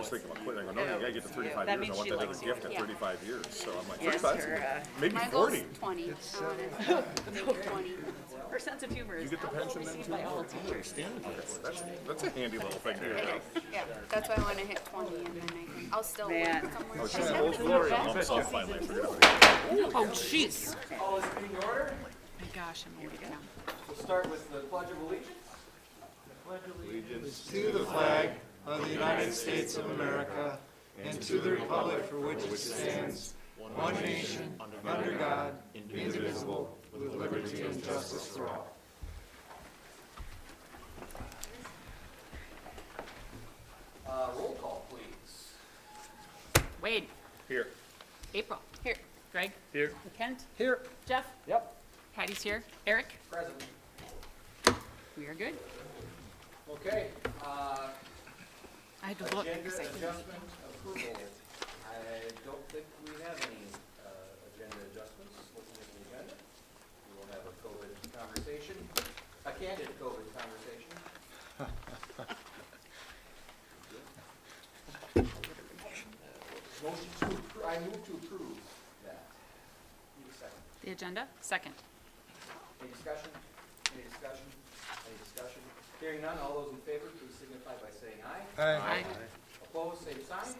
was thinking about quitting. I go, no, you gotta get to 35 That years. I means want she that as a likes gift you. at Yeah. 35 years. So I'm like, Yes, 35, her, maybe My 40. goal's 20. I wanna hit 20. her sense of humor You is get the pension then received too? by all teachers. That's a handy little thing to do. Yeah, that's why I wanna hit 20 and then I can, I'll still work Man. somewhere. She's an old Gloria. I'm myself finally. I forget about it. Oh, jeez. Call this meeting to order. My gosh, I'm old now. We'll start with the Pledge of Allegiance. To the flag of the United States of America and to the republic for which it stands, one nation, under God, indivisible, with liberty and justice for all. Roll call, please. Wade. Here. April. Here. Greg. Here. Kent. Here. Jeff. Yep. Patty's here. Eric. Present. We are good. Okay. I had to look Agenda because I couldn't. adjustment approval. I don't think we have any agenda adjustments. Looking at the agenda, we will have a COVID conversation, a candid COVID conversation. Motion to approve, I move to approve that. Need a second. The agenda? Second. Any discussion? Any discussion? Any discussion? Hearing none, all those in favor, please signify by saying aye. Aye. Opposed, same sign.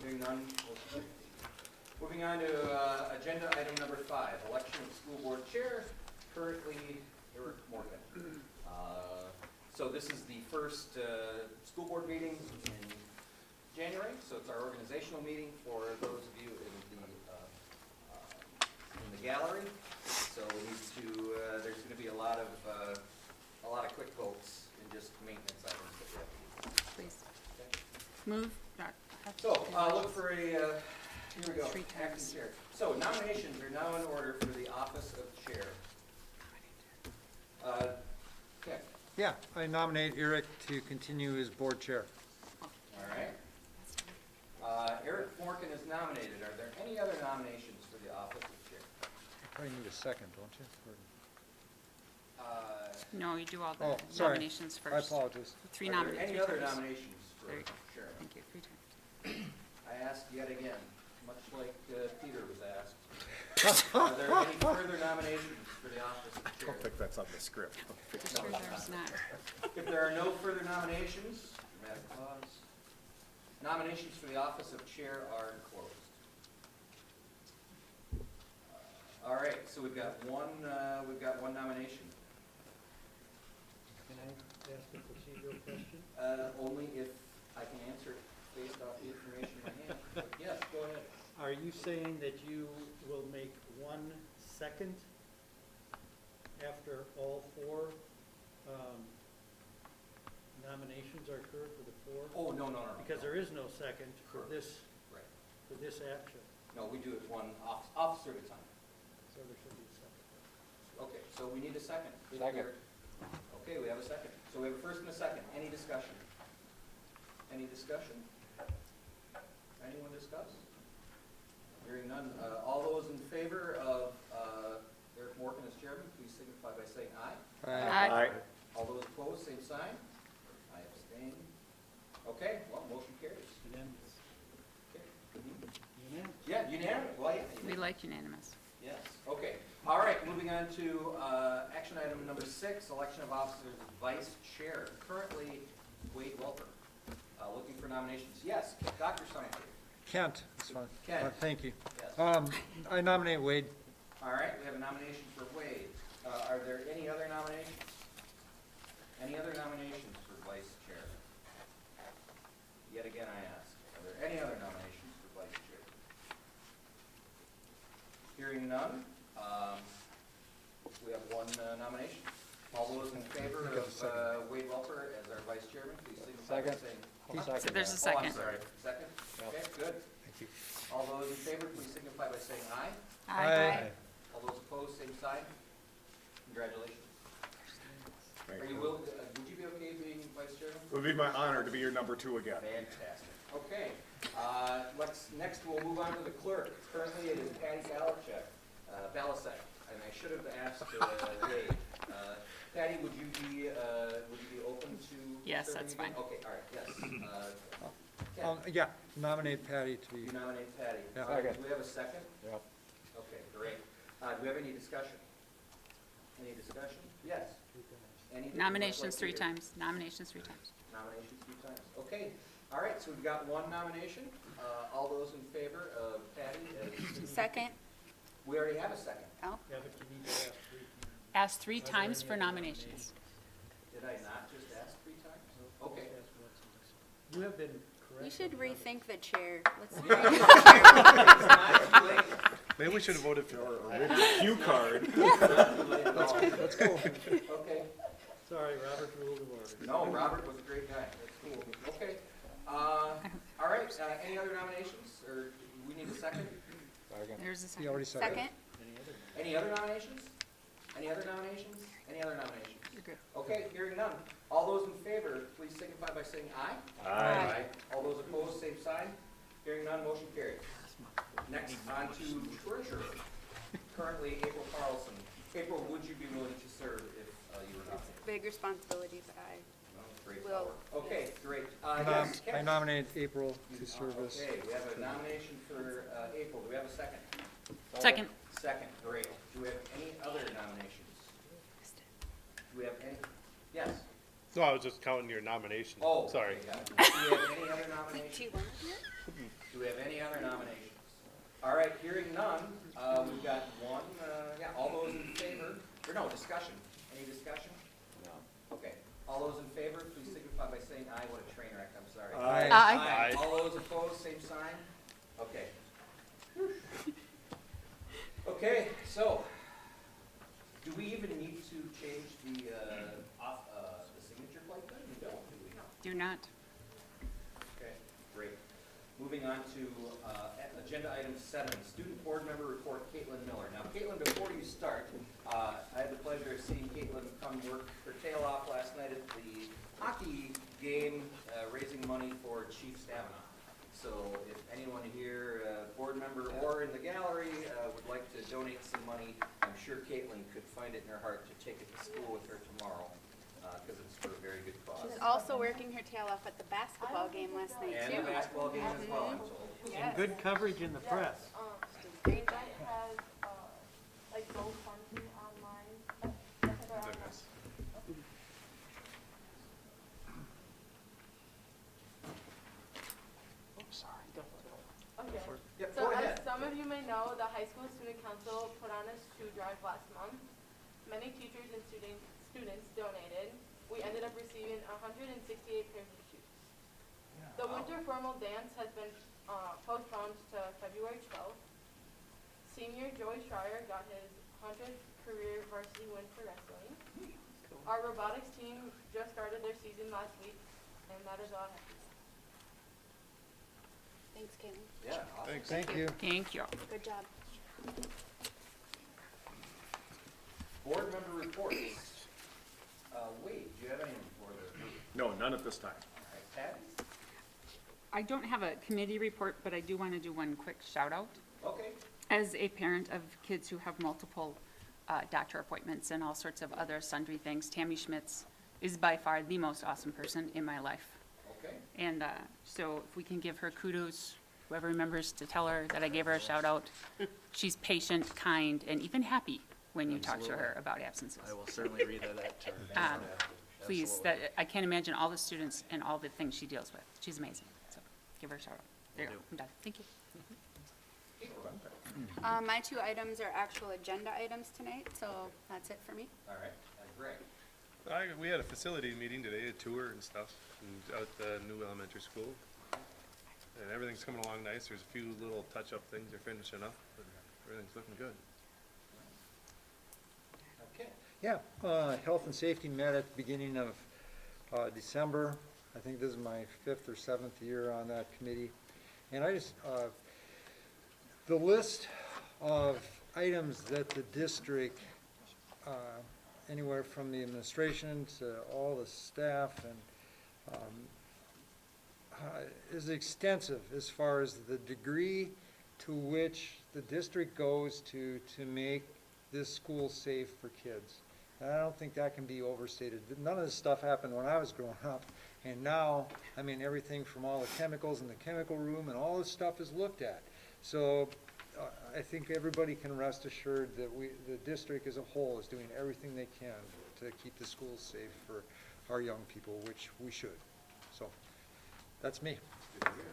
Hearing none, motion carries. Moving on to agenda item number 5, election of school board chair, currently Eric Morgan. So this is the first school board meeting in January, so it's our organizational meeting for those of you in the gallery. So we need to, there's going to be a lot of quick votes and just maintenance items that we have to do. Please. Okay. Move. So, look for a, here we go, 3 acting times. chair. So nominations are now in order for the office of chair. Okay, Yeah, I nominate Eric to continue as board chair. all right. Eric Morgan is nominated. Are there any other nominations for the office of chair? You probably need a second, don't you? No, you do all the Oh, sorry. nominations I first. apologize. 3 Are there nominations. any other nominations for There you go. chairman? Thank you. 3 times. I ask yet again, much like Peter was asked, are there any further nominations for the office of I chair? don't think that's on the script. Pretty sure there's not. If there are no further nominations, dramatic pause. Nominations for the office of chair are closed. All right, so we've got one nomination. Can I ask a procedural question? Only if I can answer it based off the information in my hand. But yes, go ahead. Are you saying that you will make 1 second after all 4 nominations are occurred for the 4? Oh, no. Because there is no second for Correct. this, Right. for this action, No, we do it one officer at a time. so there should be a second. Okay, so we need a second. Second. Okay, we have a second. So we have a first and a second. Any discussion? Any discussion? Anyone discuss? Hearing none. All those in favor of Eric Morgan as chairman, please signify by saying aye. Aye. All those opposed, same sign. I abstain. Okay, well, motion carries. Unanimous. Okay. Unanimous. Yeah, unanimous. Well, yeah. We like unanimous. Yes, okay. All right, moving on to action item number 6, election of officers as vice chair. Currently, Wade Welper, looking for nominations. Yes, Dr. Summerly. Kent, that's fine. Kent. Thank you. Yes. I nominate Wade. All right, we have a nomination for Wade. Are there any other nominations? Any other nominations for vice chair? Yet again, I ask, are there any other nominations for vice chair? Hearing none, we have 1 nomination. All those in favor of Wade Welper as our vice chairman, please signify by saying. So there's a Oh, I'm second. sorry, second? Okay, good. Thank you. All those in favor, please signify by saying aye. Aye. All those opposed, same sign. Congratulations. Thank Are you will, would you be okay being vice chairman? It would be my honor to be your number 2 again. Fantastic. Okay, next we'll move on to the clerk. Currently it is Patty Balasek, and I should have asked Dave. Patty, would you be open to? Yes, serving that's again? fine. Okay, all right, yes. Yeah, nominate Patty to be, You nominate Patty. Yeah. Do we have a second? Yep. Okay, great. Do we have any discussion? Any discussion? Yes. Anything you'd Nominations like to three hear? times, nominations three times. Nominations 3 times. Okay, all right, so we've got one nomination. All those in favor of Patty as, Second. we already have a second. Oh, Yeah, but you need to ask three. Ask three Are there times any for other nominations. Did I not just ask 3 times? Okay. Just ask once and listen. You have been correct. you should on the other. rethink the chair. Let's It's not too late. Maybe we should have voted for Cue card. Not too late at all. let's go. Okay. Sorry, Robert, rule of order. No, Robert was a great guy. That's cool. Okay. All right, any other nominations, or do we need a second? There's a He second. already seconded. second. Any other nominations? Any other nominations? Any other nominations? You're good. Okay, hearing none. All those in favor, please signify by saying aye. Aye. All those opposed, same sign. Hearing none, motion carries. Next, on to treasurer. Currently, April Carlson. April, would you be willing to serve if you were nominated? Big responsibility, but No, great Will. power. Okay, great. I Yes, Ken. nominate April to serve as. Okay, we have a nomination for April. Do we have a second? Second. Second, great. Do we have any other nominations? Do we have any? Yes. No, I was just counting your nomination. Oh, Sorry. okay, got it. Do we have any other nominations? do you want Do we have any other nominations? All right, hearing none, we've got one, all those in favor, or no, discussion. Any discussion? No. Okay, all those in favor, please signify by saying aye. What a train wreck, I'm sorry. Aye. Aye. Aye. All those opposed, same sign? Okay. Okay, so, do we even need to change the signature plate then? We don't, do we? Do not. Okay, great. Moving on to agenda item 7, student board member report, Caitlin Miller. Now, Caitlin, before you start, I had the pleasure of seeing Caitlin come work her tail off last night at the hockey game, raising money for Chief Stamina. So if anyone here, board member or in the gallery, would like to donate some money, I'm sure Caitlin could find it in her heart to take it to school with her tomorrow, because it's for a very good cause. She's also working her tail off at the basketball game last night, And too. the basketball game as well, I'm told. And good coverage in the press. Green Light has, like, GoFundMe online. Goodness. Okay. Yep, So go ahead. as some of you may know, the high school student council put on a shoe drive last month. Many teachers and students donated. We ended up receiving 168 pairs of shoes. The winter formal dance has been postponed to February 12th. Senior Joey Schreier got his 100th career varsity win for wrestling. Our robotics team just started their season last week, and that is all I have to say. Thanks, Caitlin. Yeah, awesome. Thanks. Thank you. Thank you. Good job. Board member reports. Wade, do you have anything for the group? No, none at this time. All right, Patty? I don't have a committee report, but I do want to do one quick shout out. Okay. As a parent of kids who have multiple doctor appointments and all sorts of other sundry things, Tammy Schmitz is by far the most awesome person in my life. Okay. And so if we can give her kudos, whoever remembers to tell her that I gave her a shout out. She's patient, kind, and even happy when you talk to her about absences. I will certainly relay that to her. Please, I can't imagine all the students and all the things she deals with. She's amazing. So give her a shout out. There you go. I'm done. Thank you. My 2 items are actual agenda items tonight, so that's it for me. All right, Greg. We had a facility meeting today, a tour and stuff, and out at the new elementary school. And everything's coming along nice. There's a few little touch-up things they're finishing up, but everything's looking good. Okay. Yeah, health and safety met at the beginning of December. I think this is my 5th or 7th year on that committee. And I just, the list of items that the district, anywhere from the administration to all the staff, and is extensive as far as the degree to which the district goes to make this school safe for kids. And I don't think that can be overstated. None of this stuff happened when I was growing up, And now, I mean, everything from all the chemicals in the chemical room and all this stuff is looked at. So I think everybody can rest assured that the district as a whole is doing everything they can to keep the schools safe for our young people, which we should. So that's me. Good to hear.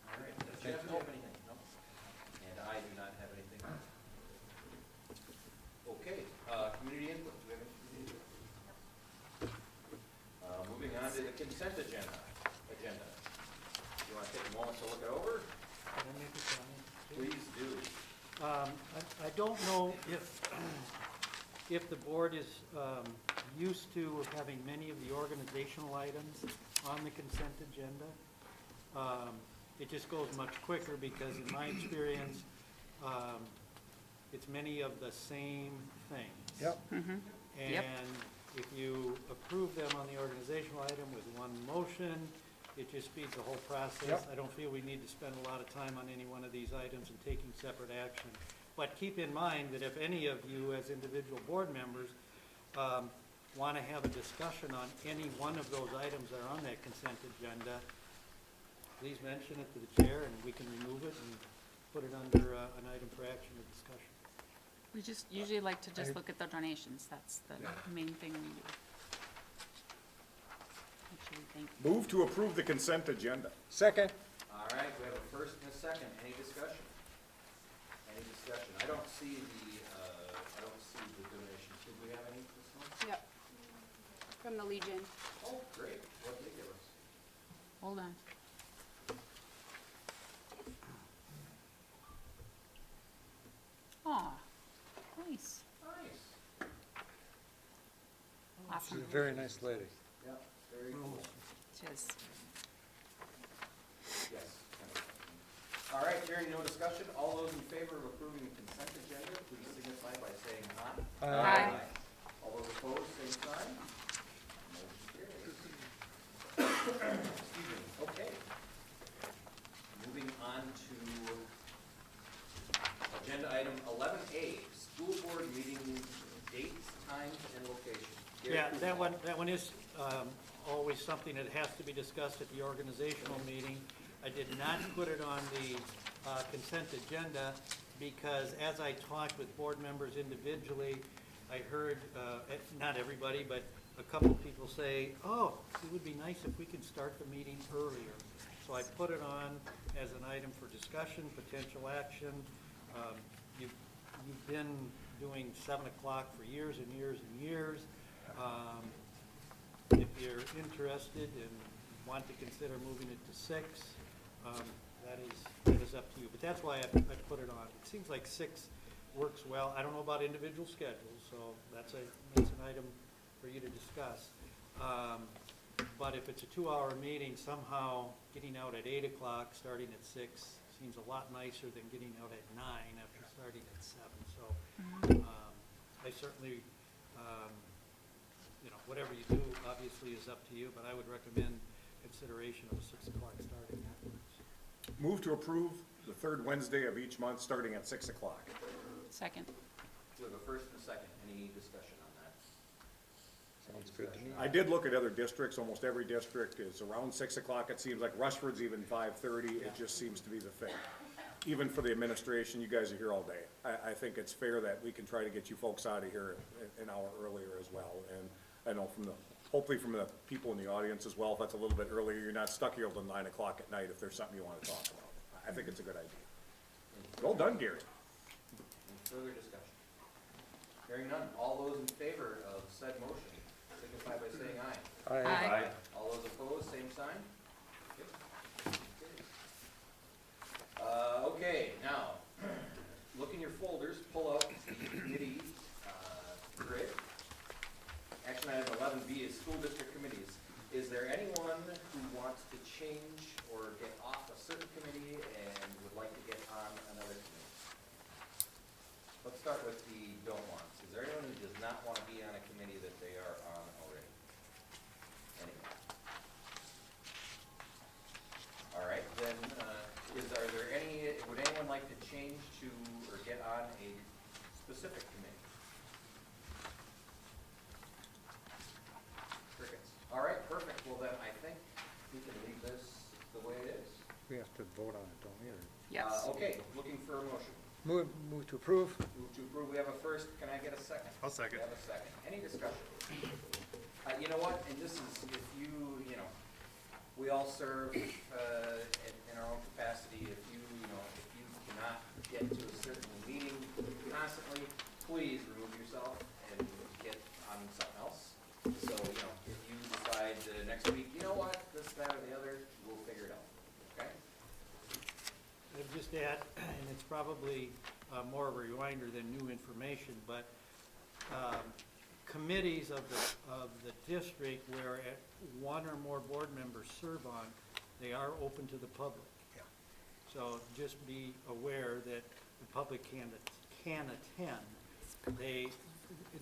All right, does Jeff have anything? No? And I do not have anything. Okay, community input, do we have any community input? Moving on to the consent agenda. You want to take a moment to look it over? Can I make a comment? Please do. I don't know if the board is used to having many of the organizational items on the consent agenda. It just goes much quicker because in my experience, it's many of the same things. Yep. Yep. And if you approve them on the organizational item with one motion, it just speeds the whole process. Yep. I don't feel we need to spend a lot of time on any one of these items and taking separate action. But keep in mind that if any of you as individual board members want to have a discussion on any one of those items that are on that consent agenda, please mention it to the chair and we can remove it and put it under an item for action or discussion. We just usually like to just look at the donations. That's the main thing we do. Actually, thank you. Move to approve the consent agenda. Second. All right, we have a first and a second. Any discussion? Any discussion? I don't see the donations. Did we have any this month? Yep. From the Legion. Oh, great. What did they give us? Hold on. Aw, nice. Nice. She's Awesome. a very nice lady. Yeah, very cool. Cheers. Yes. All right, hearing no discussion, all those in favor of approving the consent agenda, please signify by saying aye. Aye. All those opposed, same sign. Motion carries. Excuse me, okay. Moving on to agenda item 11A, school board meeting dates, times, and location. Gary, Yeah, please. that one is always something that has to be discussed at the organizational meeting. I did not put it on the consent agenda because as I talked with board members individually, I heard, not everybody, but a couple of people say, oh, it would be nice if we could start the meeting earlier. So I put it on as an item for discussion, potential action. You've been doing 7 o'clock for years and years and years. If you're interested and want to consider moving it to 6, that is up to you. But that's why I put it on. It seems like 6 works well. I don't know about individual schedules, so that's an item for you to discuss. But if it's a 2-hour meeting, somehow getting out at 8 o'clock, starting at 6, seems a lot nicer than getting out at 9 after starting at 7. So I certainly, whatever you do, obviously is up to you, but I would recommend consideration of a 6 o'clock starting afterwards. Move to approve the third Wednesday of each month, starting at 6 o'clock. Second. We have a first and a second. Any discussion on that? Sounds good to me. I did look at other districts. Almost every district is around 6 o'clock. It seems like Rushford's even 5:30. It just seems to be the thing. Even for the administration, you guys are here all day. I think it's fair that we can try to get you folks out of here an hour earlier as well. And I know hopefully from the people in the audience as well, if that's a little bit earlier, you're not stuck here till 9 o'clock at night if there's something you want to talk about. I think it's a good idea. Well done, Gary. Any further discussion? Hearing none, all those in favor of said motion signify by saying aye. Aye. All those opposed, same sign. Okay, now, look in your folders, pull out the committee grid. Action item 11B is school district committees. Is there anyone who wants to change or get off a certain committee and would like to get on another committee? Let's start with the don't wants. Is there anyone who does not want to be on a committee that they are on already? Anyone? All right, then, would anyone like to change to or get on a specific committee? Crickets. All right, perfect. Well then, I vote on it, don't we? Or- Yes. Okay, looking for a motion. Move to approve. Move to approve, we have a first, can I get a second? I'll second. We have a second, any discussion? You know what, and this is, if you know, we all serve, in our own capacity, if you cannot get to a certain meeting constantly, please remove yourself and get on something else. So, if you decide next week, you know what, this, that, or the other, we'll figure it out, okay? I'd just add, and it's probably more of a reminder than new information, but committees of the district where one or more board members serve on, they are open to the public. Yeah. So just be aware that the public can attend.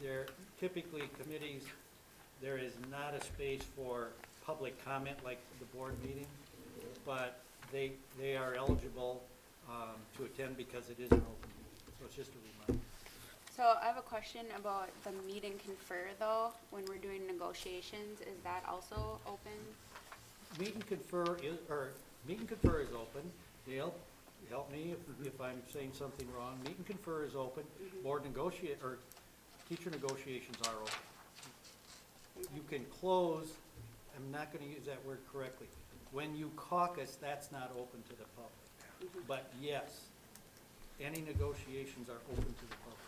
They're typically committees, there is not a space for public comment like the board meeting, but they are eligible to attend because it is an open meeting. So it's just a reminder. So I have a question about the meet and confer though, when we're doing negotiations, is that also open? Meet and confer is open. Dale, help me if I'm saying something wrong. Meet and confer is open. Board teacher negotiations are open. You can close, I'm not gonna use that word correctly. When you caucus, that's not open to the public. But yes, any negotiations are open to the public.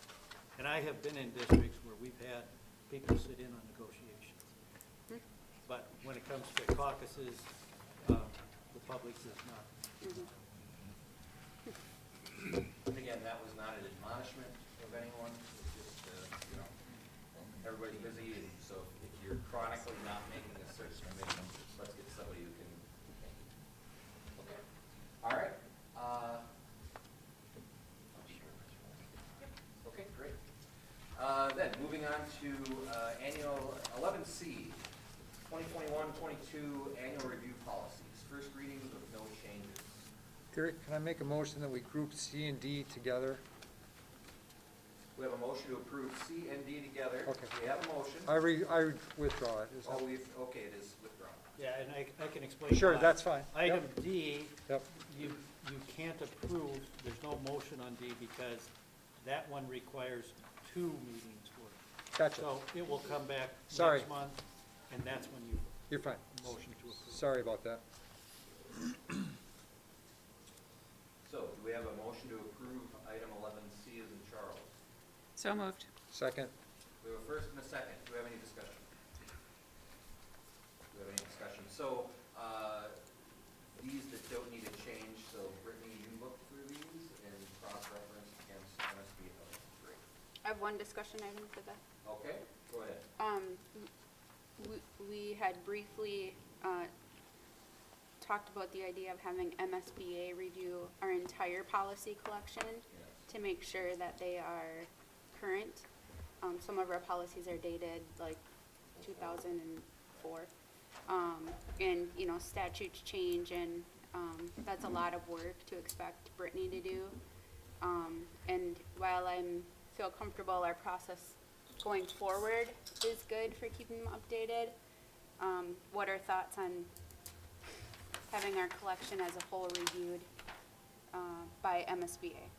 And I have been in districts where we've had people sit in on negotiations. But when it comes to caucuses, the public is not. Again, that was not an admonishment of anyone, it's just, everybody's busy, and so if you're chronically not making a certain commitment, let's get somebody who can make it. Okay, all right. Okay, great. Then, moving on to annual 11C, 2021-22 annual review policies, first readings with no changes. Derek, can I make a motion that we group C and D together? We have a motion to approve C and D together. Okay. We have a motion. I withdraw it. Is that- Okay, it is withdrawn. Yeah, and I can explain Sure, why. that's fine. Item Yep. D, Yep. you can't approve, there's no motion on D because that one requires 2 meetings worth. Gotcha. So it will come back Sorry. next month, and that's when you You're fine. motion to approve. Sorry about that. So, do we have a motion to approve item 11C as in Charles? So moved. Second. We have a first and a second. Do we have any discussion? Do we have any discussion? So, these that don't need a change, so Brittany, you look through these and cross-reference against MSB. Great. I have one discussion item for that. Okay, go ahead. We had briefly talked about the idea of having MSBA review our entire policy collection to make sure that they are current. Some of our policies are dated like 2004. And, statutes change and that's a lot of work to expect Brittany to do. And while feel comfortable our process going forward is good for keeping them updated, what are thoughts on having our collection as a whole reviewed by MSBA?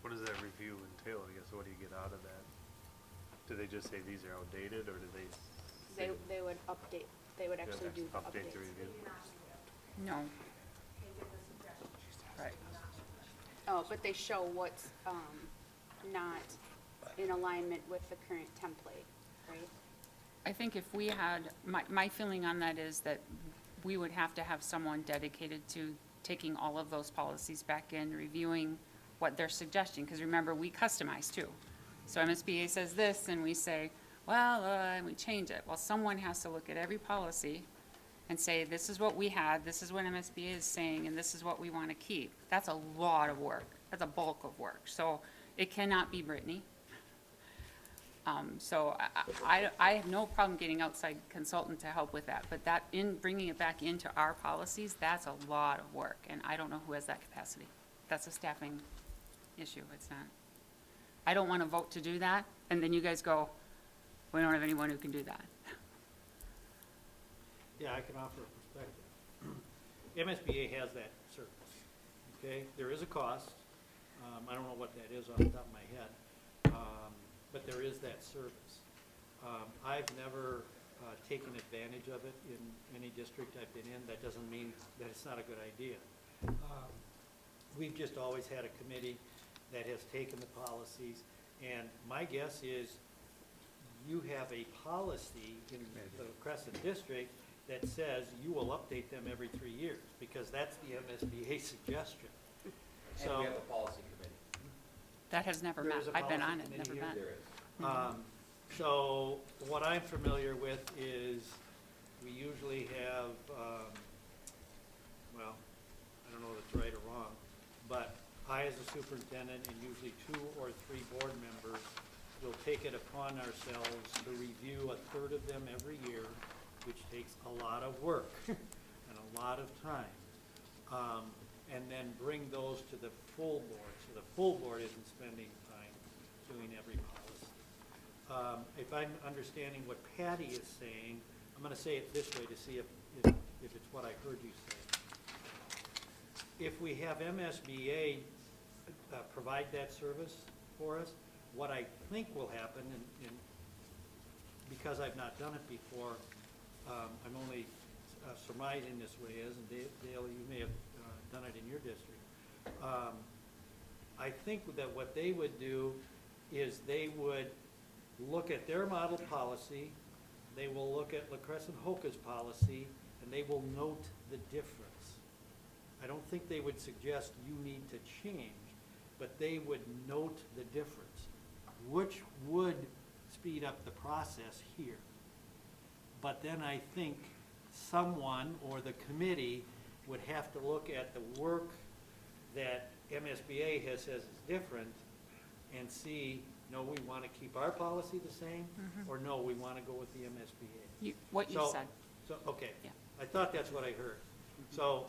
What does that review entail? I guess, what do you get out of that? Do they just say these are outdated, or do they? They would update, they would actually do the Update the updates. review? No. Right. Oh, but they show what's not in alignment with the current template, right? I think if we had, my feeling on that is that we would have to have someone dedicated to taking all of those policies back in, reviewing what they're suggesting, because remember, we customize too. So MSBA says this, and we say, well, and we change it. Well, someone has to look at every policy and say, this is what we had, this is what MSBA is saying, and this is what we want to keep. That's a lot of work. That's a bulk of work. So it cannot be Brittany. So I have no problem getting outside consultant to help with that, but that, in bringing it back into our policies, that's a lot of work, and I don't know who has that capacity. That's a staffing issue, it's not. I don't want to vote to do that, and then you guys go, we don't have anyone who can do that. Yeah, I can offer a perspective. MSBA has that service, okay? There is a cost. I don't know what that is off the top of my head, but there is that service. I've never taken advantage of it in any district I've been in. That doesn't mean that it's not a good idea. We've just always had a committee that has taken the policies, and my guess is you have a policy in the Crescent District that says you will update them every 3 years, because that's the MSBA suggestion. And So- we have a policy committee. That has never There met. is a I've been policy on it, committee never here. met. There is. So what I'm familiar with is we usually have, well, I don't know if it's right or wrong, but I, as a superintendent, and usually 2 or 3 board members, will take it upon ourselves to review a third of them every year, which takes a lot of work and a lot of time. And then bring those to the full board, so the full board isn't spending time doing every policy. If I'm understanding what Patty is saying, I'm gonna say it this way to see if it's what I heard you say. If we have MSBA provide that service for us, what I think will happen, and because I've not done it before, I'm only surmising this way is, and Dale, you may have done it in your district. I think that what they would do is they would look at their model policy, they will look at La Crescent Hoka's policy, and they will note the difference. I don't think they would suggest you need to change, but they would note the difference, which would speed up the process here. But then I think someone or the committee would have to look at the work that MSBA has says is different and see, no, we want to keep our policy the same, or no, we want to go with the MSBA. What you So- said. So, okay. Yeah. I thought that's what I heard. So,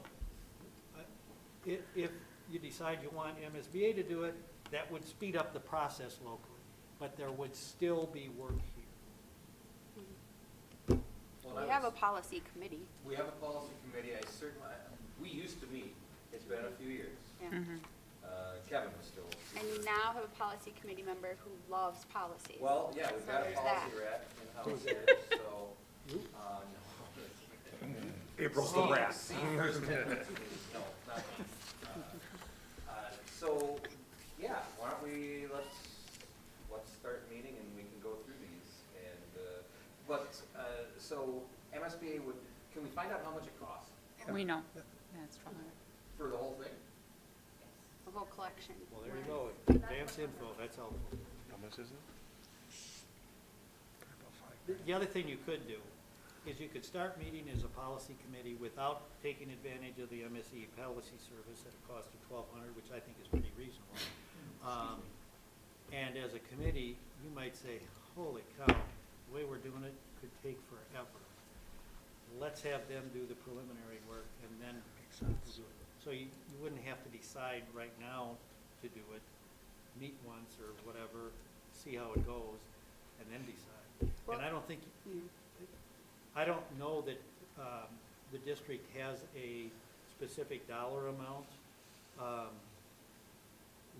if you decide you want MSBA to do it, that would speed up the process locally, but there would still be work here. Well, We have a policy committee. We have a policy committee. We used to meet. It's been a few years. Yeah. Kevin was still. And you now have a policy committee member who loves policies. Well, yeah, we've So got a there's policy that. rat in-house there, so, no. April's the rat. Seniors. No, not, so, yeah, why don't we, let's start meeting and we can go through these. And, so MSBA can we find out how much it costs We know. That's fine. for the whole thing? The whole collection. Well, there you go. Advance info, that's helpful. How much is it? The other thing you could do is you could start meeting as a policy committee without taking advantage of the MSE policy service at a cost of $1,200, which I think is pretty reasonable. And as a committee, you might say, holy cow, the way we're doing it could take forever. Let's have them do the preliminary work and then we'll do it. So you wouldn't have to decide right now to do it, meet once or whatever, see how it goes, and then decide. And I don't think, I don't know that the district has a specific dollar amount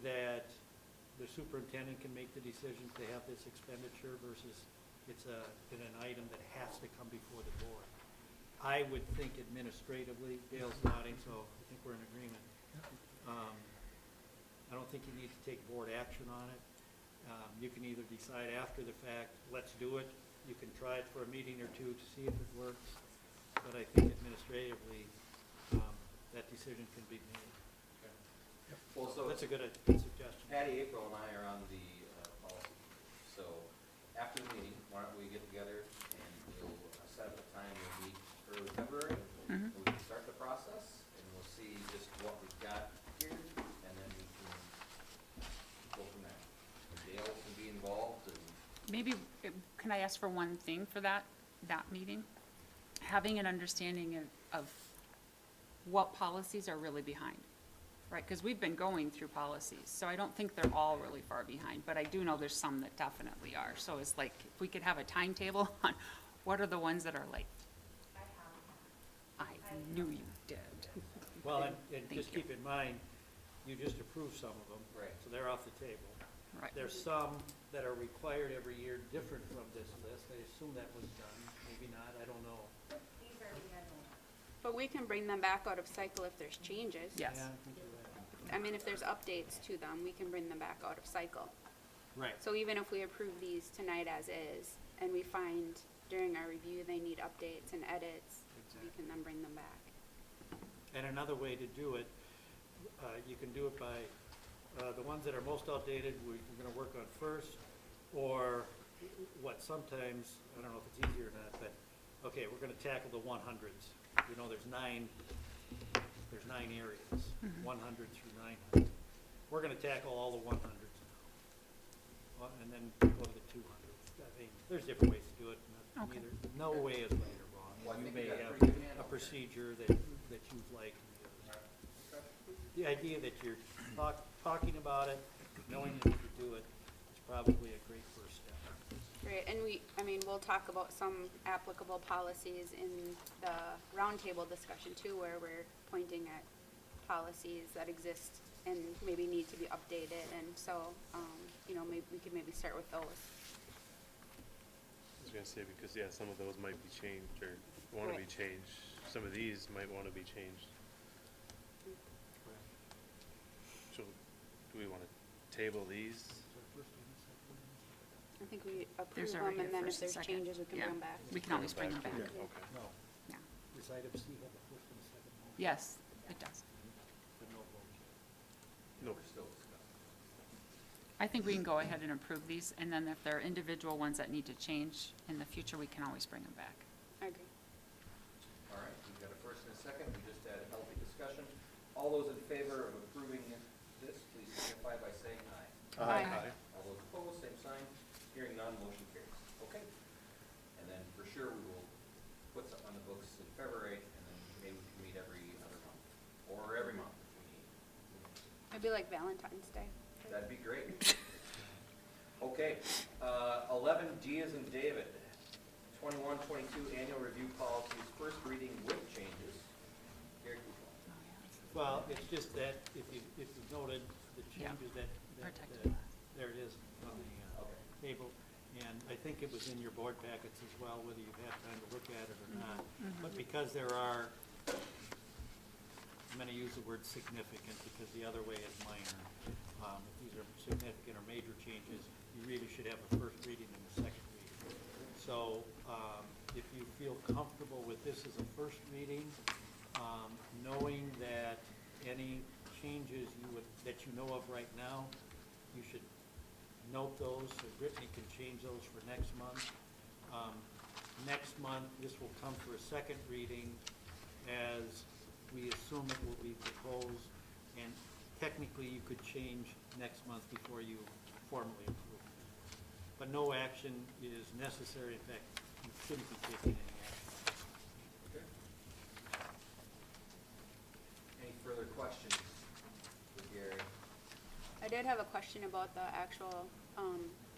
that the superintendent can make the decision to have this expenditure versus it's an item that has to come before the board. I would think administratively, Dale's nodding, so I think we're in agreement. I don't think you need to take board action on it. You can either decide after the fact, let's do it. You can try it for a meeting or two to see if it works. But I think administratively, that decision can be made. Well, so That's a good suggestion. Patty, April, and I are on the policy. So after the meeting, why don't we get together and we'll set up a time to meet early February. We can start the process and we'll see just what we've got here and then we can go from there. Dale can be involved and Maybe, can I ask for one thing for that meeting? Having an understanding of what policies are really behind, right? Because we've been going through policies, so I don't think they're all really far behind, but I do know there's some that definitely are. So it's like, if we could have a timetable on what are the ones that are like, I knew you did. Well, and Thank just you. keep in mind, you just approved some of them. Right. So they're off the table. Right. There's some that are required every year, different from this list. I assume that was done, maybe not, I don't know. But we can bring them back out of cycle if there's changes. Yes. Yeah, I think you're right. I mean, if there's updates to them, we can bring them back out of cycle. Right. So even if we approve these tonight as is, and we find during our review they need updates and edits, we can then bring them back. And another way to do it, you can do it by, the ones that are most outdated, we're gonna work on first, or what sometimes, I don't know if it's easier or not, but, okay, we're gonna tackle the 100s. You know, there's nine areas, 100 through 900. We're gonna tackle all the 100s now. And then go to the 200s. I mean, there's different ways to do it. Okay. No way is right or wrong. Well, I You think may you got a have pretty good handle. a procedure that you've liked. The idea that you're talking about it, knowing that you do it, is probably a great first step. Right, and we'll talk about some applicable policies in the roundtable discussion too, where we're pointing at policies that exist and maybe need to be updated, and so, maybe we could maybe start with those. I was gonna say, because, yeah, some of those might be changed or wanna be Right. changed. Some of these might wanna be changed. So, do we wanna table these? I think we approve There's them, already a and then if first and there's second. changes, we can Yeah. bring them back. We can always bring them back. Okay. No, Yeah. does item C have a first and a second motion? Yes, it does. But no vote yet. No. We're still discussing. I think we can go ahead and approve these, and then if there are individual ones that need to change in the future, we can always bring them back. I agree. All right, we've got a first and a second. We just had a healthy discussion. All those in favor of approving this, please signify by saying aye. Aye. All those opposed, same sign. Hearing none, motion carries. Okay. And then for sure, we will put something on the books in February, and then maybe we can meet every other month, or every month if we need. It'd be like Valentine's Day. That'd be great. Okay, 11D as in David, 21-22 annual review policies, first reading with changes. Gary Kuchel. Well, it's just that if you noted the Yeah. changes that, Protected. there it is on the Okay. table. And I think it was in your board packets as well, whether you've had time to look at it or not. But because there are, I'm gonna use the word significant because the other way is minor. If these are significant or major changes, you really should have a first reading and a second reading. So, if you feel comfortable with this as a first reading, knowing that any changes that you know of right now, you should note those, so Brittany can change those for next month. Next month, this will come for a second reading as we assume it will be proposed, and technically you could change next month before you formally approve it. But no action is necessary, in fact, you shouldn't be taking any action. Okay. Any further questions for Gary? I did have a question about the actual,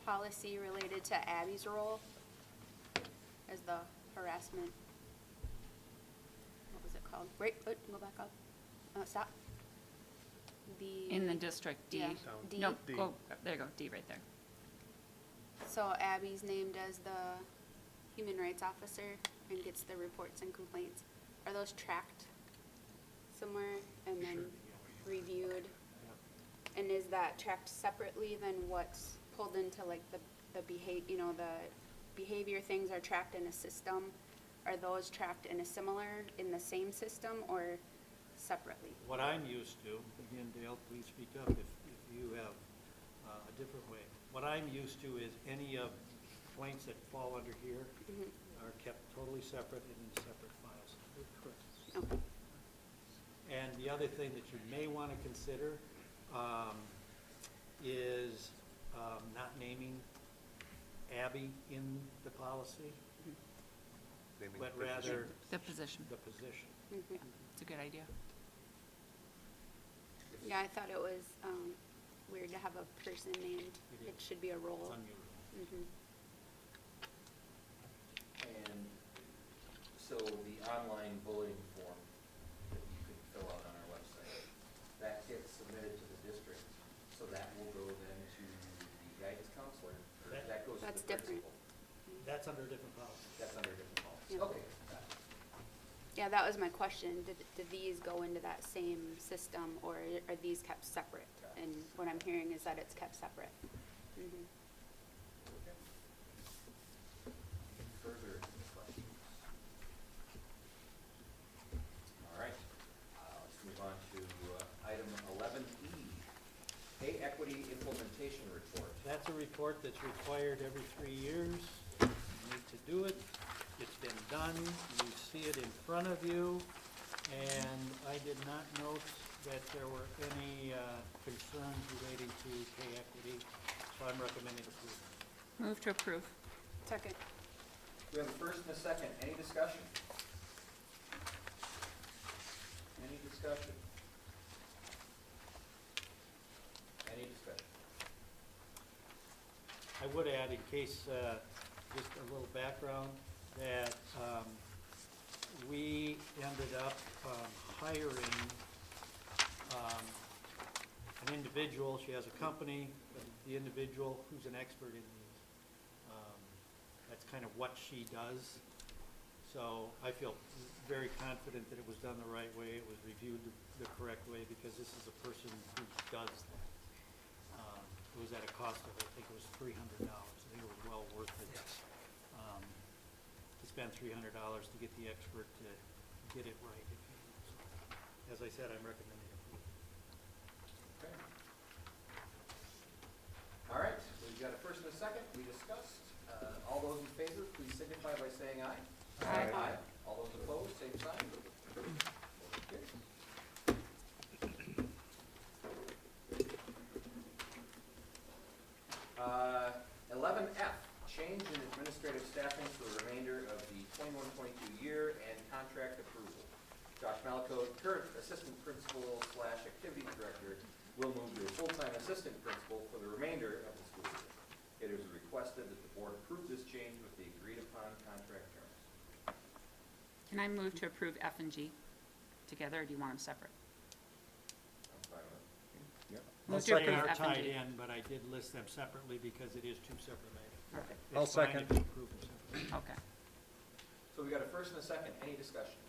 policy related to Abby's role as the harassment. What was it called? Wait, go back up. Stop. In the district, D. Yeah, D. No, D. go, there you go, D right there. So Abby's named as the human rights officer and gets the reports and complaints. Are those tracked somewhere and then reviewed? And is that tracked separately than what's pulled into like the behavior things are tracked in a system? Are those tracked in the same system or separately? What I'm used to, again, Dale, please speak up if you have a different way. What I'm used to is any of complaints that fall under here are kept totally separate and in separate files. Okay. And the other thing that you may want to consider is not naming Abby in the policy, Naming but the position. rather The position. the position. It's a good idea. Yeah, I thought it was weird to have a person named. It It is. should be a role. It's unusual. And so the online bulletin form that you could fill out on our That's under a different policy. That's under a different policy. Yeah. Okay. got it. Yeah, that was my question. Did these go into that same system, or are these kept separate? And what I'm hearing is that it's kept separate. Mhm. Okay. Any further questions? All right, let's move on to item 11E, pay equity implementation report. That's a report that's required every 3 years. You need to do it. It's been done. You see it in front of you. And I did not note that there were any concerns relating to pay equity, so I'm recommending approval. Move to approve. Second. We have a first and a second. Any discussion? Any discussion? Any discussion? I would add, in case, just a little background, that we ended up hiring an individual. She has a company, but the individual who's an expert in these. That's kind of what she does. So I feel very confident that it was done the right way, it was reviewed the correct way, because this is a person who does that. It was at a cost of, I think it was $300. I think it was well worth it. To spend $300 to get the expert to get it right, if you will. So, as I said, I'm recommending approval. Okay. All right, we've got a first and a second. We discussed. All those in favor, please signify by saying aye. Aye. Aye. All those opposed, same sign. Motion carries. 11F, change in administrative staffing for the remainder of the 21-22 year and contract approval. Josh Malico, current assistant principal / activities director, will move to a full-time assistant principal for the remainder of the school year. It is requested that the board approve this change with the agreed-upon contract terms. Can I move to approve F and G together, or do you want them separate? I'm fine with it. Yep. Move to They approve are F and tied G. in, but I did list them separately because it is two separate items. Okay. It's I'll fine second. if you approve them separately. Okay. So we got a first and a second. Any discussion?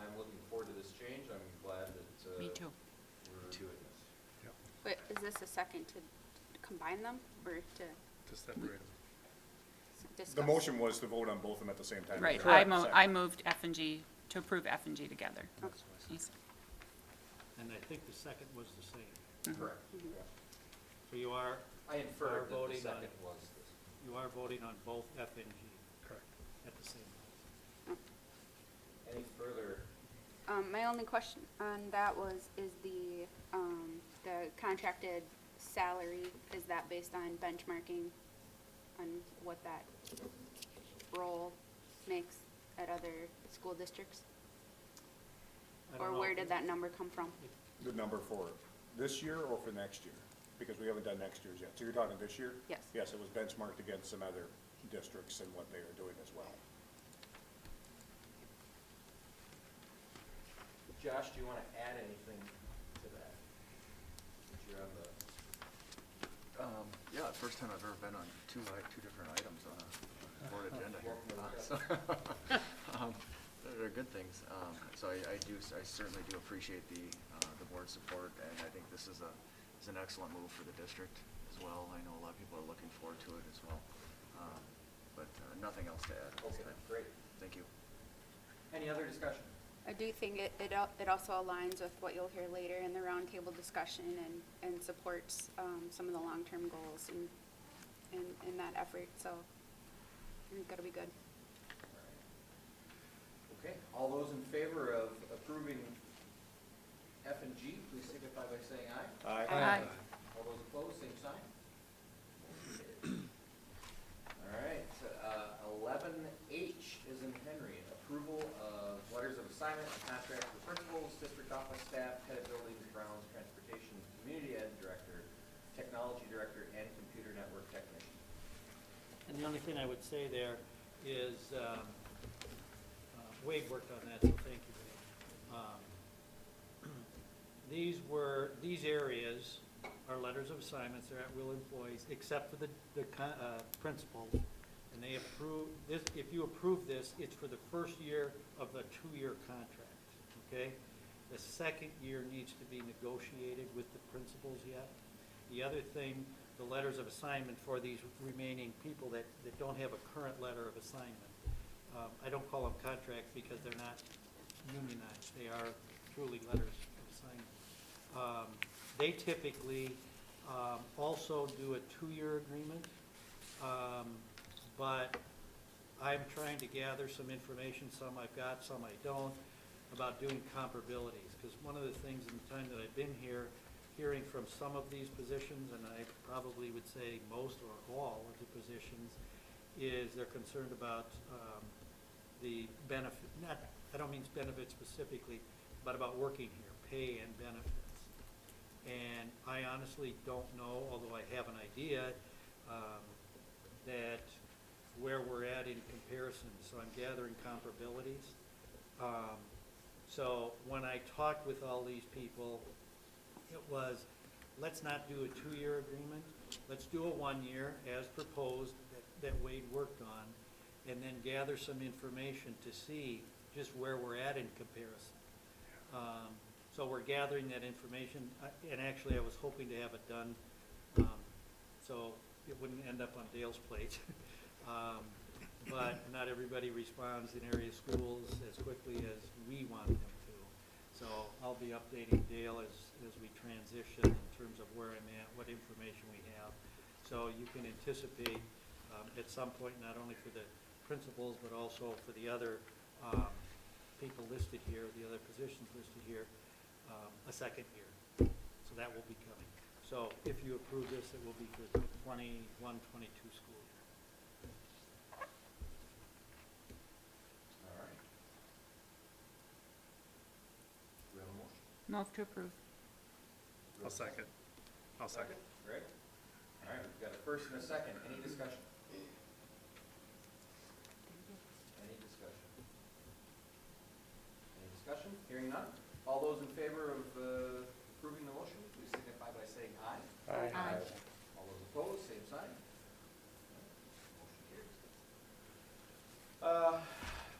I'm looking forward to this change. I'm glad that Me too. we're doing this. Wait, is this a second to combine them, or to To separate them. discuss? The motion was to vote on both of them at the same time. Right, Correct. I moved F and G, to approve F and G together. Okay. Yes. And I think the second was the same. Mhm. Correct. So you are I inferred that the voting on second it. was this. You are voting on both F and G Correct. at the same time. Any further? My only question on that was, is the contracted salary, is that based on benchmarking on what that role makes at other school districts? I don't Or know where if did that number come from? The number for this year or for next year? Because we haven't done next year's yet. So you're talking this year? Yes. Yes, it was benchmarked against some other districts and what they are doing as well. Josh, do you want to add anything to that? Since you're on the, Yeah, first time I've ever been on two different items on a board agenda here. Welcome to So, they're good things. So I certainly do appreciate the board's support, and I think this is an excellent move for the district as well. I know a lot of people are looking forward to it as well. But nothing else to add at this okay, time. great. Thank you. Any other discussion? I do think it also aligns with what you'll hear later in the roundtable discussion, and supports some of the long-term goals in that effort, so I think that'll be good. Okay, all those in favor of approving F and G, please signify by saying aye. Aye. All those opposed, same sign. All right, 11H is in Henry, approval of letters of assignment and contracts for principals, district office staff, head of buildings, grounds, transportation, community ed director, technology director, and computer network technician. And the only thing I would say there is, Wade worked on that, so thank you, Wade. These areas are letters of assignments, they're at-will employees, except for the principal and they approve, this, if you approve this, it's for the first year of the 2-year contract, okay? The second year needs to be negotiated with the principals yet. The other thing, the letters of assignment for these remaining people that don't have a current letter of assignment. I don't call them contracts because they're not unionized. They are truly letters of assignment. They typically also do a 2-year agreement, but I'm trying to gather some information, some I've got, some I don't, about doing comparabilities. Because one of the things in the time that I've been here, hearing from some of these positions, and I probably would say most or all of the positions, is they're concerned about the benefit, not, I don't mean benefits specifically, but about working here, pay and benefits. And I honestly don't know, although I have an idea, that where we're at in comparison. So I'm gathering comparabilities. So when I talked with all these people, it was, let's not do a 2-year agreement. Let's do a 1-year as proposed that Wade worked on, and then gather some information to see just where we're at in comparison. So we're gathering that information, and actually I was hoping to have it done so it wouldn't end up on Dale's plate. But not everybody responds in area schools as quickly as we want them to. So I'll be updating Dale as we transition in terms of where I'm at, what information we have. So you can anticipate at some point, not only for the principals, but also for the other people listed here, the other positions listed here, a second year. So that will be coming. So if you approve this, it will be for the 21-22 school year. All right. Do we have a motion? Move to approve. I'll second. I'll second. Greg? All right, we've got a first and a second. Any discussion? Any discussion? Any discussion? Hearing none. All those in favor of approving the motion, please signify by saying aye. Aye. All those opposed, same sign. Motion carries.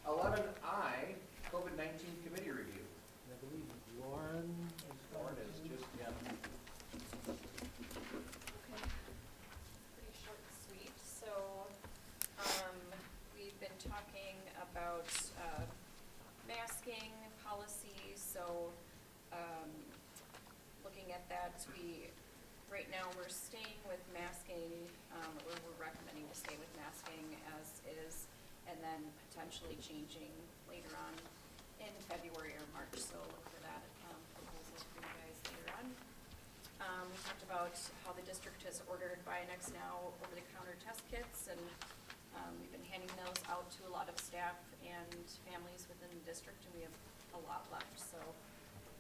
11I, COVID-19 committee review. And I believe Lauren is Lauren is just, yeah. Okay, pretty short and sweet. So, we've been talking about masking policies, so, looking at that, right now, we're staying with masking, or we're recommending to stay with masking as is, and then potentially changing later on in February or March, so look for that, proposals for you guys later on. We talked about how the district has ordered Bionex now over-the-counter test kits, and we've been handing those out to a lot of staff and families within the district, and we have a lot left, so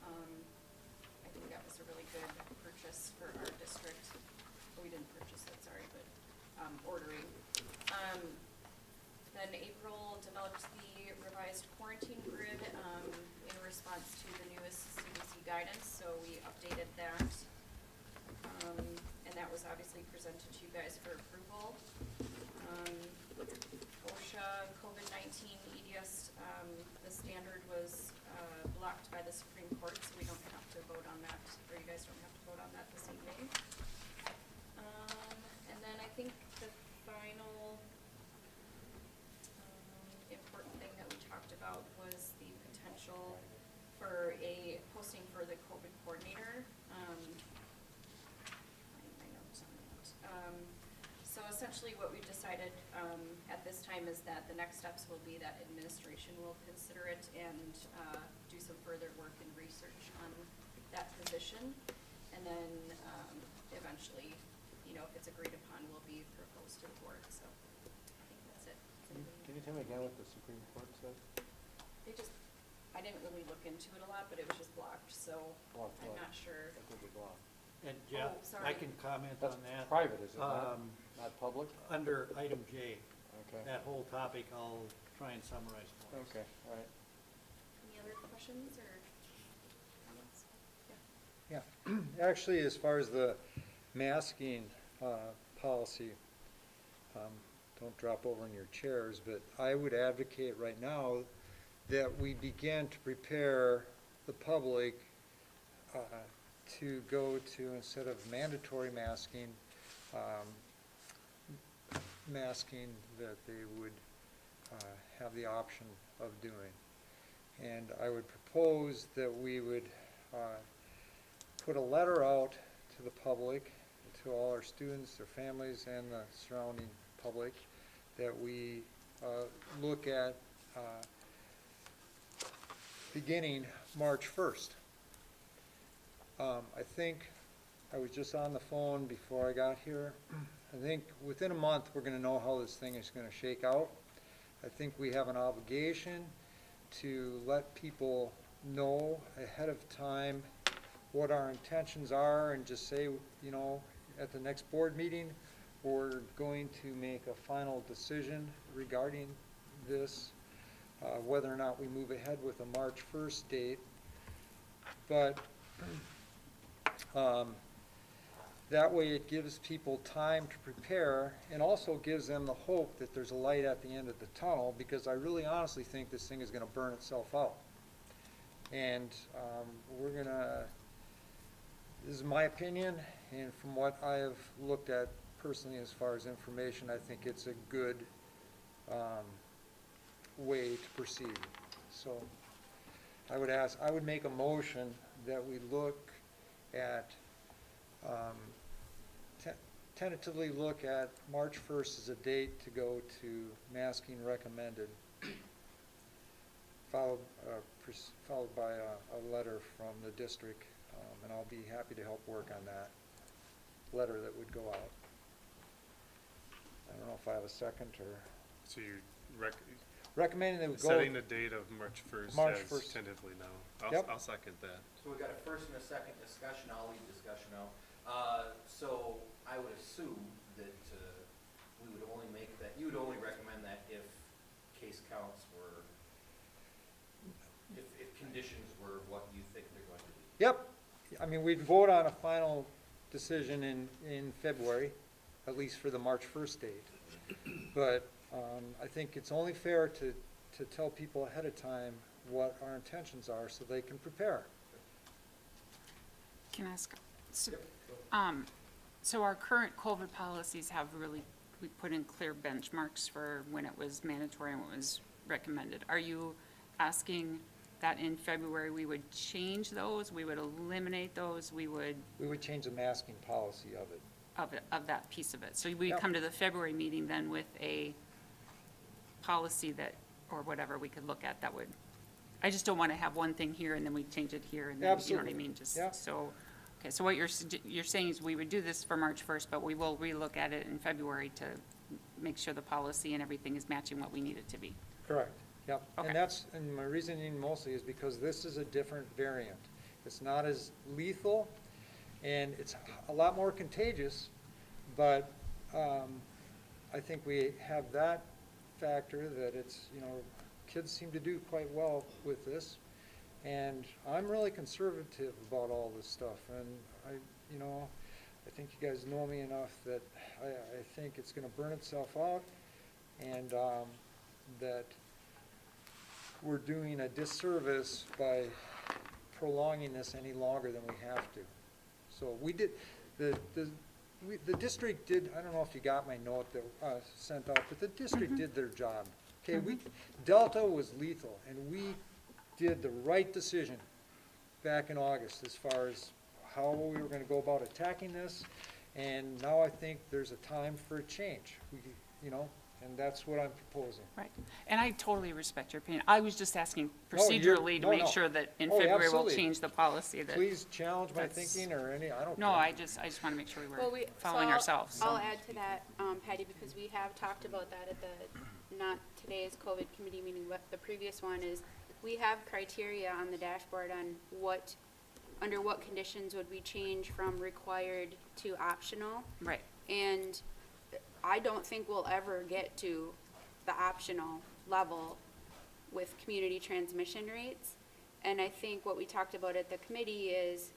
I think that was a really good purchase for our district. We didn't purchase it, sorry, but ordering. Then April developed the revised quarantine grid in response to the newest CDC guidance, so we updated that. And that was obviously presented to you guys for approval. OSHA COVID-19 EDS, the standard was blocked by the Supreme Court, so we don't have to vote on that, or you guys don't have to vote on that this evening. And then I think the final important thing that we talked about was the potential for a posting for the COVID coordinator. My notes on that. So essentially what we've decided at this time is that the next steps will be that administration will consider it and do some further work and research on that position. And then eventually, if it's agreed upon, will be proposed to the board. So I think that's it. Can you tell me again what the Supreme Court said? I didn't really look into it a lot, but it was just blocked, so Blocked I'm what? not sure. I think it blocked. And Jeff, Oh, sorry. I can comment That's on that. private, is it not? Um, Not public? Under item J, Okay. that whole topic, I'll try and summarize for us. Okay, all right. Any other questions or comments? Yeah, actually, as far as the masking policy, don't drop over in your chairs, but I would advocate right now that we begin to prepare the public to go to, instead of mandatory masking, masking that they would have the option of doing. And I would propose that we would put a letter out to the public, to all our students, their families, and the surrounding public, that we look at beginning March 1st. I think, I was just on the phone before I got here, I think within a month we're going to know how this thing is going to shake out. I think we have an obligation to let people know ahead of time what our intentions are, and just say, you know, at the next board meeting, we're going to make a final decision regarding this, whether or not we move ahead with a March 1st date. But that way it gives people time to prepare, and also gives them the hope that there's a light at the end of the tunnel, because I really honestly think this thing is going to burn itself out. And we're going to, this is my opinion, and from what I have looked at personally as far as information, I think it's a good way to proceed. So I would make a motion that we look at, tentatively look at March 1st as a date to go to masking recommended, followed by a letter from the district, and I'll be happy to help work on that letter that would go out. I don't know if I have a second, or So you're recommending that we go. setting the date of March 1st March as 1st. tentatively now. Yep. I'll second that. So we got a first and a second discussion, I'll leave discussion out. So I would assume that we would only make that, you would only recommend that if case counts were, if conditions were what you think they're going to be. Yep. I mean, we'd vote on a final decision in February, at least for the March 1st date. But I think it's only fair to tell people ahead of time what our intentions are, so they can prepare. Can I ask, so our current COVID policies have really, we put in clear benchmarks for when it was mandatory and what was recommended. Are you asking that in February we would change those, we would eliminate those, we would, We would change the masking policy of it. of that piece of it? So we'd Yep. come to the February meeting then with a policy that, or whatever we could look at that would, I just don't want to have one thing here and then we change it here and then, you know what I Absolutely. mean? Just Yeah. so, okay, so what you're saying is we would do this for March 1st, but we will relook at it in February to make sure the policy and everything is matching what we need it to be. Correct, yep. Okay. And my reasoning mostly is because this is a different variant. It's not as lethal, and it's a lot more contagious, but I think we have that factor that it's, you know, kids seem to do quite well with this. And I'm really conservative about all this stuff, and I think you guys know me enough that I think it's gonna burn itself out, and that we're doing a disservice by prolonging this any longer than we have to. So we did, the district did, I don't know if you got my note that sent out, but the district did their job. Okay, Delta was lethal, and we did the right decision back in August as far as how we were gonna go about attacking this, and now I think there's a time for a change, and that's what I'm proposing. Right. And I totally respect your opinion. I was just asking No, you're- procedurally to no, make no. sure that in Oh, February we'll absolutely. change the policy that. Please challenge my That's- thinking or I don't care. No, I just want to make sure we Well, were so following ourselves. I'll add to that, Patty, because we have talked about that at the, not today's COVID committee meeting, but the previous one, is we have criteria on the dashboard on under what conditions would we change from required to optional. Right. And I don't think we'll ever get to the optional level with community transmission rates. And I think what we talked about at the committee is,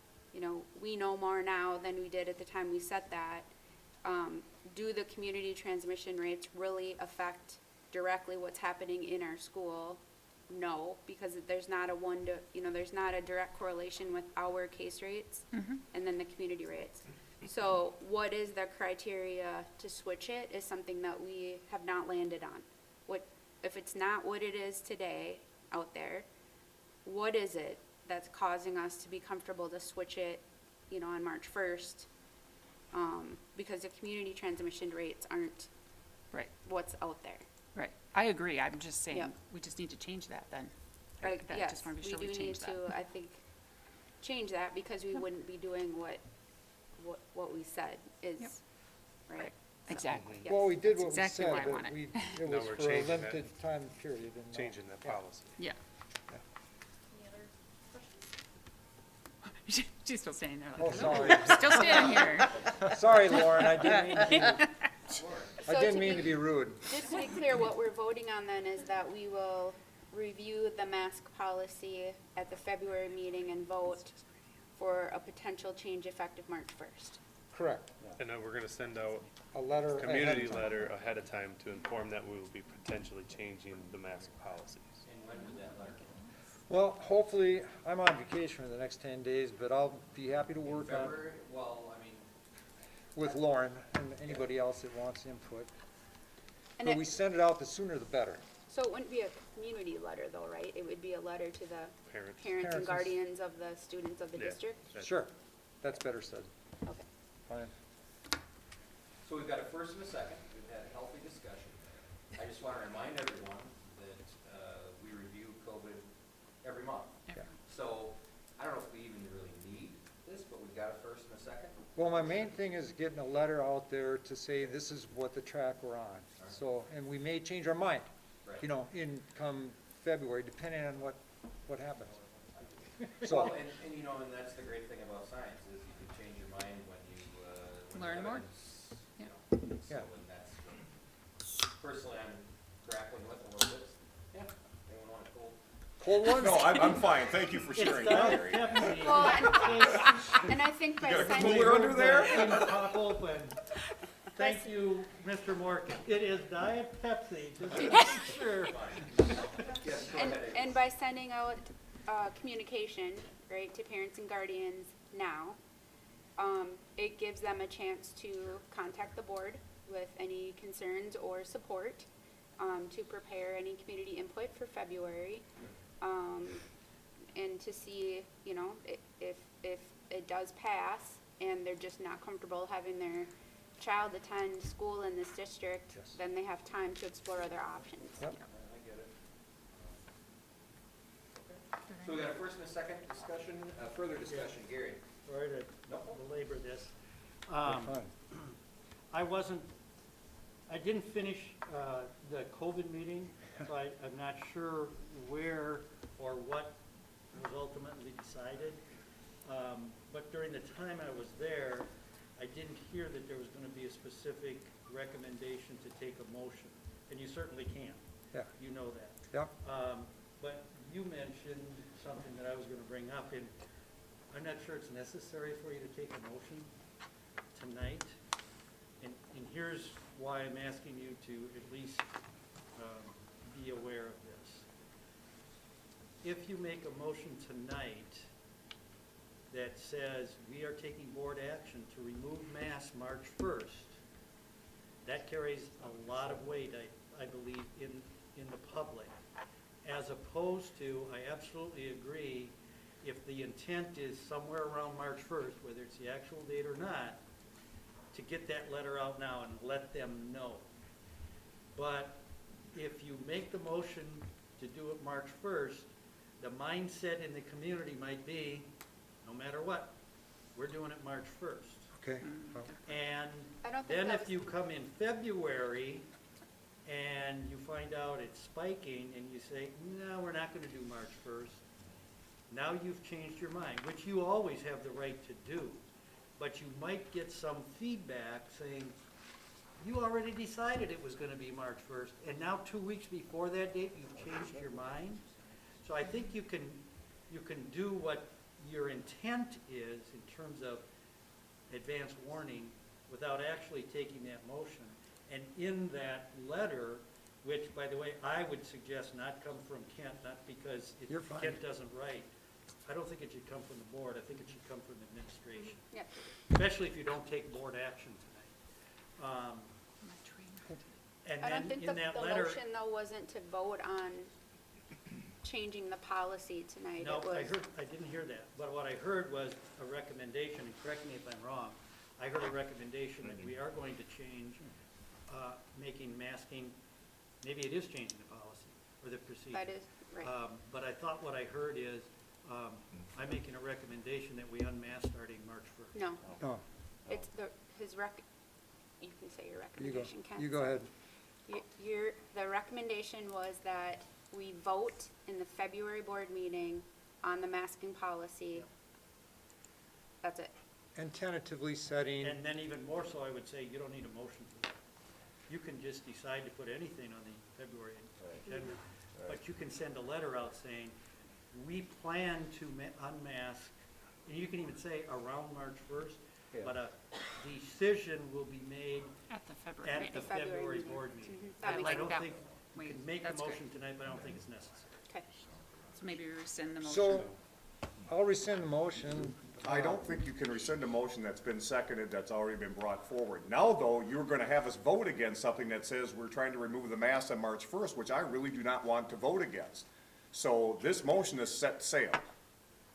we know more now than we did at the time we set that. do the community transmission rates really affect directly what's happening in our school? No, because there's not a there's not a direct correlation with our case rates and then the community rates. So what is the criteria to switch it is something that we have not landed on. If it's not what it is today out there, what is it that's causing us to be comfortable to switch it, on March 1st? Because the community transmission rates aren't Right, what's out there. right. I agree. I'm just saying, Yep. we just need to change that then. Right, That- yes, just wanna be we sure do need change that. to, I think, change that because we wouldn't be doing what we said Yep. is, right? Exactly. Yes. Well, we did That's what we exactly said, what I but wanted. it Now was we're for a changing that. limited time period. and, Changing that yeah. policy. Yeah. Any other questions? She's still standing there Oh, like, sorry. still standing here. Sorry, Lauren, I So didn't to mean be- to be rude. Just to be clear, what we're voting on then is that we will review the mask policy at the February meeting and vote for a potential change effective March 1st. Correct. And then we're gonna send out A letter. a ahead community of time. letter ahead of time to inform that we will be potentially changing the mask policies. And when would that letter? Well, hopefully, I'm on vacation for the next 10 days, but I'll be happy to work on February? Well, I mean, with Lauren and anybody else that wants input. And But it- we send it out, the sooner the better. So it wouldn't be a community letter though, right? It would be a letter to the Parents. parents Parents and is- guardians of the students of the Yeah. district? That's- Sure, that's better said. Okay. Fine. so we've got a first and a second. We've had a healthy discussion. I just want to remind everyone that we review COVID every month. Yeah. So I don't know if we even really need this, but we've got a first and a second. Well, my main thing is getting a letter out there to say this is what the track we're on. So, and we may change our mind, Right. in come February, depending on what happens. Well, So, and that's the great thing about science is you can change your mind when you Learn more. evidence, Yeah. So, Yeah. and that's what personally I'm grappling with a little bit. Yeah, anyone want a cold? cold ones? No, I'm fine. Thank you for sharing that, Gary. Well, and I think by got a sending, cooler under there? Can you pop open? Thank you, Mr. Morgan. It is Diet Pepsi, just to make sure. Yes, go and, ahead. and by sending out, communication, right, to parents and guardians now, it gives them a chance to contact the board with any concerns or support, to prepare any community input for February. And to see, if it does pass and they're just not comfortable having their child attend school in this district, Yes. then they have time to explore other options. Yep. I get it. So we got a first and a second discussion, further discussion, Gary? Sorry to No? belabor this. Fine. I didn't finish the COVID meeting, so I'm not sure where or what was ultimately decided. But during the time I was there, I didn't hear that there was going to be a specific recommendation to take a motion, and you certainly can. Yeah. You know that. Yep. But you mentioned something that I was going to bring up, and I'm not sure it's necessary for you to take a motion tonight. And here's why I'm asking you to at least be aware of this. If you make a motion tonight that says we are taking board action to remove masks March 1st, that carries a lot of weight, I believe, in the public. As opposed to, I absolutely agree, if the intent is somewhere around March 1st, whether it's the actual date or not, to get that letter out now and let them know. But if you make the motion to do it March 1st, the mindset in the community might be, no matter what, we're doing it March 1st. Okay. And I don't think then that's- if you come in February and you find out it's spiking and you say, no, we're not gonna do March 1st, now you've changed your mind, which you always have the right to do. But you might get some feedback saying, you already decided it was gonna be March 1st, and now 2 weeks before that date, you've changed your mind. So I think you can do what your intent is in terms of advance warning without actually taking that motion. And in that letter, which, by the way, I would suggest not come from Kent, not because You're fine. Kent doesn't write. I don't think it should come from the board, I think it should come from administration, Yep. especially if you don't take board action tonight. And I don't then think in the that the letter, motion though wasn't to vote on changing the policy tonight. no, It was, I didn't hear that, but what I heard was a recommendation, and correct me if I'm wrong, I heard a recommendation that we are going to change, making masking, maybe it is changing the policy or the procedure. that is, right. But I thought what I heard is, I'm making a recommendation that we unmask starting March first. No, No, it's you can say your you go, recommendation, Ken. you go ahead. The recommendation was that we vote in the February board meeting on the masking policy. That's it. And tentatively setting, And then even more so, I would say you don't need a motion for that. You can just decide to put anything on the February agenda, but you can send a letter out saying, we plan to unmask, and you can even say around March first, but a decision will be made At the February at meeting. the February February meeting. board meeting. That'd be I good. don't that. think, we Wait, can make a that's good. motion tonight, but I don't think it's necessary. Okay. So maybe we rescind the motion. so I'll rescind the motion. I don't think you can rescind a motion that's been seconded, that's already been brought forward. Now, though, you're gonna have us vote against something that says we're trying to remove the mask on March first, which I really do not want to vote against. So this motion is set sail,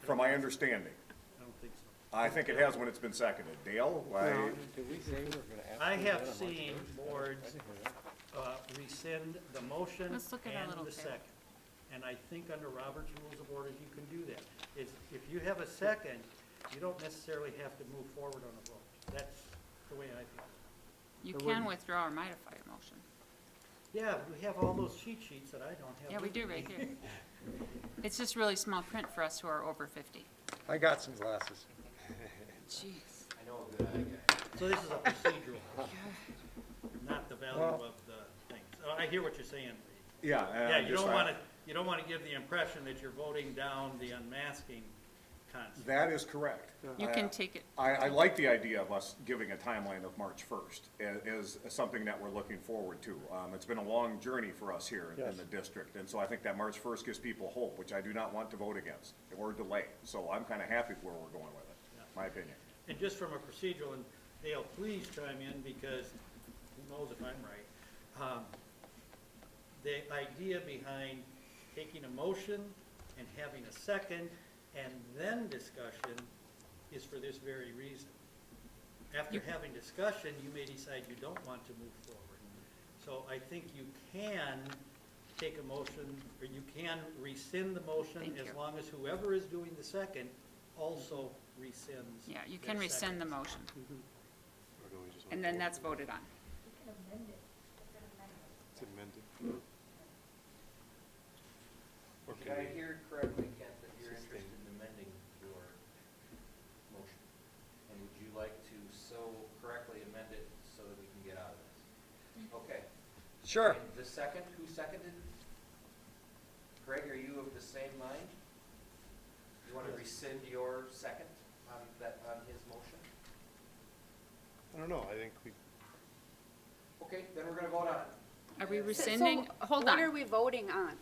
from my understanding. I don't think so. I think it has when it's been seconded. Dale, why? I have seen boards rescind the motion Let's look at our and little the table. second. And I think under Robert's Rules of Order, you can do that. If you have a second, you don't necessarily have to move forward on a vote. That's the way I feel. You can withdraw or modify a motion. Yeah, we have all those cheat sheets that I don't have. Yeah, we with do me. right here. It's just really small print for us who are over 50. I got some glasses. Jeez. I know a good idea. So this is a procedural, not the value Well- of the things. I hear what you're saying, Lee. Yeah. and Yeah, I'm you just- don't want to give the impression that you're voting down the unmasking concept. That is correct. You can take it, I like the idea of us giving a timeline of March first as something that we're looking forward to. It's been a long journey for us here in the district, and so I think that March first gives people hope, which I do not want to vote against or delay. So I'm kinda happy where we're going with it, my opinion. And just from a procedural, and Dale, please chime in, because who knows if I'm right. The idea behind taking a motion and having a second and then discussion is for this very reason. After having discussion, you may decide you don't want to move forward. So I think you can take a motion, or you can rescind the motion Thank as you. long as whoever is doing the second also rescinds. yeah, you their can rescind the second. motion. And then that's voted on. It's amended. Did I hear correctly, Kent, that you're interested in amending your motion? And would you like to so correctly amend it so that we can get out of this? Okay. Sure. And the second, who seconded? Greg, are you of the same mind? You want to rescind your second on his motion? I don't know, I think we, Okay, then we're gonna vote on it. Are we So rescinding? Hold What are on. we voting on?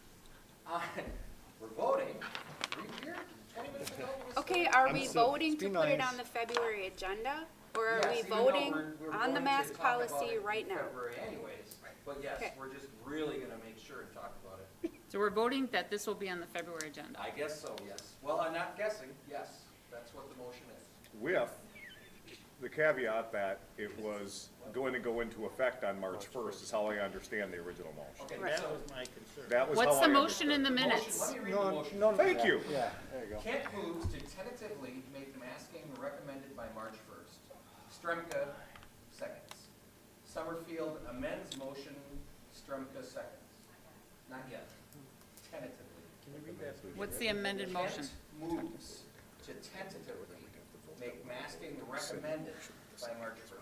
We're voting. Were you here 20 minutes ago? when this Okay, started? are we so- voting to be put it nice. on the February agenda? Or are Yes, we even though voting we're on the going to mask talk about policy it in right now? February anyways, but yes, Okay. we're just really gonna make sure and talk about it. So we're voting that this will be on the February agenda. I guess so, yes. Well, I'm not guessing, yes, that's what the motion is. With the caveat that it was going to go into effect on March first, is how I understand the original motion. Okay, That so, was my concern. That was What's how the I motion in the motion, minutes? let me read the No, motion. no, Thank you. Yeah, there you go. Kent moves to tentatively make masking recommended by March first. Stremka seconds. Summerfield amends motion, Stremka seconds. Not yet, tentatively. Can you read that, please? What's the amended motion? Kent moves to tentatively make masking recommended by March first.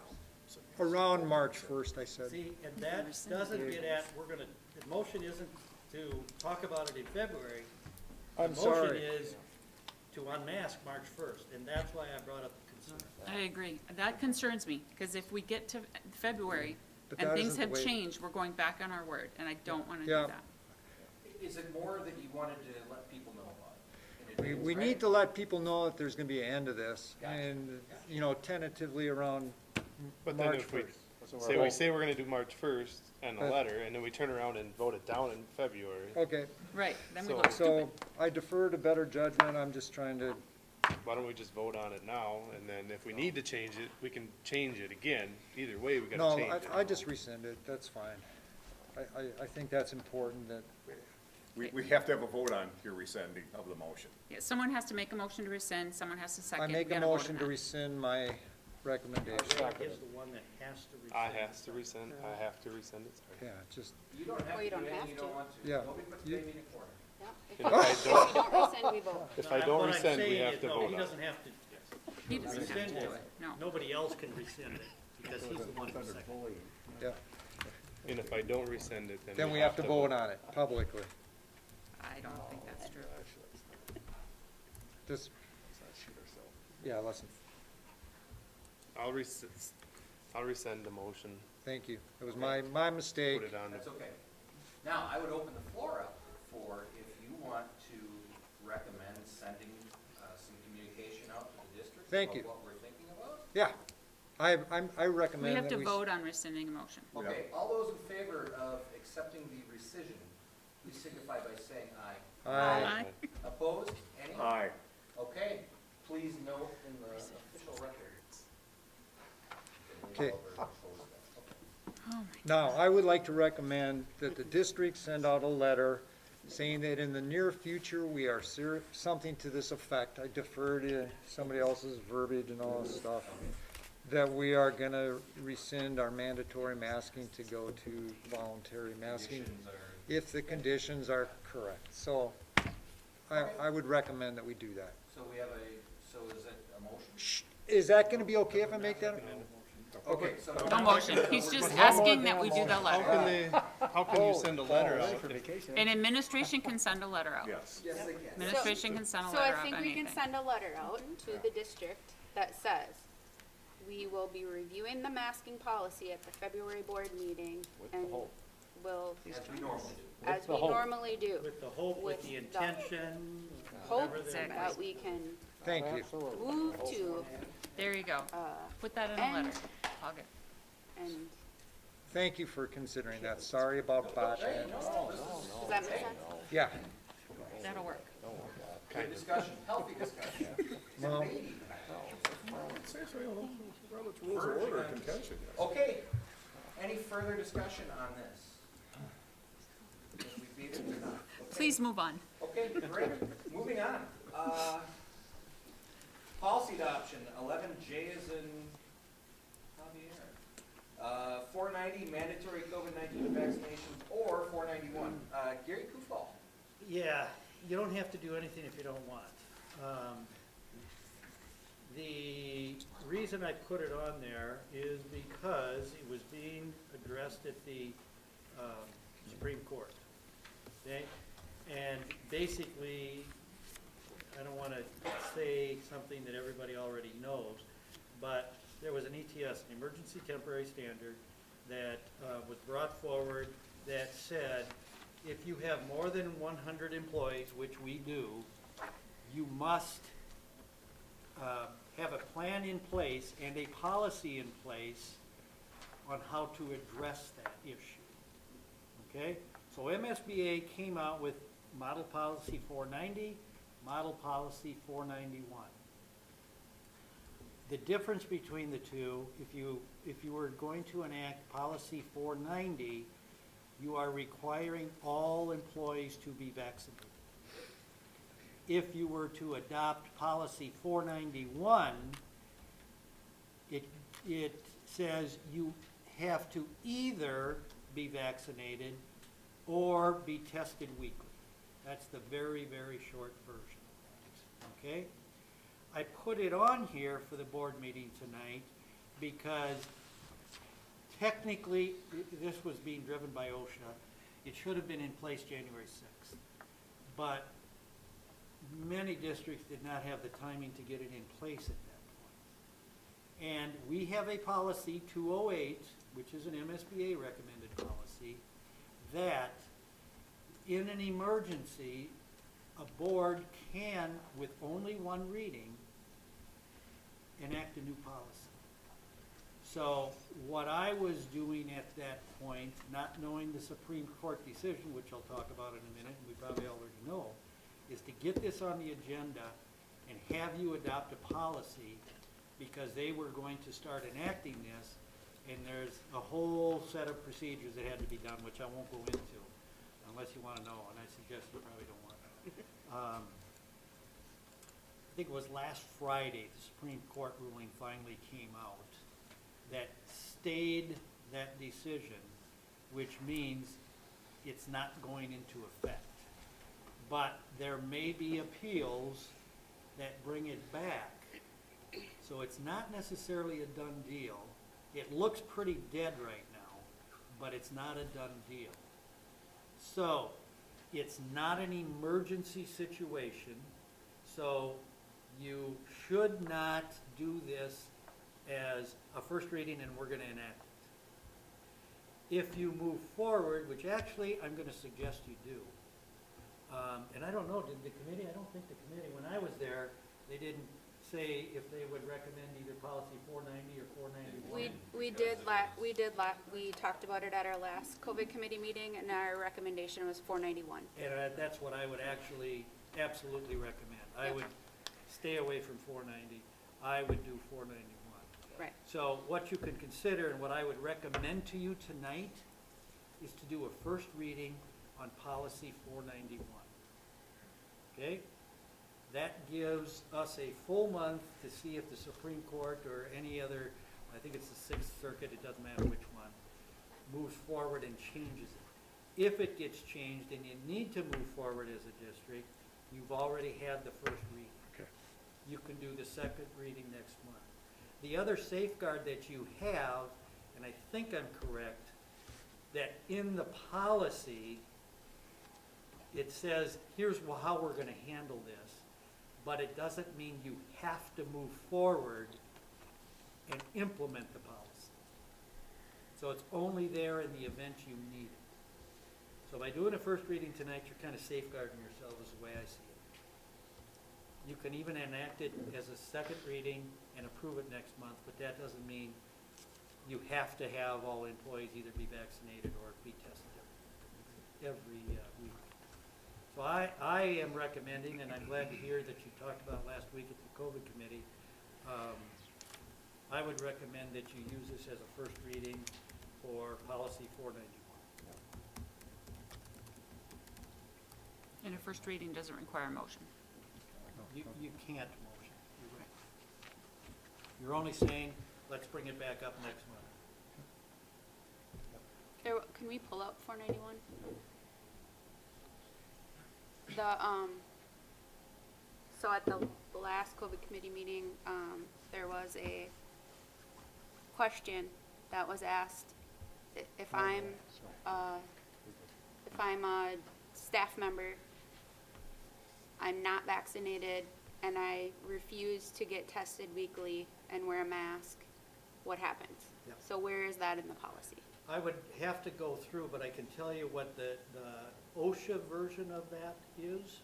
Around March first, I said. See, and that doesn't get at, the motion isn't to talk about it in February. I'm The motion sorry. is to unmask March 1st, and that's why I brought up the concern. I agree. That concerns me, because if we get to February But and that things isn't have the way- changed, we're going back on our word, and I don't want to do Yeah. that. Is it more that you wanted to let people know about it? in We advance, need to let people know that there's gonna be an end to this, Gotcha. and, you know, tentatively around But then March if we, 1st. say we're gonna do March 1st and a Uh, letter, and then we turn around and vote it down in February, Okay, Right, then we So- look stupid. so I defer to better judgment, I'm just trying to, why don't we just vote on it now? And then if we need to change it, we can change it again. Either way, we gotta no, change it. I just rescind it, that's fine. I think that's important that, We have to have a vote on your rescinding of the motion. Yeah, someone has to make a motion to rescind, someone has to I second. make We a gotta vote on motion to that. rescind my recommendation. Ray is the one that has to rescind. I have to rescind it, sorry. Yeah, just, You don't have Well, to you do don't anything have you don't to. want to. Yeah. Nobody puts You- baby in a corner. Yeah. If If I don't, you don't rescind, we vote. if I don't What I'm rescind, we saying have is, to no, vote he on doesn't it. have to He doesn't have to rescind do it. it, no. Nobody else can rescind it, because he's the one who seconded. yeah, And if I don't rescind it, then we have to vote on it publicly. I don't think that's true. Just, yeah, listen, I'll rescind the motion, thank you. It was my mistake. put it on. That's okay. Now, I would open the floor up for if you want to recommend sending some communication out to the district Thank about you. what we're thinking about. Yeah, I We recommend have that to we. vote on rescinding a motion. Okay, all those in favor of accepting the rescission, please signify by saying aye. Aye. Opposed? Any? Aye. Okay, please note in the official record. Okay. Oh, my. Now, I would like to recommend that the district send out a letter saying that in the near future, we are something to this effect. I defer to somebody else's verbiage and all this stuff. That we are gonna rescind our mandatory masking to go to voluntary masking if the conditions are correct. So I would recommend that we do that. So we have so is it a motion? Is that gonna be okay if I make that? Okay. So No motion, he's just asking that we do the How letter. can they, how can you send a letter out? And administration can send a letter out. Yes. Yes, they can. Administration can send a So letter I out, think we can anything. send a letter out to the district that says, we will be reviewing the masking policy at the February board meeting and will, As we normally do. as we normally do, With the hope, with the With the intention, hope whatever they're. that we can Thank you. move to, There you go. Put that in a and- letter. I'll get, and, Thank you for considering that. Sorry about botching it. does that make sense? Yeah. that'll work. Good discussion, healthy discussion. Well, Robert's Rules of Order and contention. Okay, any further discussion on this? If we beat it or not? Okay. Please move on. Okay, great. Moving on. Policy adoption, 11J is in Javier. 490, mandatory COVID-19 vaccinations, or 491. Gary Kufal. Yeah, you don't have to do anything if you don't want. The reason I put it on there is because it was being addressed at the Supreme Court. Okay? And basically, I don't want to say something that everybody already knows, but there was an ETS, an Emergency Temporary Standard, that was brought forward that said, if you have more than 100 employees, which we do, you must have a plan in place and a policy in place on how to address that issue. Okay? So MSBA came out with Model Policy 490, Model Policy 491. The difference between the two, if you were going to enact Policy 490, you are requiring all employees to be vaccinated. If you were to adopt Policy 491, it says you have to either be vaccinated or be tested weekly. That's the very, very short version of that, okay? I put it on here for the board meeting tonight because technically, this was being driven by OSHA. It should have been in place January 6th. But many districts did not have the timing to get it in place at that point. And we have a policy 208, which is an MSBA recommended policy, that in an emergency, a board can, with only one reading, enact a new policy. So what I was doing at that point, not knowing the Supreme Court decision, which I'll talk about in a minute, and we probably already know, is to get this on the agenda and have you adopt a policy, because they were going to start enacting this, and there's a whole set of procedures that had to be done, which I won't go into, unless you want to know, and I suggest you probably don't want to. I think it was last Friday, the Supreme Court ruling finally came out that stayed that decision, which means it's not going into effect. But there may be appeals that bring it back. So it's not necessarily a done deal. It looks pretty dead right now, but it's not a done deal. So it's not an emergency situation, so you should not do this as a first reading and we're going to enact it. If you move forward, which actually I'm going to suggest you do, and I don't know, did the committee, I don't think the committee, when I was there, they didn't say if they would recommend either policy 490 or 491. We talked about it at our last COVID committee meeting, and our recommendation was 491. And that's what I would actually absolutely recommend. I would stay away from 490. I would do 491. Right. So what you can consider, and what I would recommend to you tonight, is to do a first reading on policy 491. Okay? That gives us a full month to see if the Supreme Court or any other, I think it's the Sixth Circuit, it doesn't matter which one, moves forward and changes it. If it gets changed and you need to move forward as a district, you've already had the first reading. Okay. You can do the second reading next month. The other safeguard that you have, and I think I'm correct, that in the policy, it says, here's how we're going to handle this, but it doesn't mean you have to move forward and implement the policy. So it's only there in the event you need it. So by doing a first reading tonight, you're kind of safeguarding yourself, is the way I see it. You can even enact it as a second reading and approve it next month, but that doesn't mean you have to have all employees either be vaccinated or be tested every week. So I am recommending, and I'm glad to hear that you talked about last week at the COVID committee, I would recommend that you use this as a first reading for policy 491. And a first reading doesn't require a motion. You can't motion, you're right. You're only saying, let's bring it back up next month. Can we pull up 491? So at the last COVID committee meeting, there was a question that was asked, if I'm a staff member, I'm not vaccinated, and I refuse to get tested weekly and wear a mask, what happens? Yep. So where is that in the policy? I would have to go through, but I can tell you what the OSHA version of that is,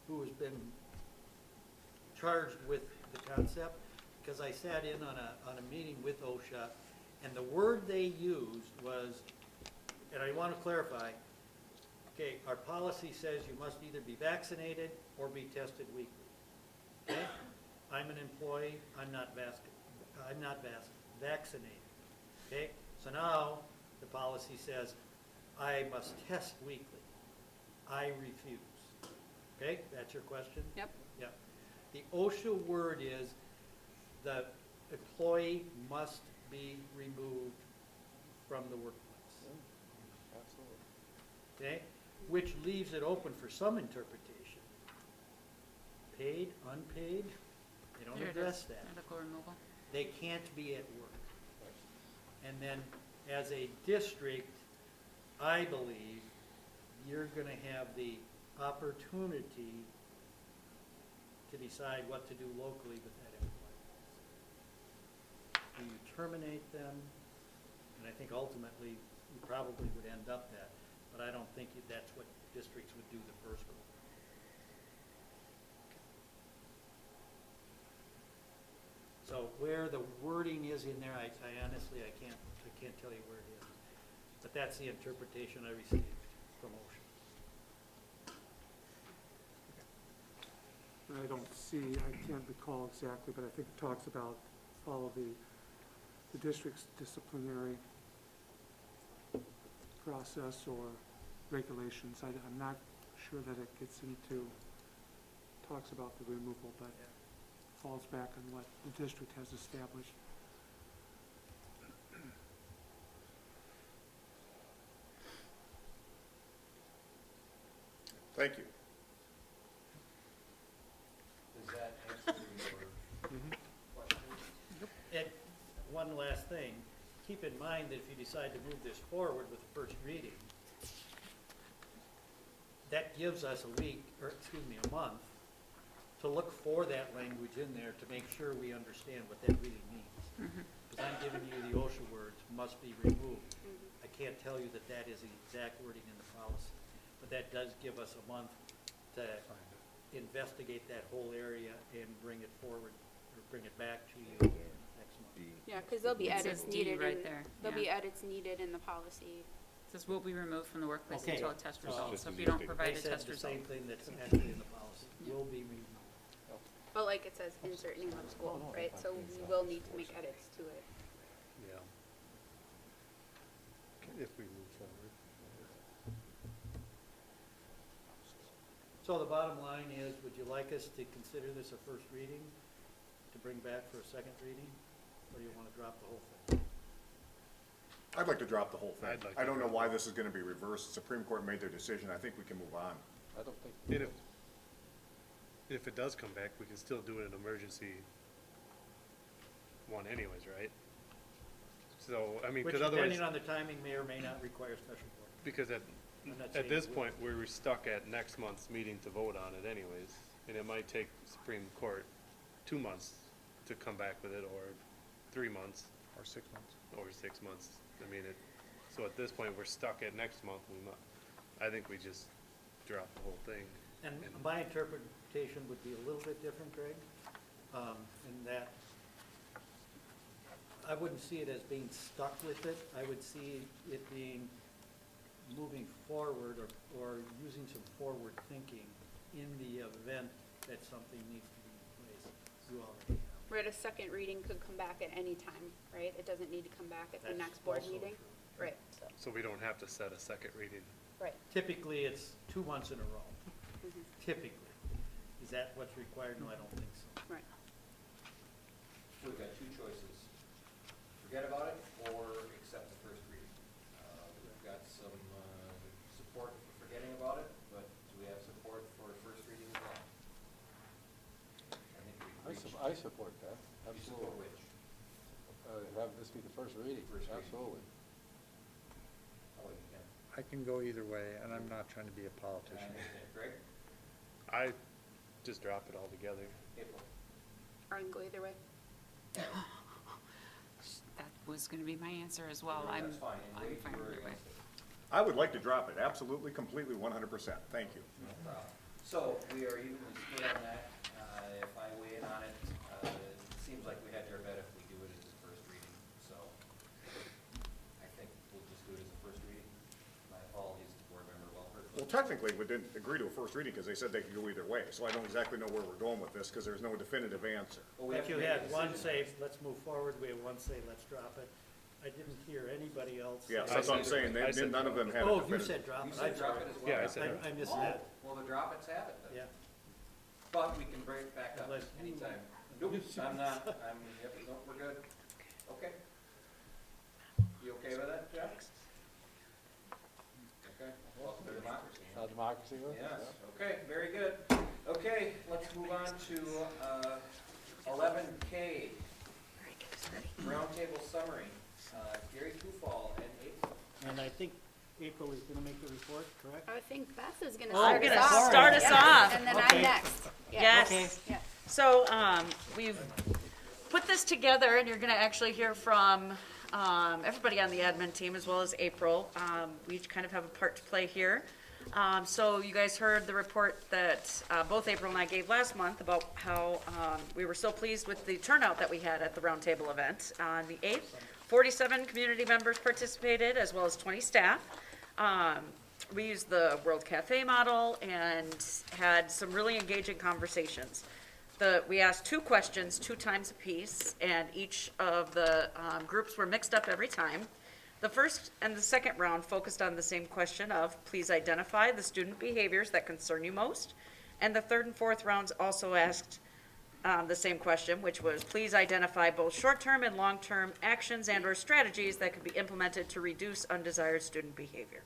who has been charged with the concept, because I sat in on a meeting with OSHA, and the word they used was, and I want to clarify, okay, our policy says you must either be vaccinated or be tested weekly. Okay? I'm an employee, I'm not vaccinated. Okay? So now the policy says I must test weekly. I refuse. Okay? That's your question? Yep. Yep. The OSHA word is the employee must be removed from the workplace. Okay? Which leaves it open for some interpretation. Paid, unpaid, they don't There it address is, that. medical removal. They can't be at work. And then, as a district, I believe you're gonna have the opportunity to decide what to do locally with that employee. Do you terminate them? And I think ultimately, you probably would end up that, but I don't think that's what districts would do the first go. So where the wording is in there, I honestly, I can't tell you where it is. But that's the interpretation I received from OSHA. I don't see, I can't recall exactly, but I think it talks about follow the district's disciplinary process or regulations. I'm not sure that it gets into, talks about the removal, but falls back on what the district has established. Thank you. Does that answer your question? And one last thing, keep in mind that if you decide to move this forward with the first reading, that gives us a month to look for that language in there to make sure we understand what that really means. Because I'm giving you the OSHA words, must be removed. I can't tell you that that is the exact wording in the policy, but that does give us a month to investigate that whole area and bring it forward, or bring it back to you next month. Yeah, because there'll be It edits says D needed right in, there, there'll yeah. be edits needed in the policy. It says will be removed from the workplace Okay. until a test So- result. So if you don't provide They a said test the result. same thing that's actually in the policy, Yeah. will be removed. But like it says, insert name of school, right? So we will need to make edits to it. Yeah. If we move forward. So the bottom line is, would you like us to consider this a first reading, to bring back for a second reading, or do you want to drop the whole thing? I'd like to drop the whole thing. I'd like I to don't know drop why it. this is gonna be reversed. The Supreme Court made their decision. I think we can move on. I don't think. And if it does come back, we can still do an emergency one anyways, right? So, I mean, Which, because otherwise, depending on the timing, may or may not require special board. because I'm not saying at this it will. point, we're stuck at next month's meeting to vote on it anyways. And it might take Supreme Court 2 months to come back with it, or 3 months. Or 6 months. Or 6 months. I mean, so at this point, we're stuck at next month. I think we just drop the whole thing. And my interpretation would be a little bit different, Greg, in that I wouldn't see it as being stuck with it. I would see it being moving forward or using some forward thinking in the event that something needs to be in place. You already have. Right, a second reading could come back at any time, right? It doesn't need to come back at the That's next board also meeting. true. Right, So we don't have to set a second reading. right. Typically, it's 2 months in a row. Mhm. Typically. Is that what's required? No, I don't think so. Right. We've got two choices. Forget about it or accept the first reading. We've got some support for forgetting about it, but do we have support for first reading as well? I think we reached. I support that, You support absolutely. which? Have this be the first reading, First reading. absolutely. How about you, Ken? I can go either way, and I'm not trying to be a I politician. understand. Greg? I just drop it altogether. April? Or I can go either way. That was gonna be my answer as well. That's fine. And I'm Wade, fine you were either way. against it. I would like to drop it, absolutely, completely, 100%. Thank you. No problem. So we are evenly split on that. If I weigh in on it, it seems like we hedge our bet if we do it as a first reading. So I think we'll just do it as a first reading. My apologies to board member Welper. Well, technically, we didn't agree to a first reading because they said they could go either way. So I don't exactly know where we're going with this because there's no definitive answer. But we have If to you make a had one decision. say, let's move forward, we have one say, let's drop it. I didn't hear anybody else. Yeah, say- that's what I'm saying. I said None of them had a Oh, you definitive. said drop You it. said I'm drop sorry. it as well? Yeah, I said I missed that. Well, the drop it's have it then. Yeah. But we can bring it back up Unless- anytime. Nope, I'm not, yep, nope, we're good. Okay. You okay with that, Jeff? Okay, welcome to democracy. How democracy works? Yes, okay, very good. Okay, let's move on to 11K. Roundtable summary. Gary Kufal and April. And I think April is gonna make the report, correct? I think Beth is gonna Oh, start you're us gonna off. start us Yes, off. And then Okay. I'm next. Yeah. Yes. Okay. Yeah. So, we've put this together, and you're gonna actually hear from, everybody on the admin team, as well as April. We each kind of have a part to play here. So you guys heard the report that, both April and I gave last month about how, we were so pleased with the turnout that we had at the roundtable event on the 8th. 47 community members participated, as well as 20 staff. We used the World Cafe model and had some really engaging conversations. We asked 2 questions 2 times apiece, and each of the groups were mixed up every time. The first and the second round focused on the same question of, please identify the student behaviors that concern you most. And the third and fourth rounds also asked the same question, which was, please identify both short-term and long-term actions and/or strategies that could be implemented to reduce undesired student behavior.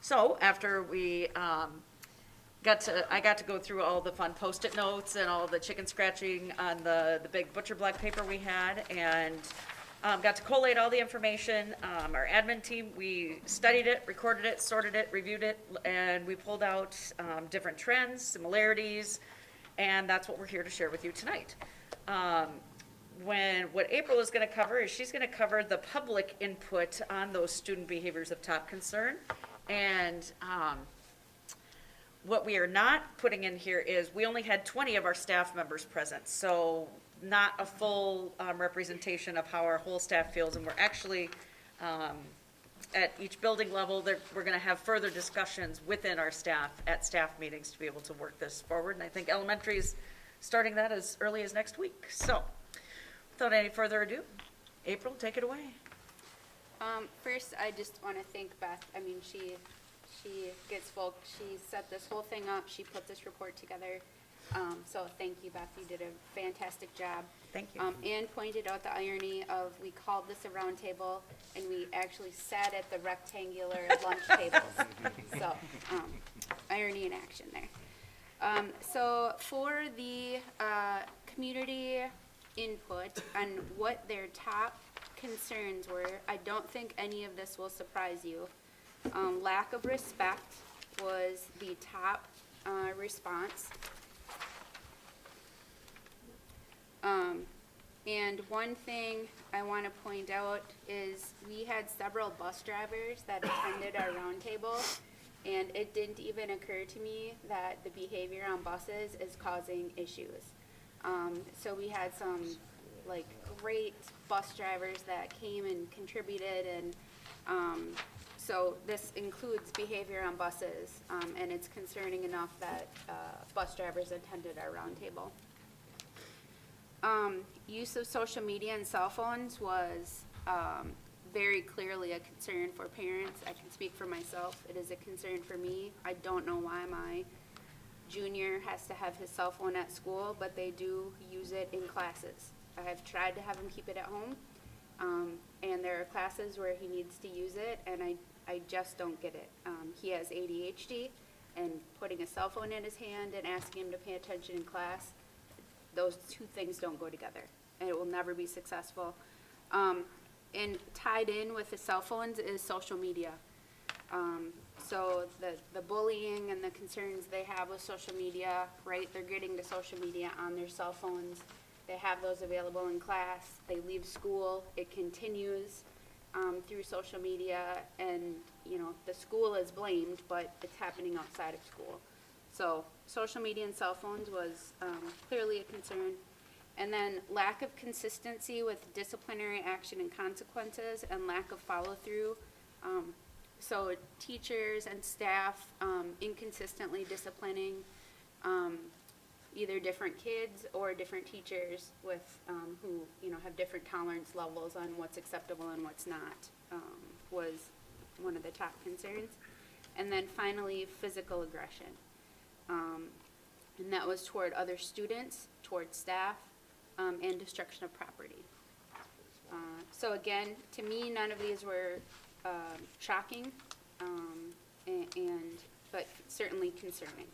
So after we I got to go through all the fun Post-it notes and all the chicken scratching on the big butcher block paper we had, and got to collate all the information. Our admin team, we studied it, recorded it, sorted it, reviewed it, and we pulled out different trends, similarities, and that's what we're here to share with you tonight. What April is going to cover is she's going to cover the public input on those student behaviors of top concern. And what we are not putting in here is we only had 20 of our staff members present, so not a full representation of how our whole staff feels. And we're actually, at each building level, we're going to have further discussions within our staff at staff meetings to be able to work this forward. And I think elementary is starting that as early as next week. So without any further ado, April, take it away. First, I just want to thank Beth. I mean, she set this whole thing up. She put this report together. So thank you, Beth. You did a fantastic job. Thank you. And pointed out the irony of we called this a round table and we actually sat at the rectangular lunch tables. So, irony in action there. So for the community input on what their top concerns were, I don't think any of this will surprise you. Lack of respect was the top response. And one thing I want to point out is we had several bus drivers that attended our roundtable, and it didn't even occur to me that the behavior on buses is causing issues. So we had some great bus drivers that came and contributed, and so this includes behavior on buses, and it's concerning enough that bus drivers attended our roundtable. Use of social media and cell phones was very clearly a concern for parents. I can speak for myself. It is a concern for me. I don't know why my junior has to have his cell phone at school, but they do use it in classes. I have tried to have him keep it at home, and there are classes where he needs to use it, and I just don't get it. He has ADHD, and putting a cell phone in his hand and asking him to pay attention in class, those two things don't go together, and it will never be successful. And tied in with the cell phones is social media. So the bullying and the concerns they have with social media, right? They're getting to social media on their cell phones. They have those available in class. They leave school. It continues through social media, and the school is blamed, but it's happening outside of school. So social media and cell phones was clearly a concern. And then lack of consistency with disciplinary action and consequences, and lack of follow-through. So teachers and staff inconsistently disciplining either different kids or different teachers with who have different tolerance levels on what's acceptable and what's not, was one of the top concerns. And then finally, physical aggression. And that was toward other students, toward staff, and destruction of property. So again, to me, none of these were shocking, but certainly concerning.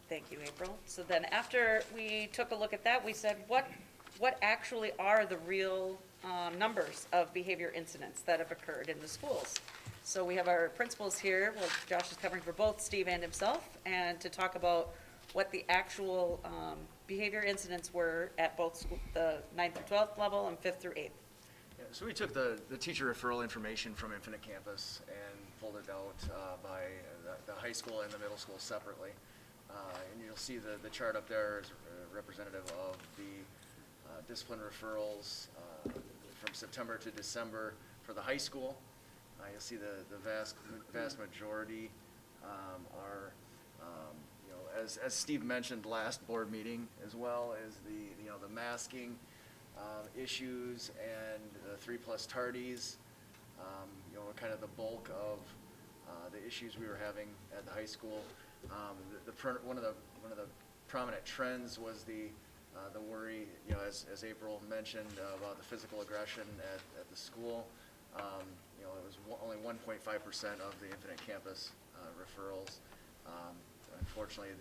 Thank you, April. So then after we took a look at that, we said, what actually are the real numbers of behavior incidents that have occurred in the schools? So we have our principals here, well, Josh is covering for both Steve and himself, and to talk about what the actual behavior incidents were at both the 9th through 12th level and 5th through 8th. Yeah, so we took the teacher referral information from Infinite Campus and pulled it out by the high school and the middle school separately. And you'll see the chart up there is representative of the discipline referrals from September to December for the high school. You'll see the vast majority are, as Steve mentioned last board meeting, as well as the masking issues and the 3+ tardies, kind of the bulk of the issues we were having at the high school. One of the prominent trends was the worry, as April mentioned, about the physical aggression at the school. It was only 1.5% of the Infinite Campus referrals. Unfortunately,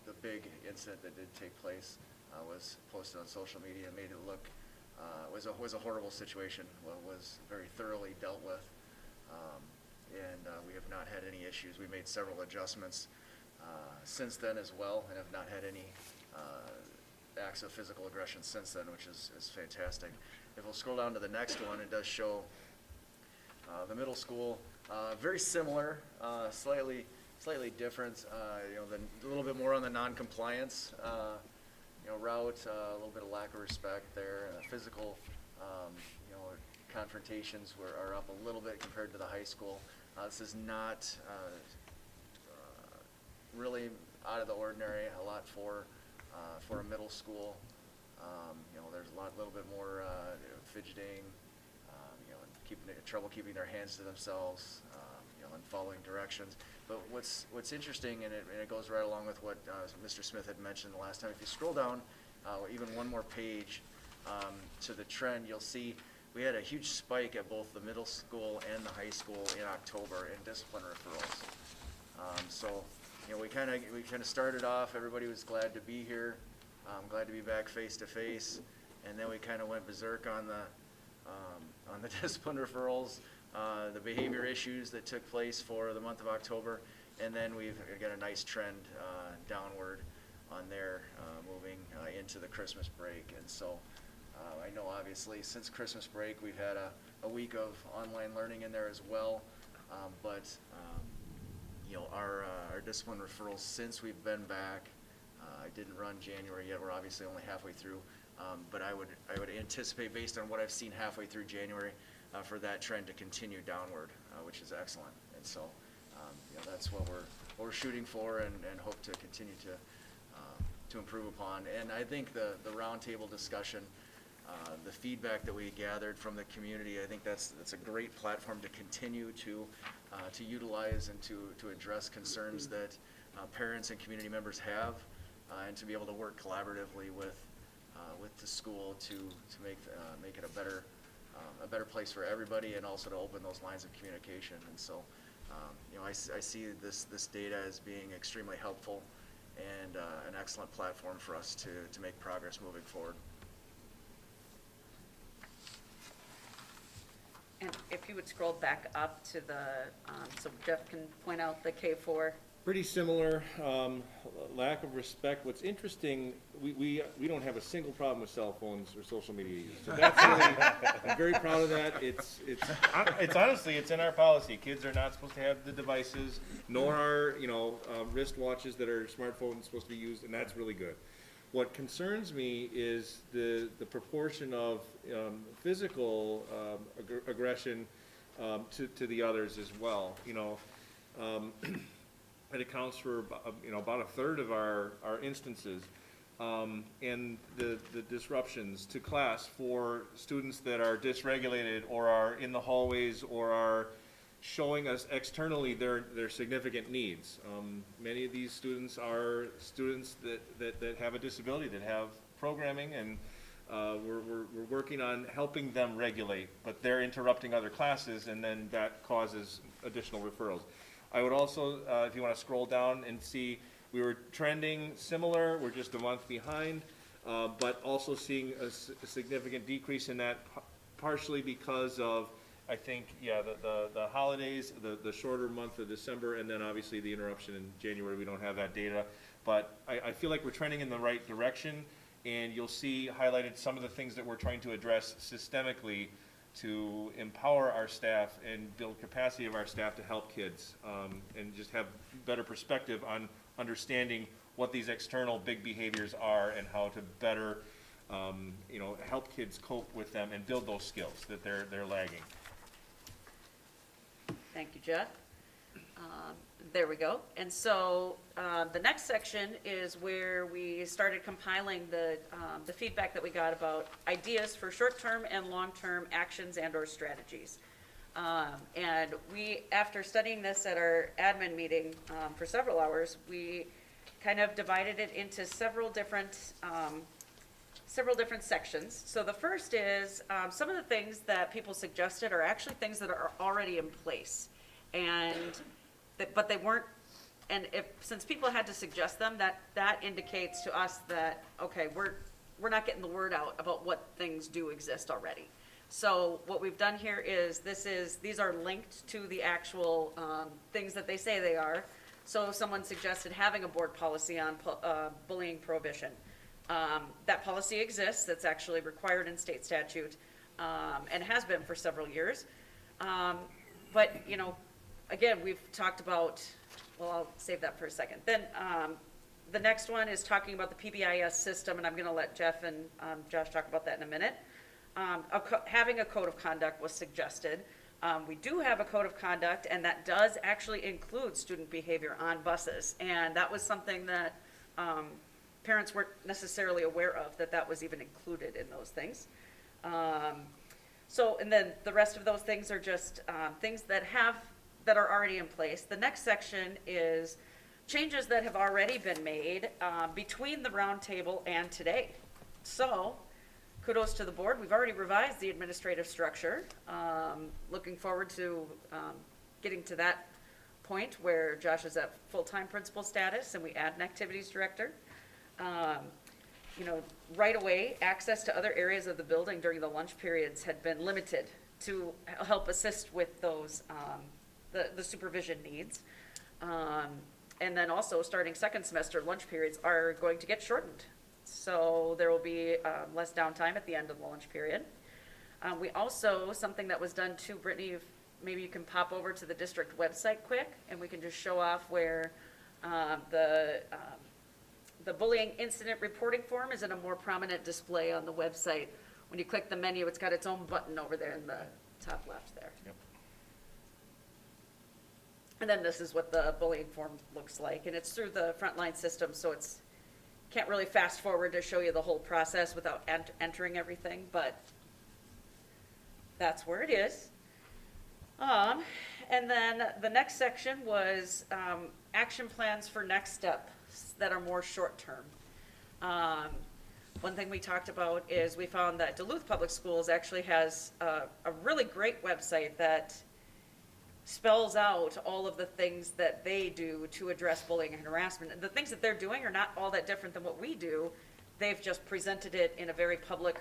the big incident that did take place was posted on social media and made it look was a horrible situation. Was very thoroughly dealt with, and we have not had any issues. We made several adjustments since then as well, and have not had any acts of physical aggression since then, which is fantastic. If we'll scroll down to the next one, it does show the middle school, very similar, slightly different. A little bit more on the non-compliance route, a little bit of lack of respect there. Physical, confrontations are up a little bit compared to the high school. This is not really out of the ordinary. A lot for a middle school. There's a little bit more fidgeting, trouble keeping their hands to themselves, and following directions. But what's interesting, and it goes right along with what Mr. Smith had mentioned the last time. If you scroll down even one more page to the trend, you'll see we had a huge spike at both the middle school and the high school in October in discipline referrals. So we kind of started off. Everybody was glad to be here, glad to be back face to face, and then we kind of went berserk on the discipline referrals, the behavior issues that took place for the month of October, and then we've got a nice trend downward on there, moving into the Christmas break. And so I know obviously since Christmas break we've had a week of online learning in there as well, but our discipline referrals since we've been back, I didn't run January yet, we're obviously only halfway through, but I would anticipate, based on what I've seen halfway through January, for that trend to continue downward, which is excellent. And so that's what we're shooting for, and hope to continue to improve upon. And I think the roundtable discussion, the feedback that we gathered from the community, I think that's a great platform to continue to utilize and to address concerns that parents and community members have, and to be able to work collaboratively with the school to make it a better place for everybody, and also to open those lines of communication. And so I see this data as being extremely helpful and an excellent platform for us to make progress moving forward. And if you would scroll back up to so Jeff can point out the K4. Pretty similar, lack of respect. What's interesting, we don't have a single problem with cell phones or social media use. So that's really, I'm very proud of that. It's honestly, it's in our policy. Kids are not supposed to have the devices, nor are, wristwatches that are smartphones supposed to be used, and that's really good. What concerns me is the proportion of physical aggression to the others as well. It accounts for about a third of our instances, and the disruptions to class for students that are dysregulated or are in the hallways or are showing us externally their significant needs. Many of these students are students that have a disability, that have programming, and we're working on helping them regulate, but they're interrupting other classes, and then that causes additional referrals. I would also, if you want to scroll down and see, we were trending similar, we're just a month behind, but also seeing a significant decrease in that, partially because of I think, yeah, the holidays, the shorter month of December, and then obviously the interruption in January, we don't have that data. But I feel like we're trending in the right direction, and you'll see highlighted some of the things that we're trying to address systemically to empower our staff and build capacity of our staff to help kids, and just have better perspective on understanding what these external big behaviors are and how to better, help kids cope with them and build those skills that they're lagging. Thank you, Jeff. There we go. And so the next section is where we started compiling the feedback that we got about ideas for short-term and long-term actions and/or strategies. And we, after studying this at our admin meeting for several hours, we kind of divided it into several different sections. So the first is some of the things that people suggested are actually things that are already in place, but they weren't. And since people had to suggest them, that indicates to us that okay, we're not getting the word out about what things do exist already. So what we've done here is these are linked to the actual things that they say they are. So someone suggested having a board policy on bullying prohibition. That policy exists. That's actually required in state statute and has been for several years. But, again, we've talked about, well, I'll save that for a second. Then the next one is talking about the Pbis system, and I'm going to let Jeff and Josh talk about that in a minute. Having a code of conduct was suggested. We do have a code of conduct, and that does actually include student behavior on buses. And that was something that parents weren't necessarily aware of, that was even included in those things. And then the rest of those things are just things that are already in place. The next section is changes that have already been made between the roundtable and today. So kudos to the board. We've already revised the administrative structure. Looking forward to getting to that point where Josh is at full-time principal status and we add an activities director. Right away, access to other areas of the building during the lunch periods had been limited to help assist with those, the supervision needs. And then also starting second semester, lunch periods are going to get shortened. So there will be less downtime at the end of the lunch period. We also, something that was done too, Brittany, if maybe you can pop over to the district website quick and we can just show off where the bullying incident reporting form is in a more prominent display on the website. When you click the menu, it's got its own button over there in the top left there. Yep. And then this is what the bullying form looks like, and it's through the frontline system, so it's can't really fast forward to show you the whole process without entering everything, but that's where it is. And then the next section was action plans for next steps that are more short-term. One thing we talked about is we found that Duluth Public Schools actually has a really great website that spells out all of the things that they do to address bullying and harassment. And the things that they're doing are not all that different than what we do. They've just presented it in a very public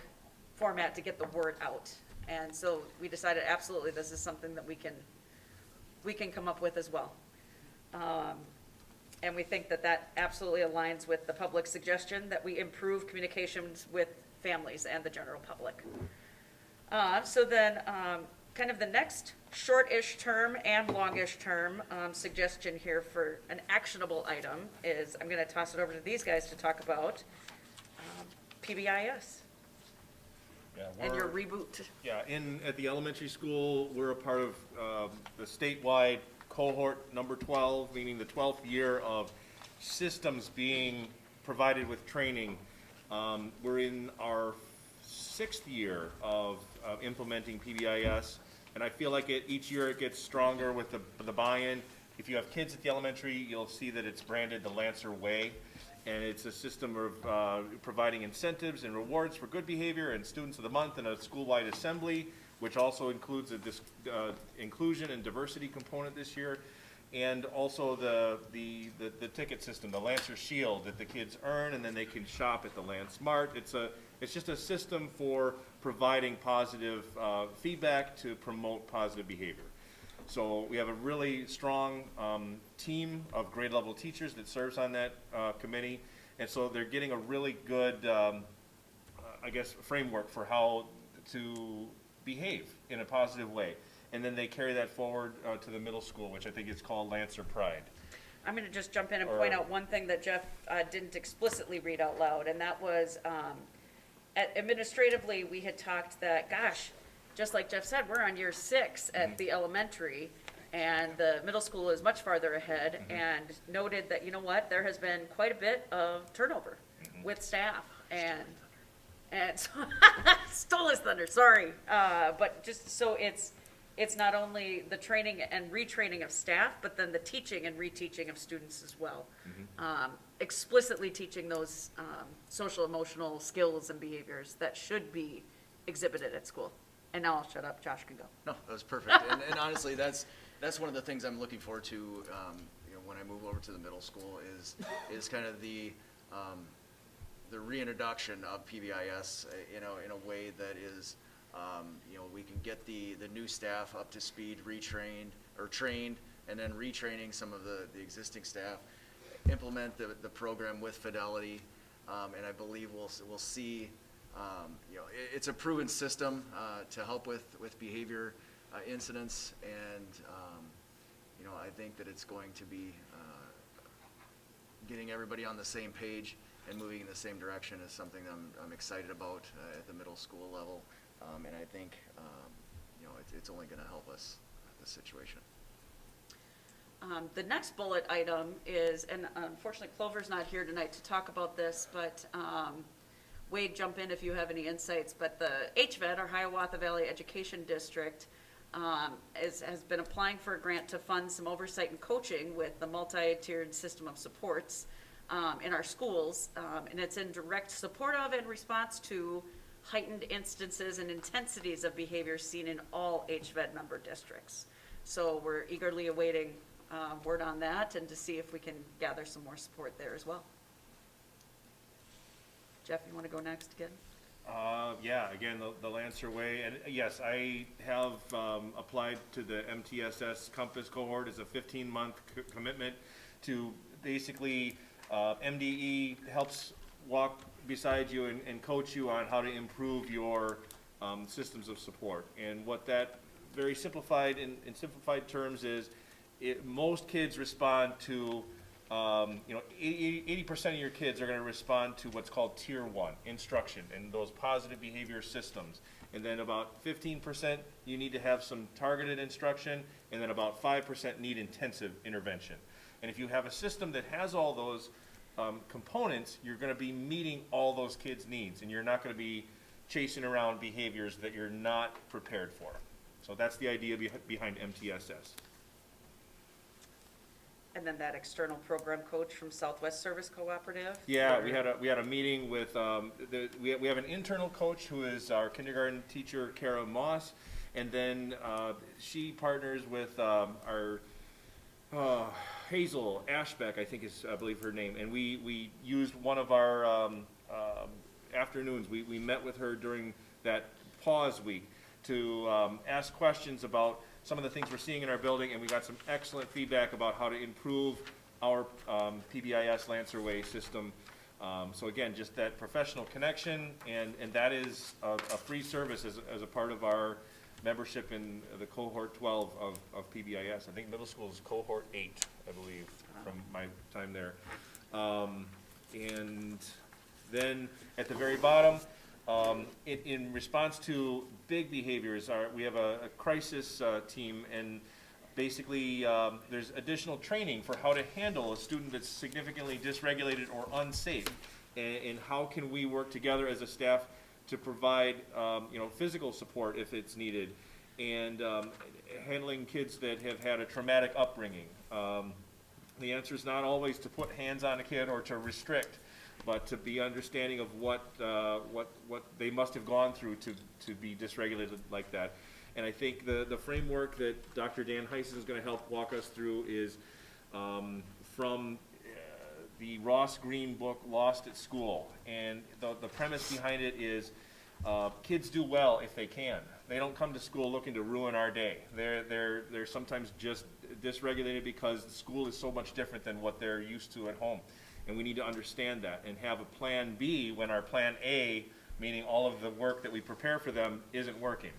format to get the word out. And so we decided absolutely this is something that we can come up with as well. And we think that absolutely aligns with the public suggestion that we improve communications with families and the general public. So then kind of the next short-ish term and long-ish term suggestion here for an actionable item is I'm going to toss it over to these guys to talk about Pbis and your reboot. Yeah, at the elementary school, we're a part of the statewide cohort number 12, meaning the 12th year of systems being provided with training. We're in our 6th year of implementing Pbis, and I feel like each year it gets stronger with the buy-in. If you have kids at the elementary, you'll see that it's branded the Lancer Way, and it's a system of providing incentives and rewards for good behavior and Students of the Month and a school-wide assembly, which also includes a inclusion and diversity component this year. and also the ticket system, the Lancer Shield that the kids earn, and then they can shop at the Lance Smart. It's just a system for providing positive feedback to promote positive behavior. So we have a really strong team of grade level teachers that serves on that committee, and so they're getting a really good, I guess, framework for how to behave in a positive way. And then they carry that forward to the middle school, which I think is called Lancer Pride. I'm going to just jump in and point out one thing that Jeff didn't explicitly read out loud, and that was administratively, we had talked that, gosh, just like Jeff said, we're on year 6 at the elementary, and the middle school is much farther ahead, and noted that, you know what, there has been quite a bit of turnover with staff, and so, stole his thunder, sorry, but just so it's not only the training and retraining of staff, but then the teaching and reteaching of students as well. Explicitly teaching those social emotional skills and behaviors that should be exhibited at school. And now I'll shut up, Josh can go. No, that was perfect. And honestly, that's one of the things I'm looking forward to, when I move over to the middle school is kind of the reintroduction of PBIS, in a way that is, we can get the new staff up to speed, retrained or trained, and then retraining some of the existing staff, implement the program with fidelity, and I believe we'll see, it's a proven system to help with behavior incidents, and I think that it's going to be getting everybody on the same page and moving in the same direction is something that I'm excited about at the middle school level. And I think, it's only going to help us, this situation. The next bullet item is, and unfortunately Clover's not here tonight to talk about this, but Wade, jump in if you have any insights, but the HVED, our Hiawatha Valley Education District, has been applying for a grant to fund some oversight and coaching with the multi-tiered system of supports in our schools, and it's in direct support of and response to heightened instances and intensities of behavior seen in all HVED member districts. So we're eagerly awaiting word on that and to see if we can gather some more support there as well. Jeff, you want to go next again? Yeah, again, the Lancer Way, and yes, I have applied to the MTSS Compass cohort as a 15-month commitment to basically, MDE helps walk beside you and coach you on how to improve your systems of support. And what that very simplified, in simplified terms, is most kids respond to, 80% of your kids are going to respond to what's called Tier 1 instruction and those positive behavior systems. And then about 15% you need to have some targeted instruction, and then about 5% need intensive intervention. And if you have a system that has all those components, you're going to be meeting all those kids' needs, and you're not going to be chasing around behaviors that you're not prepared for. So that's the idea behind MTSS. And then that external program coach from Southwest Service Cooperative? Yeah, we had a meeting with, we have an internal coach who is our kindergarten teacher, Kara Moss, and then she partners with our Hazel Ashbeck, I think is, I believe, her name, and we used one of our afternoons. We met with her during that pause week to ask questions about some of the things we're seeing in our building, and we got some excellent feedback about how to improve our PBIS Lancer Way system. So again, just that professional connection, and that is a free service as a part of our membership in the cohort 12 of PBIS. I think middle school is cohort 8, I believe, from my time there. And then at the very bottom, in response to big behaviors, we have a crisis team, and basically there's additional training for how to handle a student that's significantly dysregulated or unsafe, and how can we work together as a staff to provide physical support if it's needed, and handling kids that have had a traumatic upbringing. The answer is not always to put hands on a kid or to restrict, but to be understanding of what they must have gone through to be dysregulated like that. And I think the framework that Dr. Dan Heisen is going to help walk us through is from the Ross Green book, Lost at School. And the premise behind it is kids do well if they can. They don't come to school looking to ruin our day. They're sometimes just dysregulated because school is so much different than what they're used to at home. And we need to understand that and have a plan B when our plan A, meaning all of the work that we prepare for them, isn't working.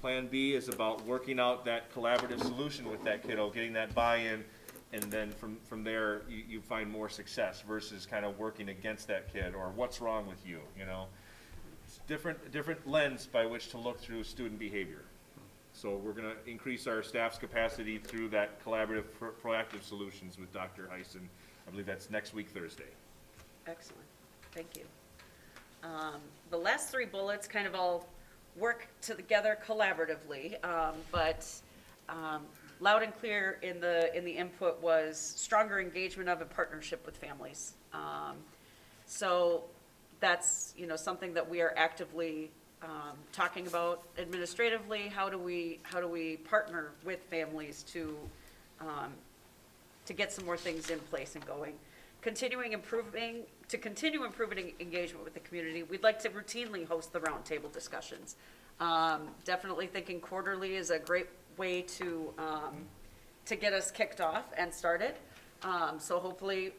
Plan B is about working out that collaborative solution with that kiddo, getting that buy-in, and then from there you find more success versus kind of working against that kid or what's wrong with you, you know. It's different lens by which to look through student behavior. So we're going to increase our staff's capacity through that collaborative, proactive solutions with Dr. Heisen. I believe that's next week, Thursday. Excellent, thank you. The last three bullets kind of all work together collaboratively, but loud and clear in the input was stronger engagement of a partnership with families. So that's, you know, something that we are actively talking about administratively. How do we partner with families to get some more things in place and going? Continue improving engagement with the community. We'd like to routinely host the roundtable discussions. Definitely thinking quarterly is a great way to get us kicked off and started. So hopefully,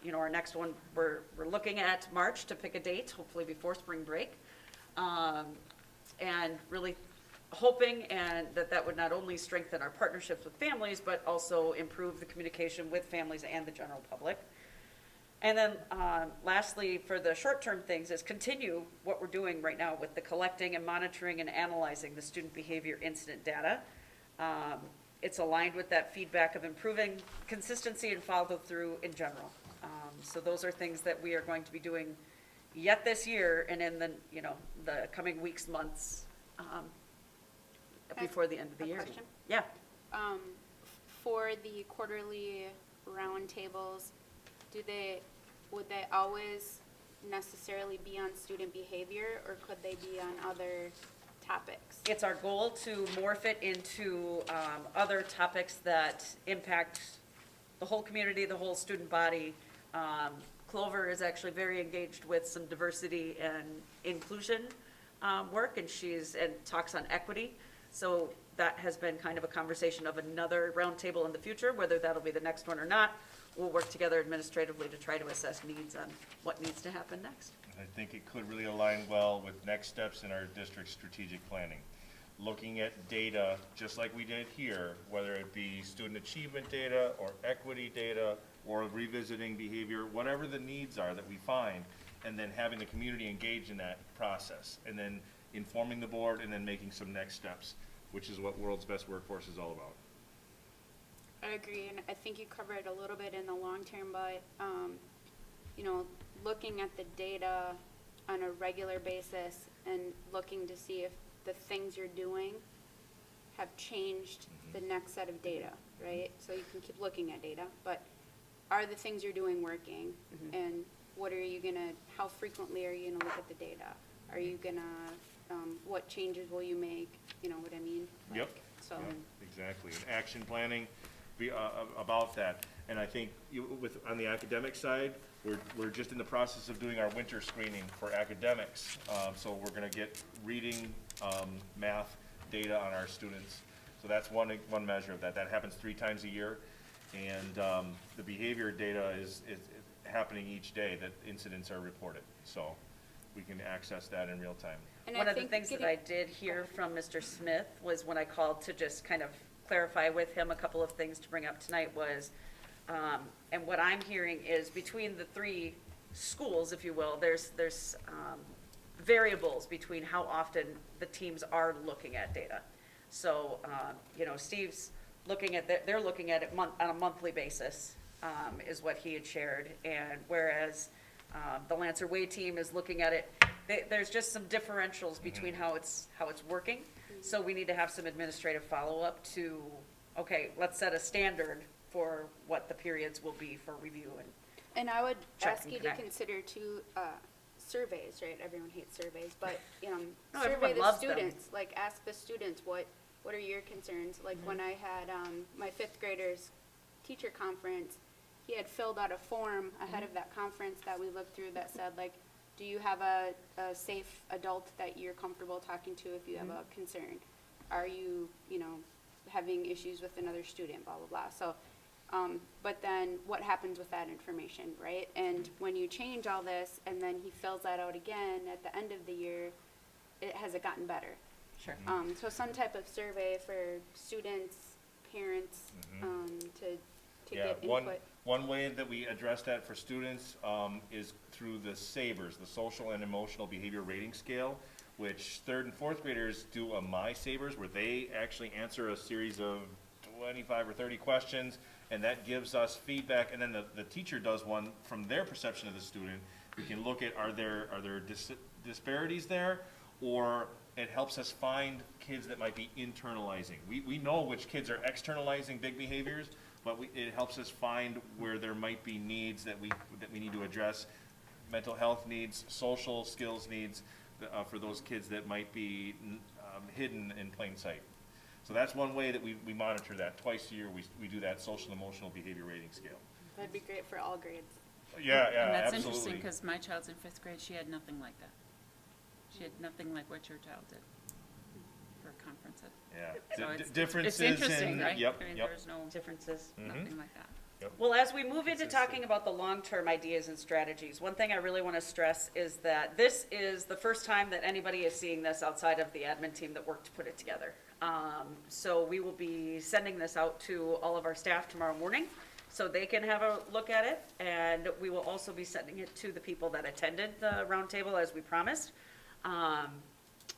you know, our next one, we're looking at March to pick a date, hopefully before spring break. And really hoping that would not only strengthen our partnerships with families, but also improve the communication with families and the general public. And then lastly, for the short-term things, is continue what we're doing right now with the collecting and monitoring and analyzing the student behavior incident data. It's aligned with that feedback of improving consistency and follow-through in general. So those are things that we are going to be doing yet this year and in the coming weeks, months, before the end of the year. Question? Yeah. For the quarterly roundtables, would they always necessarily be on student behavior, or could they be on other topics? It's our goal to morph it into other topics that impact the whole community, the whole student body. Clover is actually very engaged with some diversity and inclusion work, and talks on equity. So that has been kind of a conversation of another roundtable in the future. Whether that'll be the next one or not, we'll work together administratively to try to assess needs on what needs to happen next. I think it could really align well with next steps in our district strategic planning. Looking at data, just like we did here, whether it be student achievement data or equity data or revisiting behavior, whatever the needs are that we find, and then having the community engage in that process, and then informing the board, and then making some next steps, which is what World's Best Workforce is all about. I agree, and I think you covered a little bit in the long term, but, you know, looking at the data on a regular basis and looking to see if the things you're doing have changed the next set of data, right? So you can keep looking at data, but are the things you're doing working? And how frequently are you gonna look at the data? Are you gonna, what changes will you make? You know what I mean? Yep. So. Yep, exactly. And action planning about that. And I think on the academic side, we're just in the process of doing our winter screening for academics. So we're going to get reading, math data on our students. So that's one measure of that. That happens 3 times a year. And the behavior data is happening each day that incidents are reported. So we can access that in real time. And One of the things that I did hear from Mr. Smith was when I called to just kind of clarify with him a couple of things to bring up tonight was, and what I'm hearing is between the 3 schools, if you will, there's variables between how often the teams are looking at data. So, you know, Steve's looking at they're looking at it on a monthly basis, is what he had shared, and whereas the Lancer Way team is looking at it. There's just some differentials between how it's working. So we need to have some administrative follow-up to, okay, let's set a standard for what the periods will be for review and I would check ask and you to connect. consider too, surveys, right? Everyone hates surveys, but, No, survey everyone the loves them. students, like, ask the students, what are your concerns? Like, when I had, my fifth graders teacher conference, he had filled out a form ahead of that conference that we looked through that said, like, do you have a safe adult that you're comfortable talking to if you have a concern? Are you, having issues with another student, blah, blah, blah. So, but then what happens with that information, right? And when you change all this and then he fills that out again at the end of the year, has it gotten better? Sure. So some type of survey for students, parents, to Yeah, get input. one way that we address that for students is through the SABRS, the Social and Emotional Behavior Rating Scale, which third and fourth graders do a My SABRS, where they actually answer a series of 25 or 30 questions, and that gives us feedback, and then the teacher does one from their perception of the student. We can look at, are there disparities there, or it helps us find kids that might be internalizing. We know which kids are externalizing big behaviors, but it helps us find where there might be needs that we need to address, mental health needs, social skills needs, for those kids that might be hidden in plain sight. So that's one way that we monitor that. Twice a year, we do that social and emotional behavior rating scale. That'd be great for all grades. Yeah, And that's absolutely. interesting, because my child's in fifth grade, she had nothing like that. She had nothing like what your child did for a conference. Yeah, So it's differences interesting, in, right? yep, I mean, yep. there's no, Differences. nothing like that. Well, as we move into talking about the long-term ideas and strategies, one thing I really want to stress is that this is the first time that anybody is seeing this outside of the admin team that worked to put it together. So we will be sending this out to all of our staff tomorrow morning, so they can have a look at it. And we will also be sending it to the people that attended the roundtable, as we promised.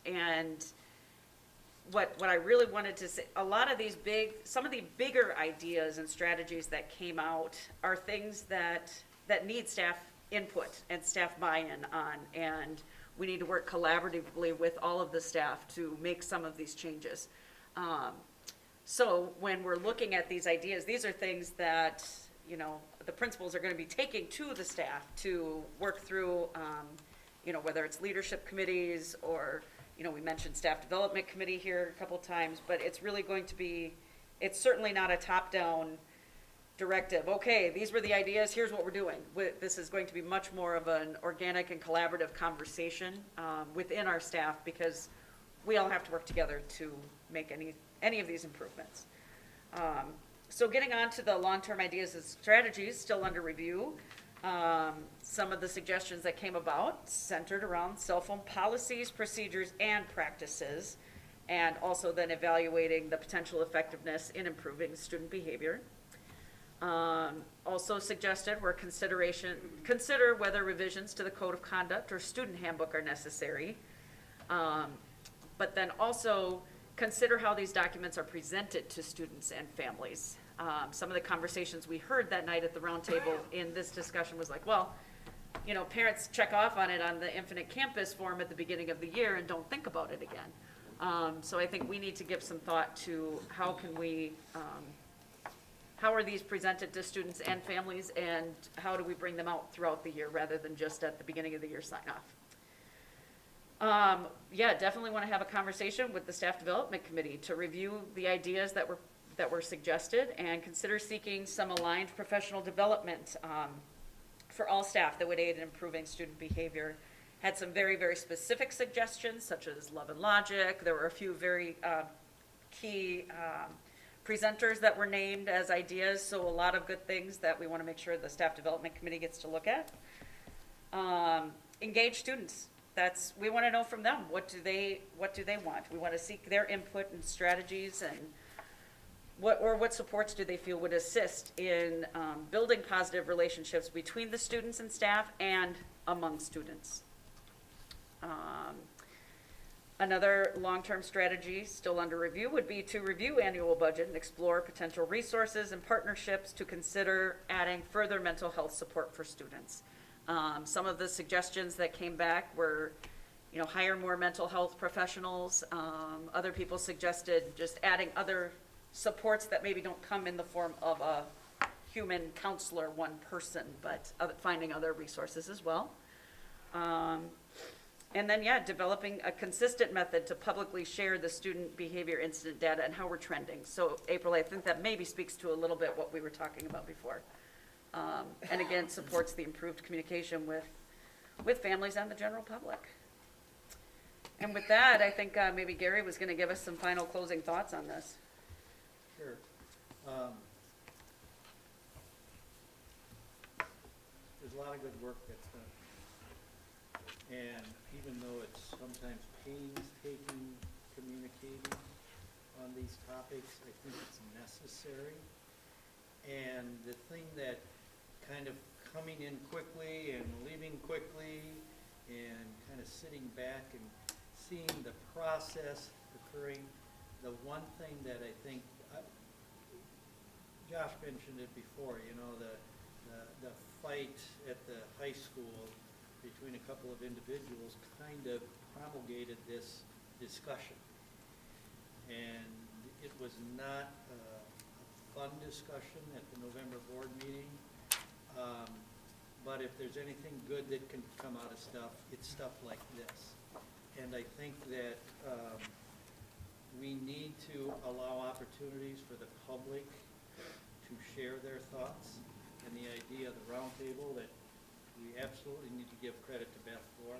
And what I really wanted to say, a lot of these some of the bigger ideas and strategies that came out are things that need staff input and staff buy-in on, and we need to work collaboratively with all of the staff to make some of these changes. So when we're looking at these ideas, these are things that, the principals are gonna be taking to the staff to work through, whether it's leadership committees or, we mentioned staff development committee here a couple times, but it's really going to be, it's certainly not a top-down directive. Okay, these were the ideas, here's what we're doing. This is going to be much more of an organic and collaborative conversation within our staff, because we all have to work together to make any of these improvements. So getting on to the long-term ideas and strategies, still under review. Some of the suggestions that came about centered around cell phone policies, procedures, and practices, and also then evaluating the potential effectiveness in improving student behavior. Also suggested were consider whether revisions to the code of conduct or student handbook are necessary. But then also consider how these documents are presented to students and families. Some of the conversations we heard that night at the roundtable in this discussion was like, well, parents check off on it on the Infinite Campus form at the beginning of the year and don't think about it again. So I think we need to give some thought to how are these presented to students and families, and how do we bring them out throughout the year rather than just at the beginning of the year sign off. Definitely want to have a conversation with the staff development committee to review the ideas that were suggested, and consider seeking some aligned professional development for all staff that would aid in improving student behavior. Had some very, very specific suggestions, such as love and logic. There were a few very key presenters that were named as ideas, so a lot of good things that we want to make sure the staff development committee gets to look at. Engage students. We want to know from them, what do they want? We want to seek their input and strategies, and what supports do they feel would assist in building positive relationships between the students and staff and among students. Another long-term strategy still under review would be to review annual budget and explore potential resources and partnerships to consider adding further mental health support for students. Some of the suggestions that came back were, hire more mental health professionals. Other people suggested just adding other supports that maybe don't come in the form of a human counselor, one person, but finding other resources as well. And then, yeah, developing a consistent method to publicly share the student behavior incident data and how we're trending. So April, I think that maybe speaks to a little bit what we were talking about before. And again, supports the improved communication with families and the general public. And with that, I think maybe Gary was gonna give us some final closing thoughts on this. Sure. There's a lot of good work that's done. And even though it's sometimes painstaking communicating on these topics, I think it's necessary. And the thing that kind of coming in quickly and leaving quickly and kind of sitting back and seeing the process occurring, the one thing that I think, Josh mentioned it before, you know, the fight at the high school between a couple of individuals kind of promulgated this discussion. And it was not a fun discussion at the November board meeting. But if there's anything good that can come out of stuff, it's stuff like this. And I think that we need to allow opportunities for the public to share their thoughts. And the idea of the roundtable that we absolutely need to give credit to Beth for.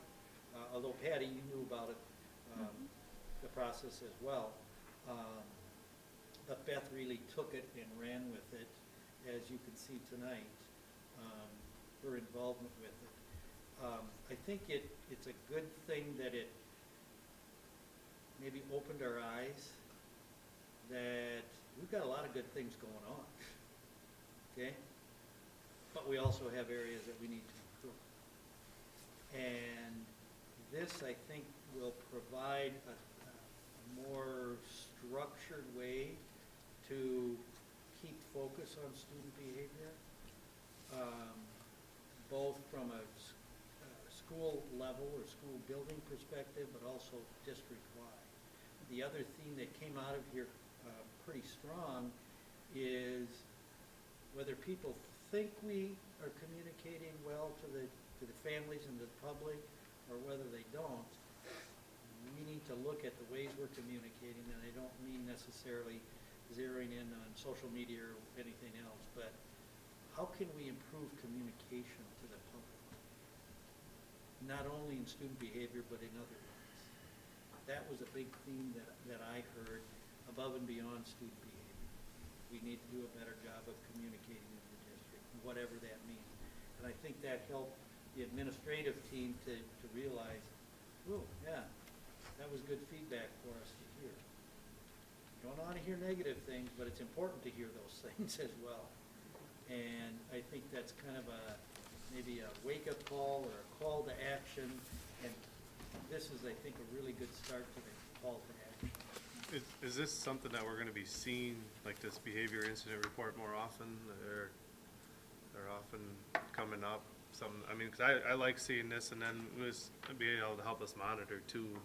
Although Patty, you knew about it, the process as well. But Beth really took it and ran with it, as you can see tonight, her involvement with it. I think it's a good thing that it maybe opened our eyes that we've got a lot of good things going on, okay? But we also have areas that we need to improve. And this, I think, will provide a more structured way to keep focus on student behavior, both from a school level or school building perspective, but also district-wide. The other theme that came out of here pretty strong is whether people think we are communicating well to the families and the public, or whether they don't, we need to look at the ways we're communicating, and I don't mean necessarily zeroing in on social media or anything else, but how can we improve communication to the public? Not only in student behavior, but in other ways. That was a big theme that I heard above and beyond student behavior. We need to do a better job of communicating with the district, whatever that means. And I think that helped the administrative team to realize, oh, yeah, that was good feedback for us to hear. You don't want to hear negative things, but it's important to hear those things as well. And I think that's kind of maybe a wake-up call or a call to action. And this is, I think, a really good start to the call to action. Is this something that we're gonna be seeing, like this behavior incident report more often? They're often coming up, I mean, 'cause I like seeing this, and then this being able to help us monitor too,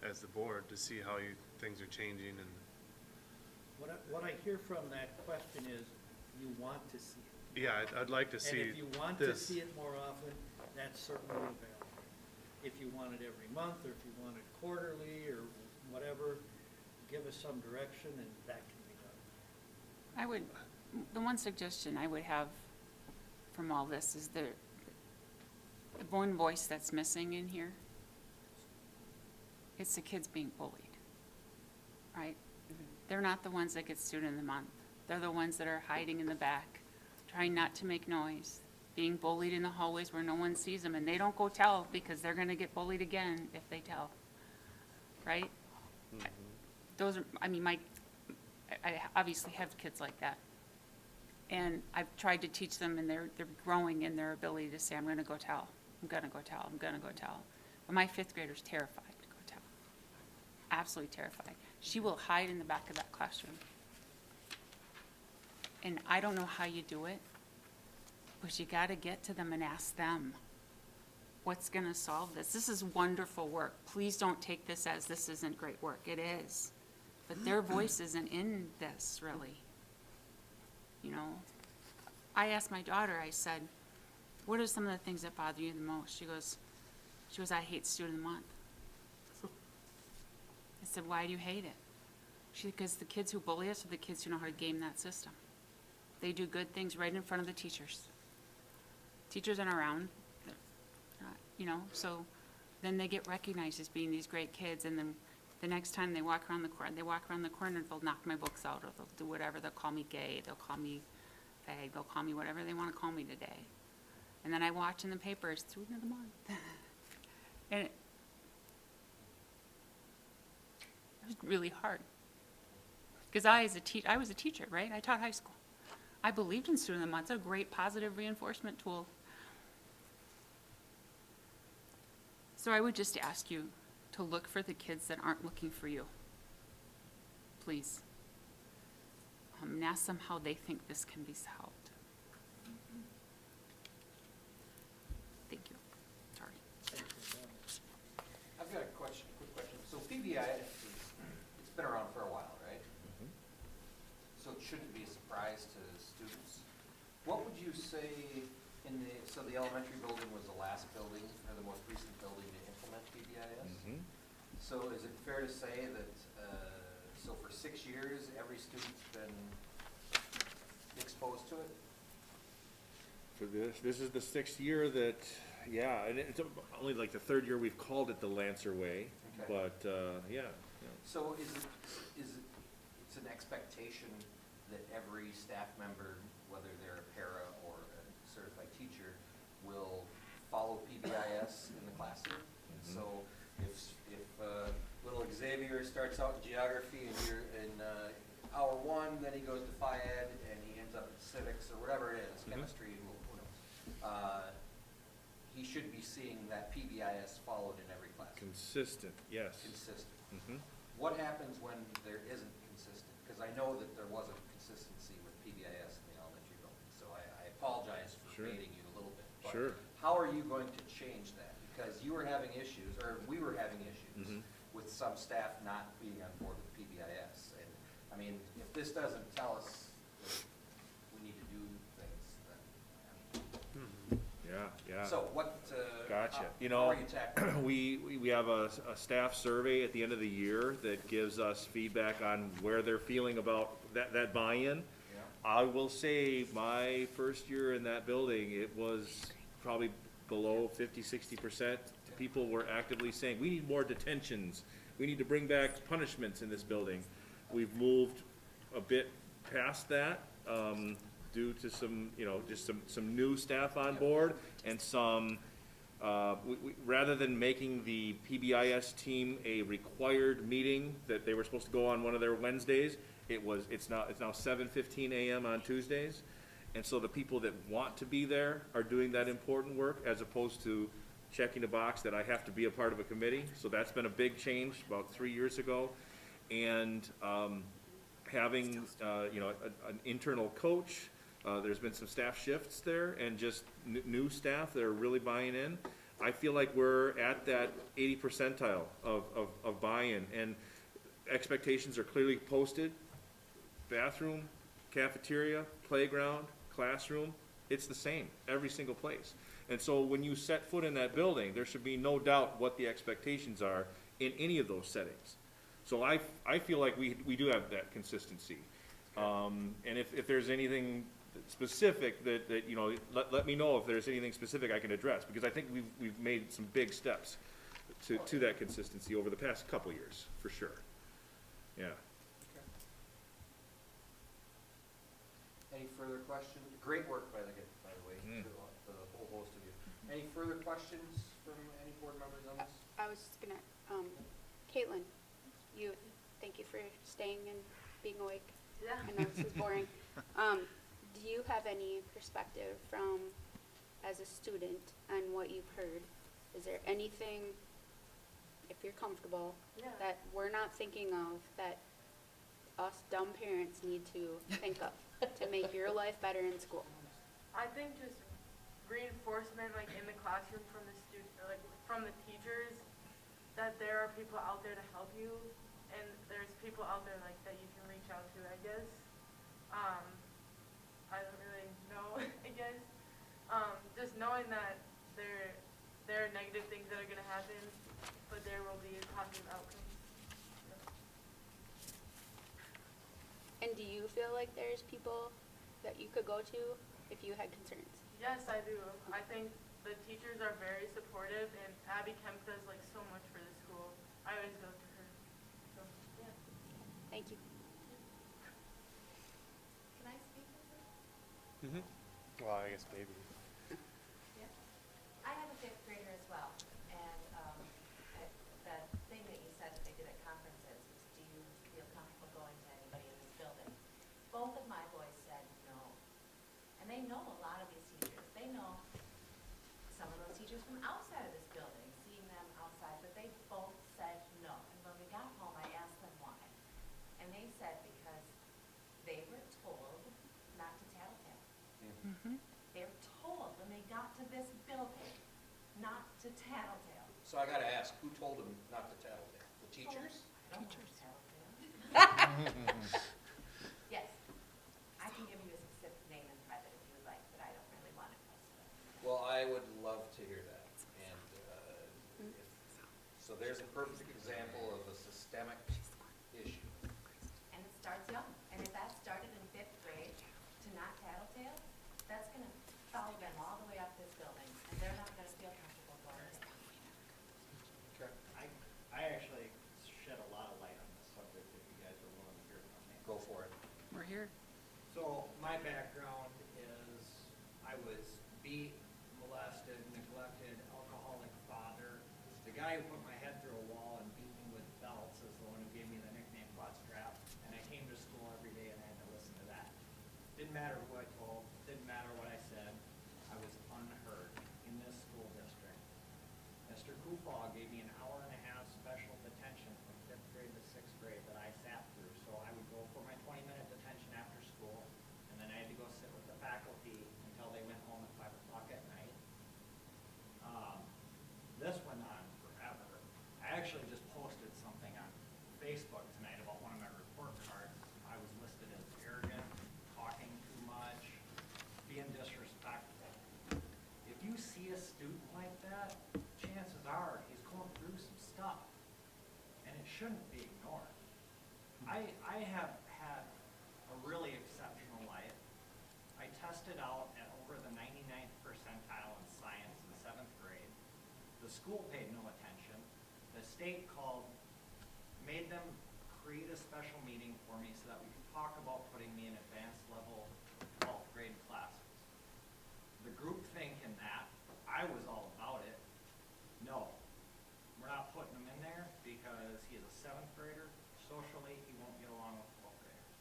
as the board, to see how things are changing. And What I hear from that question is, you want to see it. yeah, I'd like to see And if you want to see it more often, that's certainly available. If you want it every month, or if you want it quarterly, or whatever, give us some direction, and that can be done. The one suggestion I would have from all this is the one voice that's missing in here. It's the kids being bullied, right? They're not the ones that get student of the month. They're the ones that are hiding in the back, trying not to make noise, being bullied in the hallways where no one sees them, and they don't go tell because they're gonna get bullied again if they tell, right? Those are, I mean, I obviously have kids like that. And I've tried to teach them, and they're growing in their ability to say, I'm gonna go tell, I'm gonna go tell, I'm gonna go tell. But my 5th grader's terrified to go tell. Absolutely terrified. She will hide in the back of that classroom. And I don't know how you do it, but you gotta get to them and ask them, what's gonna solve this? This is wonderful work. Please don't take this as this isn't great work. It is. But their voice isn't in this, really. You know, I asked my daughter, I said, what are some of the things that bother you the most? She goes, She goes, I hate Student of the Month. I said, why do you hate it? Because the kids who bully us are the kids who know how to game that system. They do good things right in front of the teachers. Teachers aren't around, so then they get recognized as being these great kids, and then the next time they walk around the corner, they'll knock my books out, or they'll do whatever, they'll call me gay, they'll call me fag, they'll call me whatever they want to call me today. And then I watch in the papers, Student of the Month. And it was really hard. Because I was a teacher, right? I taught high school. I believed in Student of the Month. It's a great positive reinforcement tool. So I would just ask you to look for the kids that aren't looking for you. Please. And ask them how they think this can be solved. Thank you. Sorry. I've got a quick question. So PBIS it's been around for a while, right? So it shouldn't be a surprise to students. What would you say so the elementary building was the last building, or the most recent building to implement PBIS? So is it fair to say that, so for 6 years, every student's been exposed to it? For this is the 6th year that, yeah, and it's only like the 3rd year we've called it the Lancer Way, Okay. but, yeah. So it's an expectation that every staff member, whether they're a para or a certified teacher, will follow PBIS in the classroom? And so if little Xavier starts out in geography and you're in hour 1, then he goes to Phi Ed and he ends up in civics or whatever it is, chemistry, who knows? He should be seeing that PBIS followed in every class. Consistent, yes. Consistent. Mhm. What happens when there isn't consistent? Because I know that there wasn't consistency with PBIS in the elementary building, so I apologize for Sure. baiting you a little bit. But Sure. how are you going to change that? Because you were having issues, or we were having issues with some staff not being on board with PBIS. And, I mean, if this doesn't tell us that we need to do things, then, Yeah. So what, Gotcha. how are you tackling it? We have a staff survey at the end of the year that gives us feedback on where they're feeling about that buy-in. Yeah. I will say, my first year in that building, it was probably below 50-60%. People were actively saying, we need more detentions. We need to bring back punishments in this building. We've moved a bit past that, due to some, just some new staff on board and some, rather than making the PBIS team a required meeting that they were supposed to go on one of their Wednesdays, it's now 7:15 a.m. on Tuesdays. And so the people that want to be there are doing that important work as opposed to checking a box that I have to be a part of a committee. So that's been a big change about 3 years ago. And, having, an internal coach, there's been some staff shifts there and just new staff that are really buying in. I feel like we're at that 80 percentile of buy-in, and expectations are clearly posted. Bathroom, cafeteria, playground, classroom, it's the same, every single place. And so when you set foot in that building, there should be no doubt what the expectations are in any of those settings. So I feel like we do have that consistency. And if there's anything specific that let me know if there's anything specific I can address, because I think we've made some big steps to that consistency over the past couple years, for sure. Yeah. Any further questions? Great work, by the way, to the whole host of you. Any further questions from any board members on this? I was just gonna, Caitlin, thank you for staying and being awake. Yeah. I know this is boring. Do you have any perspective from, as a student, on what you've heard? Is there anything, if you're comfortable, Yeah. that we're not thinking of, that us dumb parents need to think of to make your life better in school? I think just reinforcement, like in the classroom from the from the teachers, that there are people out there to help you, and there's people out there like that you can reach out to, I guess. I don't really know, I guess. Just knowing that there are negative things that are gonna happen, but there will be positive outcomes. And do you feel like there's people that you could go to if you had concerns? Yes, I do. I think the teachers are very supportive, and Abby Kemp does like so much for the school. I always go to her. So, yeah. Thank you. Can I speak to this? Well, I guess maybe. Yeah. I have a fifth grader as well, and the thing that you said that they did at conferences was, do you feel comfortable going to anybody in this building? Both of my boys said no. And they know a lot of these teachers. They know some of those teachers from outside of this building, seeing them outside, but they both said no. And when we got home, I asked them why. And they said because they were told not to tattletale. They were told when they got to this building not to tattletale. So I gotta ask, who told them not to tattletale? The teachers? I don't want to tattletale. Yes. I can give you a specific name in private if you would like, but I don't really want it posted. Well, I would love to hear that. And so there's a perfect example of a systemic issue. And it starts young. And if that started in fifth grade to not tattletale, that's going to follow them all the way up this building. And they're not going to feel comfortable going there. Okay. I actually shed a lot of light on this subject if you guys are willing to hear from me. Go for it. We're here. So my background is I was beat, molested, neglected, alcoholic father. The guy who put my head through a wall and beat me with belts is the one who gave me the nickname Butt Strap. And I came to school every day and I had to listen to that. Didn't matter who I told, didn't matter what I said. I was unheard in this school district. Mr. Kufal gave me an hour and a half special detention from fifth grade to sixth grade that I sat through. So I would go for my 20-minute detention after school, and then I had to go sit with the faculty until they went home at 5 o'clock at night. This went on forever. I actually just posted something on Facebook tonight about one of my report cards. I was listed as arrogant, talking too much, being disrespectful. If you see a student like that, chances are he's going through some stuff, and it shouldn't be ignored. I have had a really exceptional life. I tested out at over the 99th percentile in science in 7th grade. The school paid no attention. The state made them create a special meeting for me so that we could talk about putting me in advanced level 12th grade classes. The group think in that, I was all about it. No, we're not putting him in there because he is a 7th grader. Socially, he won't get along with 12th graders.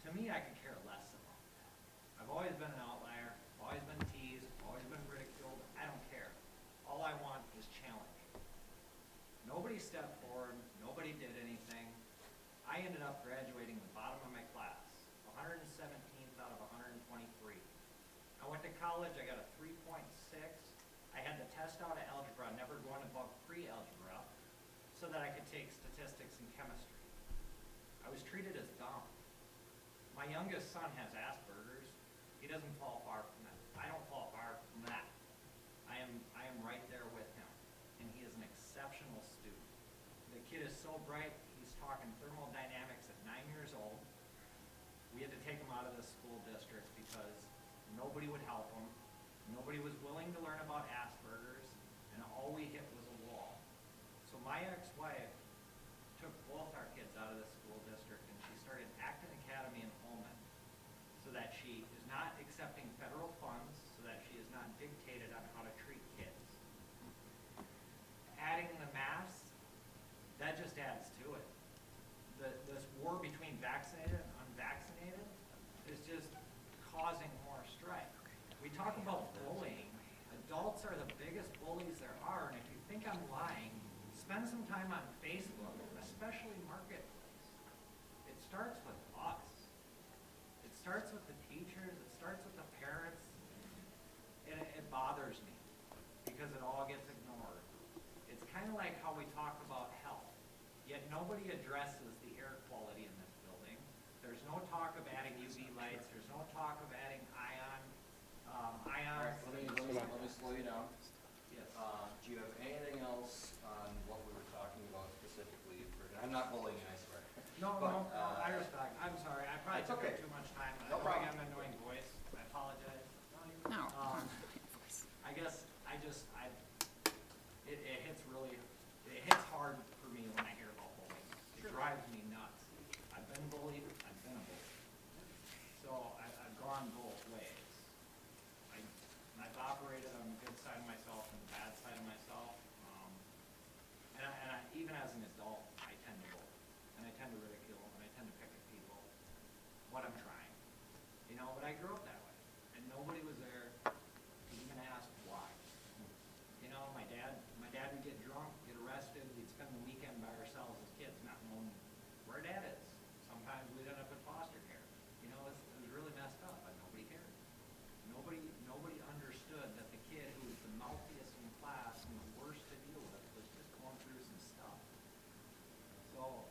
To me, I could care less about that. I've always been an outlier, always been teased, always been ridiculed. I don't care. All I want is challenge. Nobody stepped forward. Nobody did anything. I ended up graduating the bottom of my class, 117th out of 123. I went to college. I got a 3.6. I had the test out of algebra, never going above pre-algebra, so that I could take statistics and chemistry. I was treated as dumb. My youngest son has Asperger's. He doesn't fall far from that. I don't fall far from that. I am right there with him, and he is an exceptional student. The kid is so bright, he's talking thermodynamics at 9 years old. We had to take him out of the school district because nobody would help him. Nobody was willing to learn about Asperger's, and all we hit was a wall. So my ex-wife took both our kids out of the school district, and she started Acton Academy in Holman so that she is not accepting federal funds, so that she is not dictated on how to treat kids. Adding the masks, that just adds to it. This war between vaccinated and unvaccinated is just causing more strife. We talk about bullying. Adults are the biggest bullies there are, and if you think I'm lying, spend some time on Facebook, especially Marketplace. It starts with us. It starts with the teachers. It starts with the parents. And it bothers me because it all gets ignored. It's kind of like how we talk about health, yet nobody addresses the air quality in this building. There's no talk of adding UV lights. There's no talk of adding ions. Let me slow you down. Yes. Do you have anything else on what we were talking about specifically? I'm not bullying you, I swear. No, But, I respect, I'm sorry, I probably It's took okay. up too much time. No problem. I know I'm an annoying voice, I apologize. No. I guess, it hits really, it hits hard for me when I hear about bullying. It drives me nuts. I've been bullied, I've been a bully. So I've gone both ways. I've operated on the good side of myself and the bad side of myself. Even as an adult, I tend to bully, and I tend to ridicule, and I tend to pick at people, what I'm trying. You know, but I grew up that way, and nobody was there to even ask why. You know, my dad would get drunk, get arrested, we'd spend the weekend by ourselves as kids, not knowing where Dad is. Sometimes we'd end up in foster care. You know, it was really messed up, but nobody cared. Nobody understood that the kid who was the mouthiest in class and the worst to deal with was just going through some stuff. So,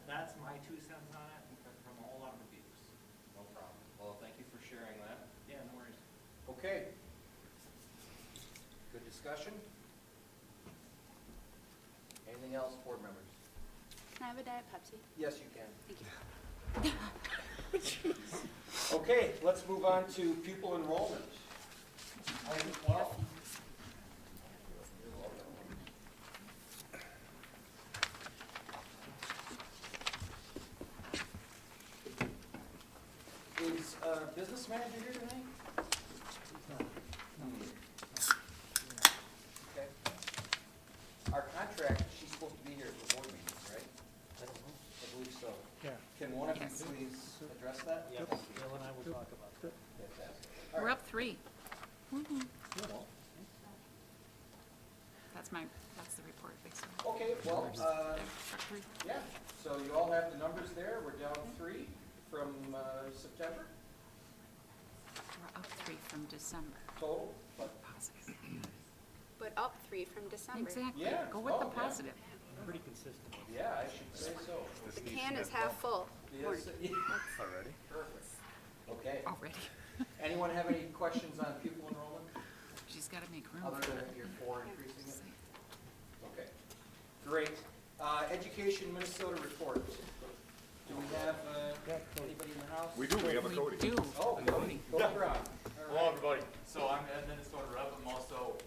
that's my 2 cents on it, from a whole lot of abuse. No problem. Well, thank you for sharing that. Yeah, no worries. Okay. Good discussion. Anything else, board members? Can I have a Diet Pepsi? Yes, you can. Thank you. Okay, let's move on to pupil enrollment. Item 12. Is business manager here tonight? Okay. Our contract, she's supposed to be here for board meetings, right? I don't know. I believe so. Yeah. Can one of you Yes. please address that? Yep, Bill and I will talk about that. Fantastic. All We're right. up 3. That's the report, basically. Okay, well, Up 3. yeah, so you all have the numbers there. We're down 3 from September We're up 3 from December. total, but Positive. But up 3 from December. Exactly. Yeah. Go with the Oh, yeah. positive. Pretty consistent. yeah, I should say so. The can is half full. Yes, Already? perfect. Okay. Already. Anyone have any questions on pupil enrollment, She's got to make room other for than it. your 4 increasing it? Okay, great. Education Minnesota report. Do we have anybody in the house? We do, we have a Cody. We do. Oh, Cody, Cody Brown. Hello, everybody. So I'm the Minnesota rep.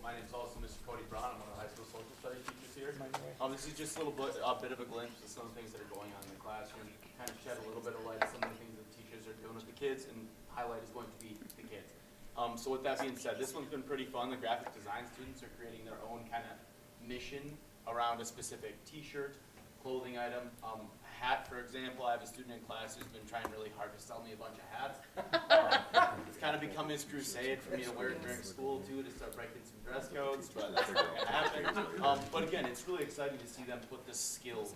My name's also Mr. Cody Brown. I'm one of the high school social studies teachers here. This is just a bit of a glimpse of some of the things that are going on in the classroom. Kind of shed a little bit of light on some of the things that teachers are doing with the kids, and highlight is going to be the kids. So with that being said, this one's been pretty fun. The graphic design students are creating their own kind of mission around a specific t-shirt, clothing item. Hat, for example, I have a student in class who's been trying really hard to sell me a bunch of hats. It's kind of become his crusade for me to wear it during school too, to start breaking some dress codes, but that's not gonna happen. But again, it's really exciting to see them put the skills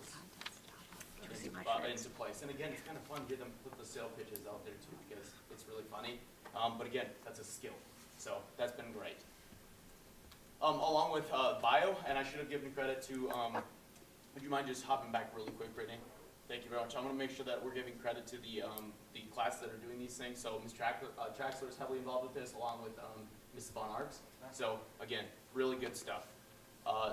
into place. And again, it's kind of fun to hear them put the sale pitches out there too, because it's really funny. But again, that's a skill. So that's been great. Along with bio, and I should have given credit to, would you mind just hopping back really quick, Brittany? Thank you very much. I want to make sure that we're giving credit to the classes that are doing these things. So Ms. Traxler is heavily involved with this, along with Mrs. Von Arps. So again, really good stuff.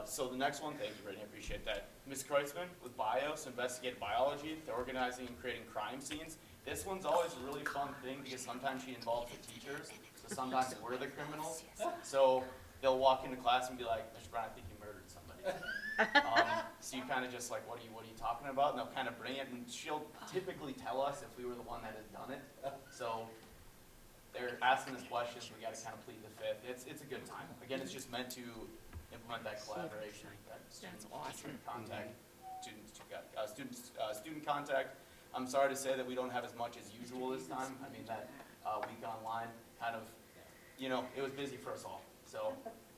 So the next one, thank you, Brittany, I appreciate that. Ms. Kreutzmann with BIOS, investigative biology. They're organizing and creating crime scenes. This one's always a really fun thing because sometimes she involves the teachers. So sometimes we're the criminals. So they'll walk into class and be like, Mr. Brown, I think you murdered somebody. So you kind of just like, what are you talking about? And they'll kind of bring it, and she'll typically tell us if we were the one that had done it. So they're asking us questions. We got to kind of plead the fifth. It's a good time. Again, it's just meant to implement that collaboration, that student contact, student contact. I'm sorry to say that we don't have as much as usual this time. I mean, that week online kind of, it was busy for us all. So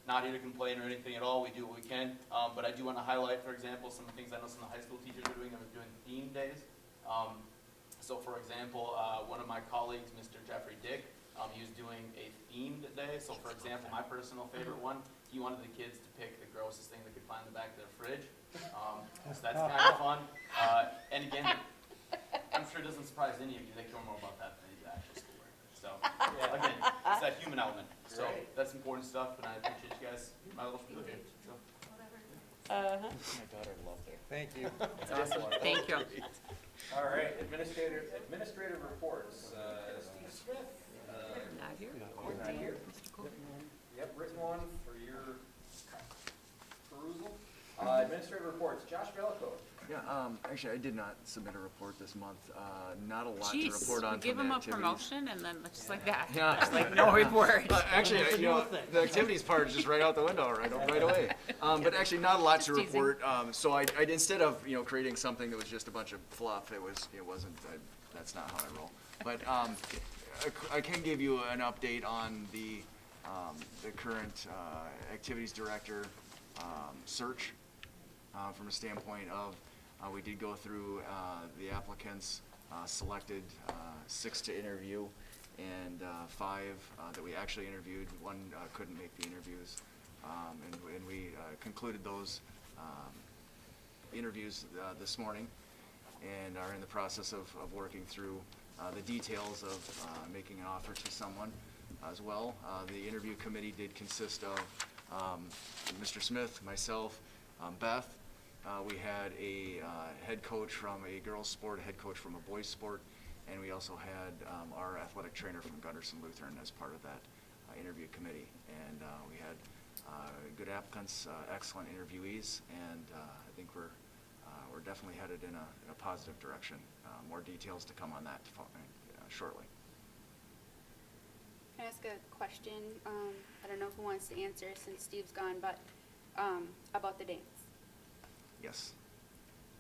not here to complain or anything at all. We do what we can. But I do want to highlight, for example, some of the things I know some of the high school teachers are doing. They're doing theme days. So for example, one of my colleagues, Mr. Jeffrey Dick, he was doing a themed day. So for example, my personal favorite one, he wanted the kids to pick the grossest thing they could find in the back of their fridge. So that's kind of fun. And again, I'm sure it doesn't surprise any of you. They care more about that than the actual schoolwork. So again, it's that human element. So that's important stuff, and I appreciate you guys. My little spiel here. So. Uh-huh. My daughter loved it. Thank you. That's awesome. Thank you. All right, administrative reports. Steve Smith. Not here. Not here. Yep, written one for your perusal. Administrative reports. Josh Bellicoat. Yeah, actually, I did not submit a report this month. Not a lot to Jeez, report on we give from him the a activities. promotion and then just like that. Yeah. Just like no report. Actually, That's a you know, new thing. the activities part is just right out the window, right away. But actually, not a lot to Just teasing. report. So I instead of creating something that was just a bunch of fluff, it wasn't. That's not how I roll. But I can give you an update on the current activities director search from a standpoint of. We did go through the applicants, selected 6 to interview, and 5 that we actually interviewed. 1 couldn't make the interviews, and we concluded those interviews this morning, and are in the process of working through the details of making an offer to someone as well. The interview committee did consist of Mr. Smith, myself, Beth. We had a head coach from a girls' sport, a head coach from a boys' sport, and we also had our athletic trainer from Gunderson Lutheran as part of that interview committee. And we had good applicants, excellent interviewees, and I think we're definitely headed in a positive direction. More details to come on that shortly. Can I ask a question? I don't know who wants to answer since Steve's gone, but about the dance. Yes.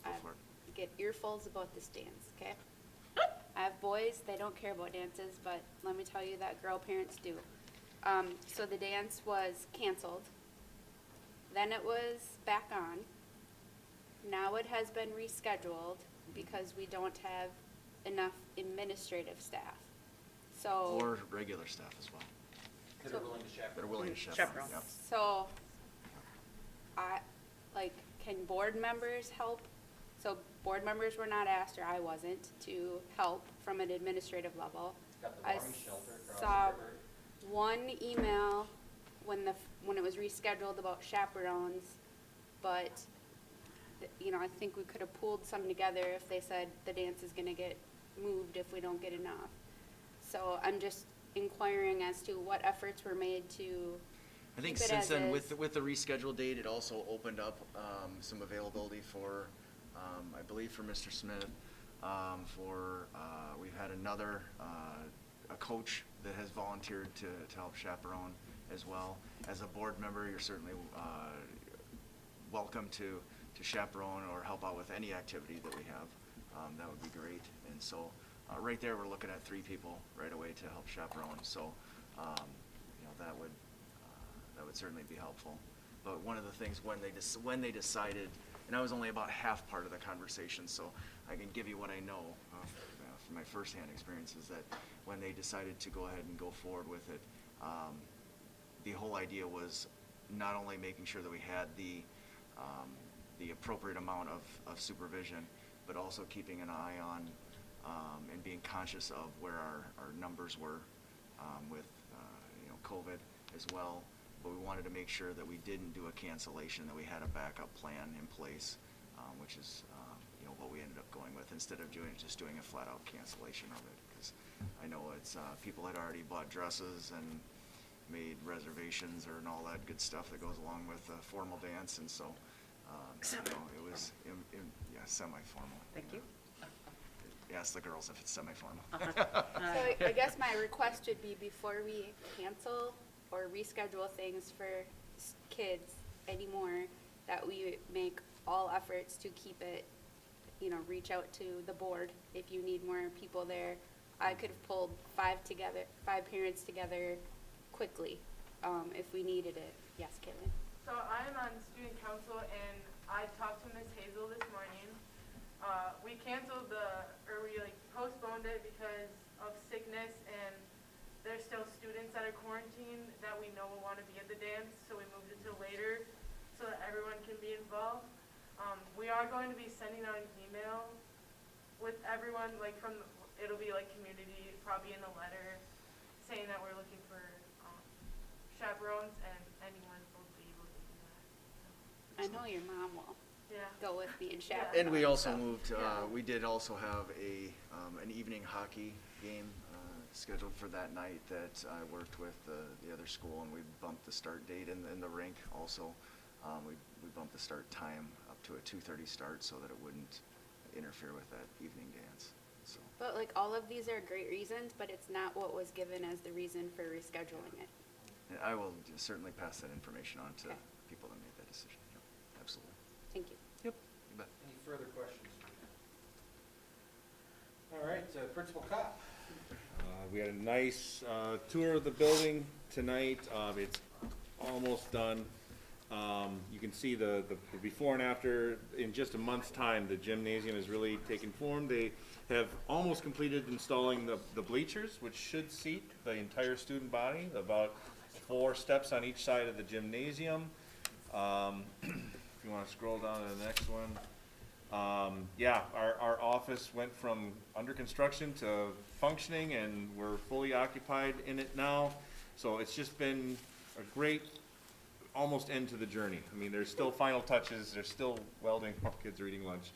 I Go for it. get earfuls about this dance, okay? I have boys, they don't care about dances, but let me tell you that girl parents do. So the dance was canceled. Then it was back on. Now it has been rescheduled because we don't have enough administrative staff. So. Or regular staff as well. That are willing to chaperone. That are willing to chaperone. Chaperone. Yep. So, can board members help? So board members were not asked, or I wasn't, to help from an administrative level. Got the I bombing shelter across saw the river. one email when it was rescheduled about chaperones, but, I think we could have pooled some together if they said the dance is gonna get moved if we don't get enough. So I'm just inquiring as to what efforts were made to I think keep it since as then, is. with the rescheduled date, it also opened up some availability for, I believe for Mr. Smith, we've had another, a coach that has volunteered to help chaperone as well. As a board member, you're certainly welcome to chaperone or help out with any activity that we have. That would be great. And so right there, we're looking at 3 people right away to help chaperone. So that would certainly be helpful. But one of the things when they decided, and I was only about half part of the conversation, so I can give you what I know from my firsthand experience, is that when they decided to go ahead and go forward with it, the whole idea was not only making sure that we had the appropriate amount of supervision, but also keeping an eye on and being conscious of where our numbers were with COVID as well. But we wanted to make sure that we didn't do a cancellation, that we had a backup plan in place, which is what we ended up going with, instead of just doing a flat-out cancellation of it. Because I know it's people had already bought dresses and made reservations and all that good stuff that goes along with a formal dance, and so it was semi-formal. Thank you. Ask the girls if it's semi-formal. So I guess my request would be, before we cancel or reschedule things for kids anymore, that we make all efforts to keep it, reach out to the board if you need more people there. I could have pulled 5 parents together quickly, if we needed it. Yes, Caitlin? So I'm on student council, and I talked to Ms. Hazel this morning. We canceled we postponed it because of sickness, and there's still students that are quarantined that we know will want to be at the dance, so we moved it to later so that everyone can be involved. We are going to be sending out an email with everyone, it'll be community, probably in a letter, saying that we're looking for chaperones, and anyone will be able to do that. I know your mom will Yeah. go with me and Yeah. chaperone. And we also so. moved, Yeah. we did also have an evening hockey game scheduled for that night that I worked with the other school, and we bumped the start date in the rink also. We bumped the start time up to a 2:30 start so that it wouldn't interfere with that evening dance, so. But like all of these are great reasons, but it's not what was given as the reason for rescheduling it. And I will certainly pass that information on to Okay. people that made that decision, yep, absolutely. Thank you. You bet. Any further questions? All right, Principal Cop. We had a nice tour of the building tonight. It's almost done. You can see the before and after. In just a month's time, the gymnasium has really taken form. They have almost completed installing the bleachers, which should seat the entire student body, about 4 steps on each side of the gymnasium. If you want to scroll down to the next one. Yeah, our office went from under construction to functioning, and we're fully occupied in it now. So it's just been a great almost end to the journey. I mean, there's still final touches, there's still welding while kids are eating lunch,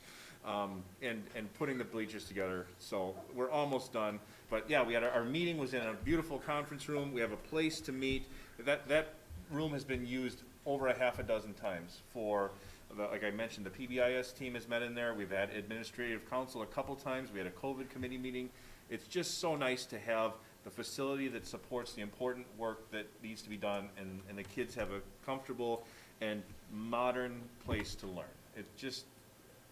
and putting the bleachers together. So we're almost done. But yeah, we had our meeting was in a beautiful conference room. We have a place to meet. That room has been used over a half a dozen times for, like I mentioned, the Pbis team has met in there. We've had administrative council a couple times. We had a COVID committee meeting. It's just so nice to have the facility that supports the important work that needs to be done, and the kids have a comfortable and modern place to learn. It's just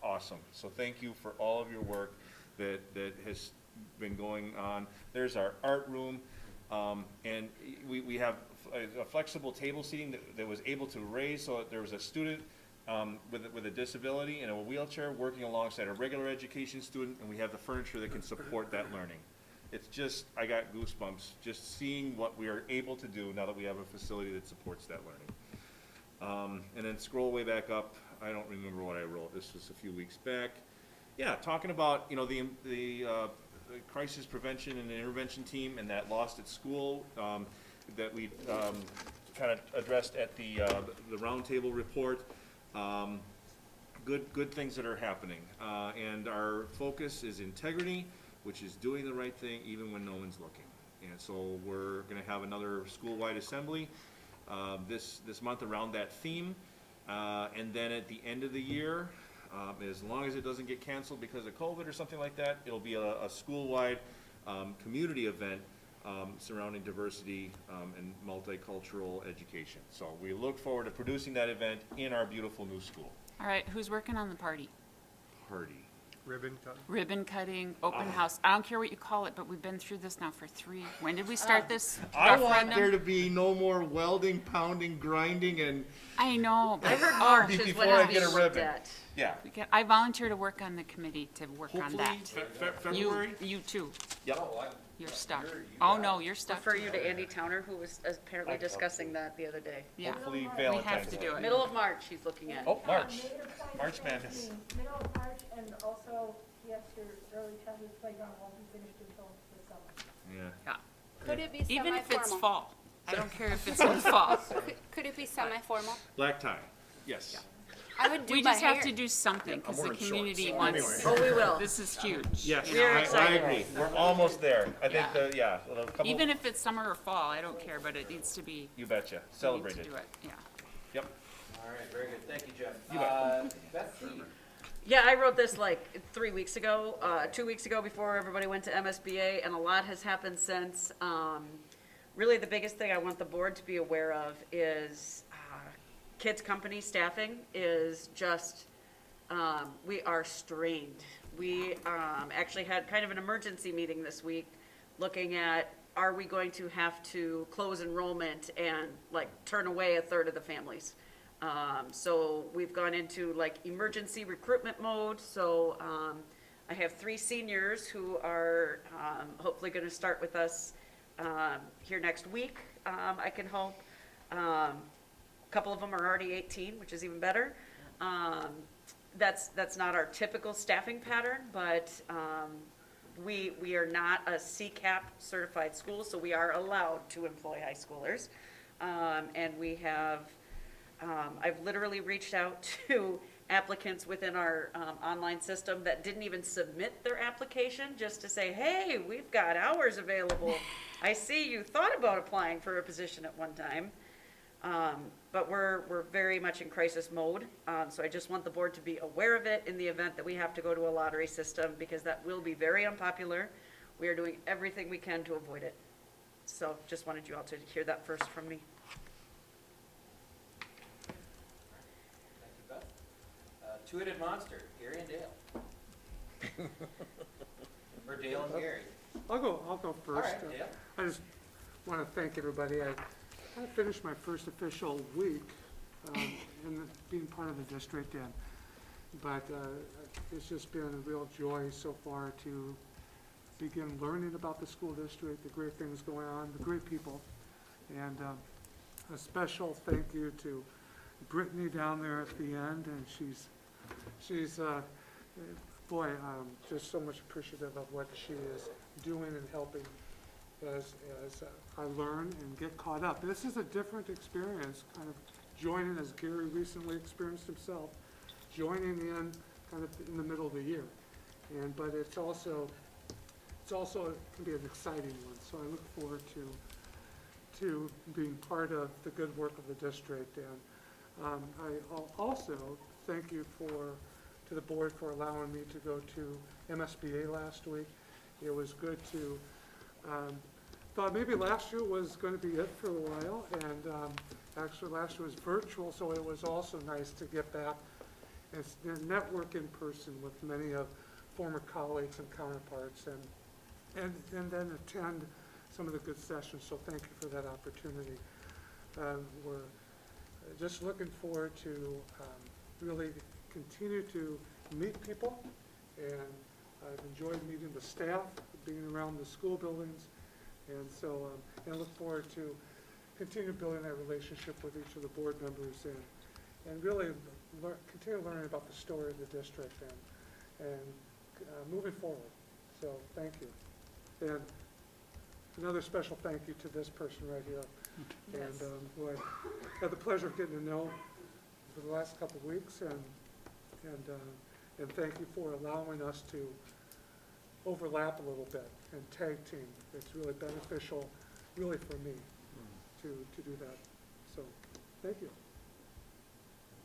awesome. So thank you for all of your work that has been going on. There's our art room, and we have a flexible table seating that was able to raise, so that there was a student with a disability in a wheelchair working alongside a regular education student, and we have the furniture that can support that learning. It's just, I got goosebumps just seeing what we are able to do now that we have a facility that supports that learning. And then scroll way back up. I don't remember what I wrote. This was a few weeks back. Yeah, talking about, the crisis prevention and intervention team and that lost at school that we kind of addressed at the roundtable report. Good things that are happening. And our focus is integrity, which is doing the right thing even when no one's looking. And so we're going to have another school-wide assembly this month around that theme. And then at the end of the year, as long as it doesn't get canceled because of COVID or something like that, it'll be a school-wide community event surrounding diversity and multicultural education. So we look forward to producing that event in our beautiful new school. All right, who's working on the party? Ribbon cutting? Ribbon cutting, open house. I don't care what you call it, but we've been through this now for 3. When did we start this I want referendum? there to be no more welding, pounding, grinding, and I know, I but heard March is before when I it's get a being ribbon. looked at. yeah. I volunteer to work on the committee to work on Hopefully, that. February? You too. Yep. You're stuck. Oh, no, you're stuck. Refer you to Andy Towner, who was apparently discussing that the other day. Yeah, Hopefully we have Valentine's to Day. do it. Middle of March, he's looking at. Oh, March. March Madness. Middle of March, and also, yes, your early childhood playground won't be finished until the summer. Yeah. Could it be Even if it's semi-formal? fall. I don't care if it's in the fall. Could it be semi-formal? Black tie. Yes. I would do We my just have hair. to do something because the wearing shorts, community so wants. Oh, we will. This is huge. Yes. you know? We're I excited. agree. We're almost there. I think Yeah. a couple. Even if it's summer or fall, I don't care, but it needs to be. You betcha. We need to Celebrated. do it. Yeah. Yep. All right, very good. Thank you, Jeff. You bet. Betsy. Yeah, I wrote this like 3 weeks ago, 2 weeks ago before everybody went to MSBA, and a lot has happened since. Really, the biggest thing I want the board to be aware of is kids' company staffing is just, we are strained. We actually had kind of an emergency meeting this week looking at, are we going to have to close enrollment and like turn away a third of the families? So we've gone into like emergency recruitment mode. So I have 3 seniors who are hopefully going to start with us here next week, I can hope. A couple of them are already 18, which is even better. That's not our typical staffing pattern, but we are not a CCAP certified school, so we are allowed to employ high schoolers. And we have, I've literally reached out to applicants within our online system that didn't even submit their application, just to say, hey, we've got hours available. I see you thought about applying for a position at one time. But we're very much in crisis mode, so I just want the board to be aware of it in the event that we have to go to a lottery system, because that will be very unpopular. We are doing everything we can to avoid it. So just wanted you all to hear that first from me. Thank you, Beth. Two-headed monster, Gary and Dale. Or Dale and Gary. I'll go first. All right, Dale. I just want to thank everybody. I finished my first official week in being part of the district, but it's just been a real joy so far to begin learning about the school district, the great things going on, the great people, and a special thank you to Brittany down there at the end, and she's boy, just so much appreciative of what she is doing and helping as I learn and get caught up. This is a different experience, kind of joining, as Gary recently experienced himself, joining in kind of in the middle of the year. But it's also can be an exciting one. So I look forward to being part of the good work of the district. And I also thank you to the board for allowing me to go to MSBA last week. It was good to thought maybe last year was going to be it for a while, and actually last year was virtual, so it was also nice to get back and network in person with many of former colleagues and counterparts, and then attend some of the good sessions. So thank you for that opportunity. We're just looking forward to really continue to meet people, and I've enjoyed meeting the staff, being around the school buildings, and so I look forward to continue building that relationship with each of the board members, and really continue learning about the story of the district and moving forward. So thank you. And another special thank you to this person right here, Yes. and who I had the pleasure of getting to know for the last couple of weeks, and thank you for allowing us to overlap a little bit and tag team. It's really beneficial, really for me, to do that. So, thank you.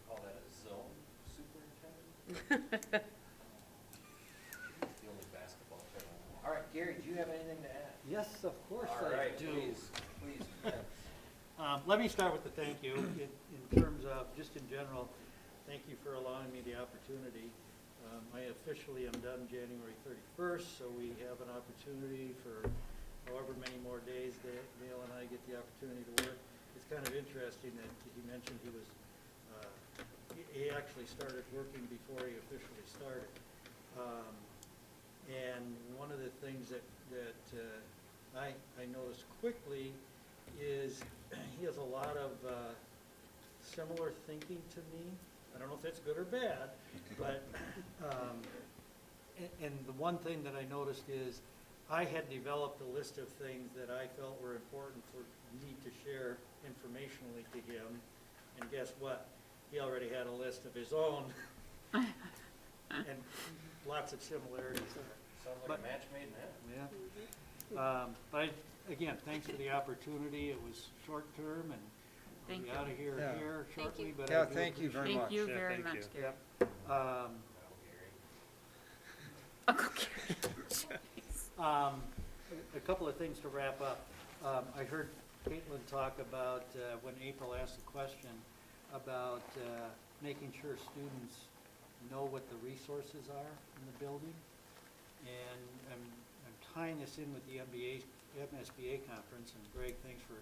Call that a zone superintendent? The only basketball player. All right, Gary, do you have anything to add? Yes, of course All I right, do. please. Let me start with the thank you in terms of, just in general, thank you for allowing me the opportunity. I officially am done January 31st, so we have an opportunity for however many more days that Dale and I get the opportunity to work. It's kind of interesting that he mentioned he actually started working before he officially started. And one of the things that I noticed quickly is he has a lot of similar thinking to me. I don't know if that's good or bad, but, and the one thing that I noticed is I had developed a list of things that I felt were important for me to share informationally to him, and guess what? He already had a list of his own, and lots of similarities there. Sounds like a match made in heaven. Yeah. But again, thanks for the opportunity. It was short term, and we'll Thank be you. out of here Yeah. shortly, but I Yeah, do thank you very appreciate much. Thank you Yeah, very thank much, you. Gary. it. Uncle Gary. A couple of things to wrap up. I heard Caitlin talk about, when April asked the question, about making sure students know what the resources are in the building. And I'm tying this in with the MSBA conference, and Greg, thanks for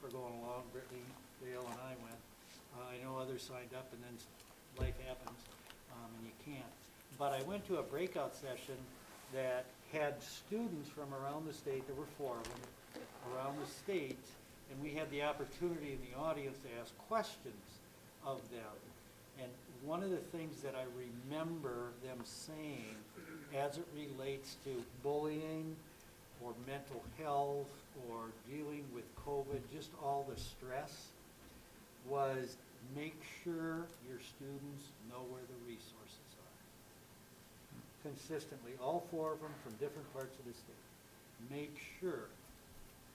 going along. Brittany, Dale, and I went. I know others signed up, and then life happens, and you can't. But I went to a breakout session that had students from around the state. There were 4 of them around the state, and we had the opportunity in the audience to ask questions of them. And one of the things that I remember them saying as it relates to bullying, or mental health, or dealing with COVID, just all the stress, was make sure your students know where the resources are. Consistently, all 4 of them from different parts of the state. Make sure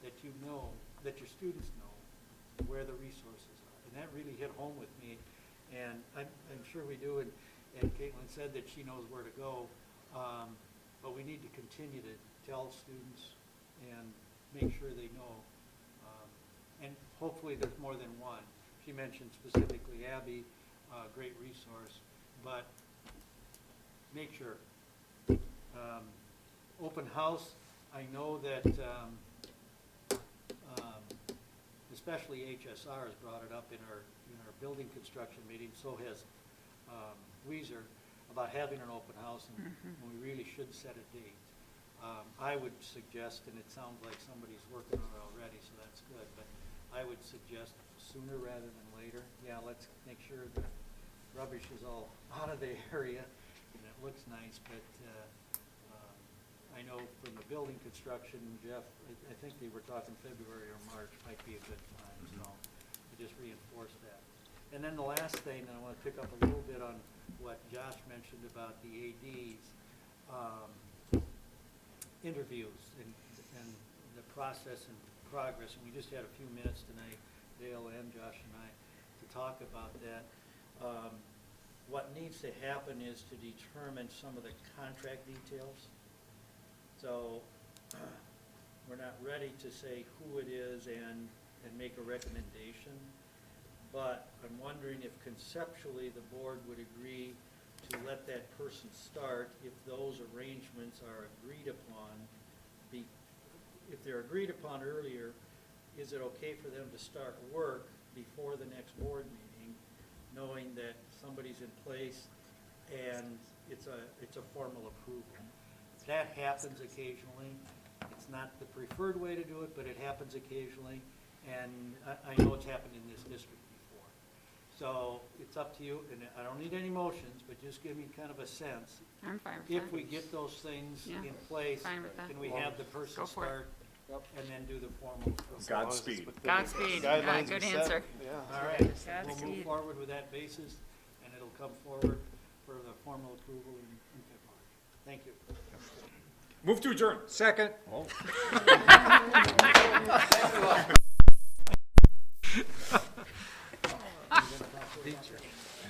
that you know, that your students know where the resources are. And that really hit home with me, and I'm sure we do, and Caitlin said that she knows where to go, but we need to continue to tell students and make sure they know. And hopefully there's more than one. She mentioned specifically Abby, great resource, but make sure. Open house, I know that especially HSR has brought it up in our building construction meeting, so has Weezer, about having an open house, and we really should set a date. I would suggest, and it sounds like somebody's working on it already, so that's good, but I would suggest sooner rather than later. Yeah, let's make sure the rubbish is all out of the area and it looks nice, but I know from the building construction, Jeff, I think they were talking February or March might be a good time, so I just reinforce that. And then the last thing, and I want to pick up a little bit on what Josh mentioned about the ADs, interviews and the process and progress. And we just had a few minutes tonight, Dale and Josh and I, to talk about that. What needs to happen is to determine some of the contract details. So we're not ready to say who it is and make a recommendation, but I'm wondering if conceptually the board would agree to let that person start if those arrangements are agreed upon. If they're agreed upon earlier, is it okay for them to start work before the next board meeting, knowing that somebody's in place and it's a formal approval? That happens occasionally. It's not the preferred way to do it, but it happens occasionally, and I know it's happened in this district before. So it's up to you, and I don't need any motions, but just give me kind of a sense. I'm fine with If that. we get those things Yeah, in place, fine with that. can we have the person Go for it. start and then do the formal approval? Godspeed. Godspeed. Guidelines Good are set. answer. All right, we'll move Godspeed. forward with that basis, and it'll come forward for the formal approval in February. Thank you. Move to adjourn. Second.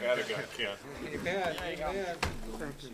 Had a gun, Ken. You bet, you bet. Thank you.